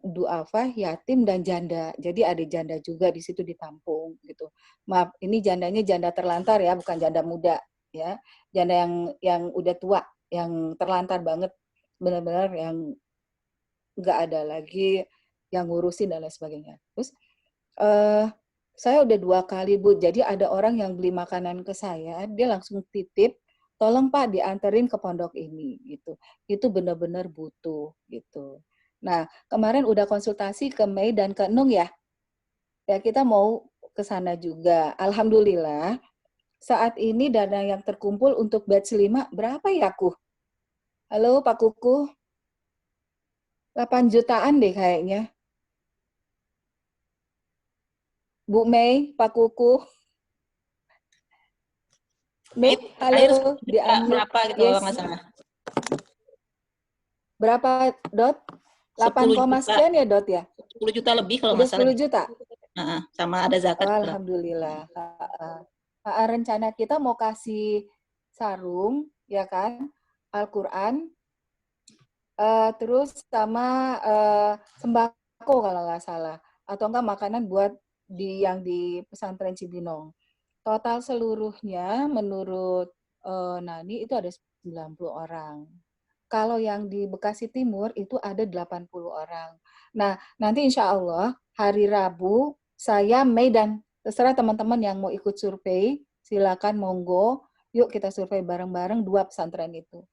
du'afah, yatim dan janda. Jadi ada janda juga di situ ditampung gitu. Maaf, ini jandanya janda terlantar ya, bukan janda muda ya. Janda yang udah tua, yang terlantar banget, benar-benar yang nggak ada lagi yang ngurusin dan lain sebagainya. Terus saya udah 2 kali Bu, jadi ada orang yang beli makanan ke saya, dia langsung titip, tolong Pak dianterin ke pondok ini gitu. Itu benar-benar butuh gitu. Nah, kemarin udah konsultasi ke Mei dan ke Nung ya. Ya kita mau ke sana juga. Alhamdulillah saat ini dana yang terkumpul untuk batch 5 berapa ya Ku? Halo Pak Kuku. 8 jutaan deh kayaknya. Bu Mei, Pak Kuku. Mei, halo, di berapa gitu yes. nggak salah. Berapa Dot? 8, sekian ya Dot ya? 10 juta lebih kalau udah nggak salah. 10 juta? Sama ada zakat. Oh, alhamdulillah. Rencana kita mau kasih sarung, ya kan? Al-Quran, terus sama sembako kalau nggak salah. Atau enggak makanan buat yang di pesantren Cibinong. total seluruhnya menurut Nani itu ada 90 orang. Kalau yang di Bekasi Timur itu ada 80 orang. Nah, nanti insya Allah hari Rabu saya Medan. Terserah teman-teman yang mau ikut survei, silakan monggo. Yuk kita survei bareng-bareng 2 pesantren itu.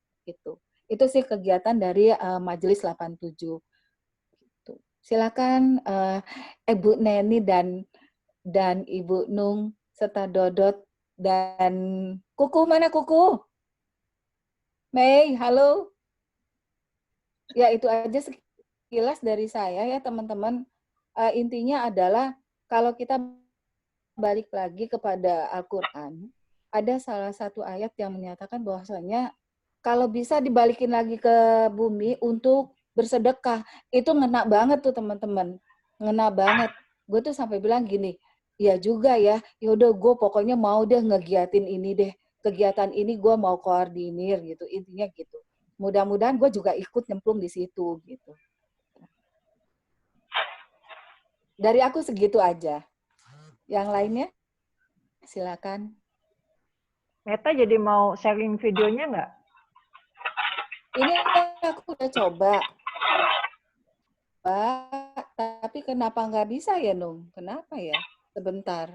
Itu sih kegiatan dari Majelis 87. Gitu. Silakan Ibu Neni dan Ibu Nung serta Dodot dan Kuku, mana Kuku? Mei, halo. Ya, itu aja sekilas dari saya ya teman-teman. Intinya adalah kalau kita balik lagi kepada Al-Quran, ada salah satu ayat yang menyatakan bahwasanya kalau bisa dibalikin lagi ke bumi untuk bersedekah, itu ngena banget tuh teman-teman. Ngena banget. Gue tuh sampai bilang gini, ya juga ya, yaudah gue pokoknya mau deh ngegiatin ini deh. Kegiatan ini gue mau koordinir gitu, intinya gitu. Mudah-mudahan gue juga ikut nyemplung di situ gitu. Dari aku segitu aja. Yang lainnya silakan. Meta jadi mau sharing videonya nggak? Ini aku udah coba. Tapi kenapa nggak bisa ya, Nung? Kenapa ya? Sebentar.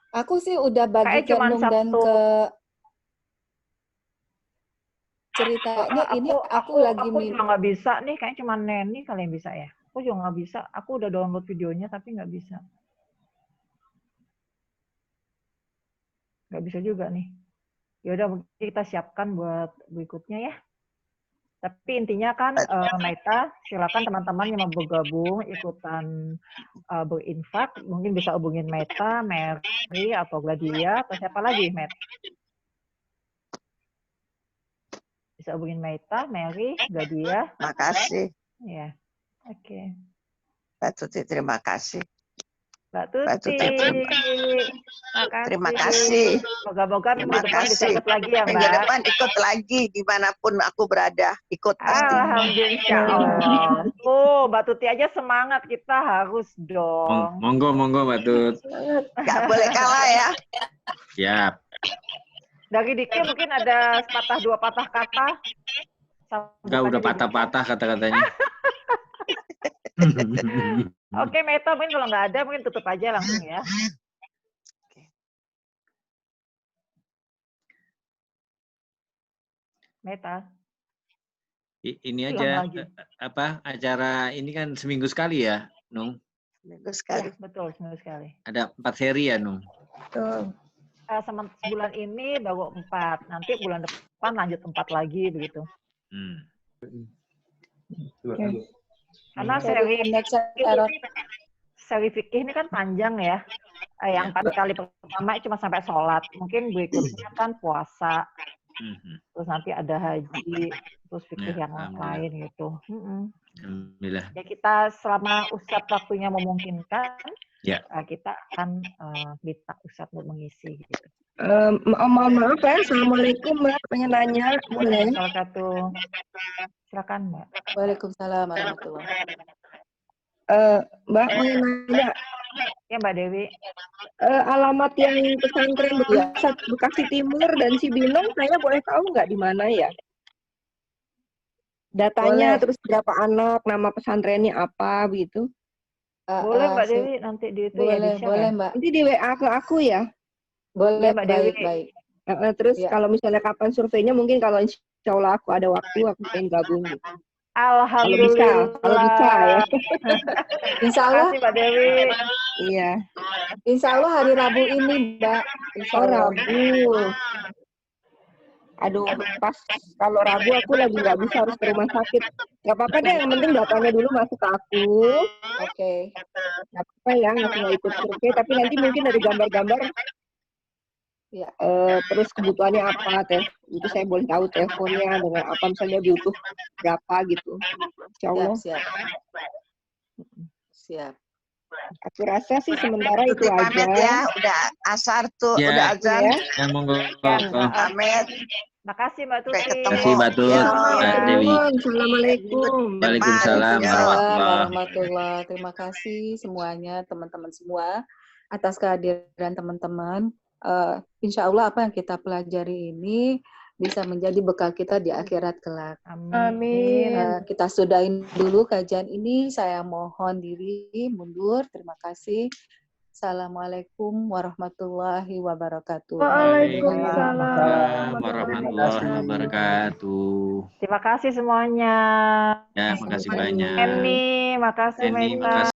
Aku sih udah bagi ke Nung dan ke ceritanya. Ini aku lagi juga nggak bisa nih, kayak cuma Neni kali yang bisa ya. Aku juga nggak bisa. Aku udah download videonya tapi nggak bisa. Nggak bisa juga nih. Ya udah kita siapkan buat berikutnya ya. Tapi intinya kan Meta, silakan teman-teman yang mau bergabung ikutan berinfak, mungkin bisa hubungin Meta, Mary atau Gladia atau siapa lagi, Met? Bisa hubungin Meta, Mary, Gladia. Makasih. Ya, oke. Mbak Tuti, terima kasih. Mbak Tuti, terima kasih. Moga-moga minggu depan bisa ikut lagi ya, Mbak. Minggu depan ikut lagi, dimanapun aku berada, ikut pasti. Alhamdulillah. Oh, Mbak Tuti aja semangat, kita harus dong. Monggo, Mbak Tut. Gak boleh kalah ya. Siap. Dari Diki mungkin ada sepatah dua patah kata. Enggak, udah patah-patah kata-katanya. Oke, Meta, mungkin kalau nggak ada, mungkin tutup aja langsung ya. Meta. Ini aja, acara ini kan seminggu sekali ya, Nung? Seminggu sekali. Ya, betul, seminggu sekali. Ada 4 seri ya, Nung? Betul. Sebulan ini baru 4, nanti bulan depan lanjut 4 lagi, begitu. Karena seri fikih ini kan panjang ya. Yang 4 kali pertama cuma sampai sholat. Mungkin berikutnya kan puasa. Terus nanti ada haji. Terus fikih yang lain gitu. Alhamdulillah. Ya kita selama Ustadz waktunya memungkinkan, ya. Kita akan minta Ustadz untuk mengisi. Gitu. Mohon maaf ya, Assalamualaikum Mbak, pengen nanya, boleh? Salah satu, silakan Mbak. Waalaikumsalam warahmatullahi Mbak pengen nanya. Ya Mbak Dewi. Alamat yang pesantren Bekasi Timur dan Cibinong, saya boleh tahu nggak di mana ya? Datanya, boleh. Terus berapa anak, nama pesantrennya apa, begitu? Boleh Mbak Dewi, nanti di itu boleh, ya. Boleh Mbak. Nanti di WA ke aku ya. Boleh Mbak Dewi. Baik. Terus kalau misalnya kapan surveinya, mungkin kalau insya Allah aku ada waktu, aku pengen gabung gitu. Alhamdulillah. Kalau bisa ya. Insya Allah. Terima kasih Mbak Dewi. Iya. Insya Allah hari Rabu ini Mbak. Insya Allah. Rabu. Aduh, pas kalau Rabu aku lagi nggak bisa, harus ke rumah sakit. Nggak apa-apa deh, yang penting datanya dulu masuk ke aku. Oke. Nggak apa-apa ya, nggak ikut survei, tapi nanti mungkin ada gambar-gambar. Ya. Terus kebutuhannya apa, itu saya boleh tahu teleponnya dengan apa, misalnya butuh berapa gitu. Insya Allah. Siap. Aku rasa sih sementara itu aja. Ya, udah asar tuh, ya. Udah azan. Ya, monggo. Pamit. Makasih Mbak Tuti. Makasih Mbak Tut. Mbak Dewi. Assalamualaikum. Waalaikumsalam warahmatullahi. Terima kasih semuanya, teman-teman semua, atas kehadiran teman-teman. insya Allah apa yang kita pelajari ini bisa menjadi bekal kita di akhirat kelak. Amin. Kita sudahin dulu kajian ini. Saya mohon diri mundur. Terima kasih. Assalamualaikum warahmatullahi wabarakatuh. Waalaikumsalam warahmatullahi wabarakatuh. Terima kasih semuanya. Ya, makasih banyak. Eni, makasih Eni, Meta.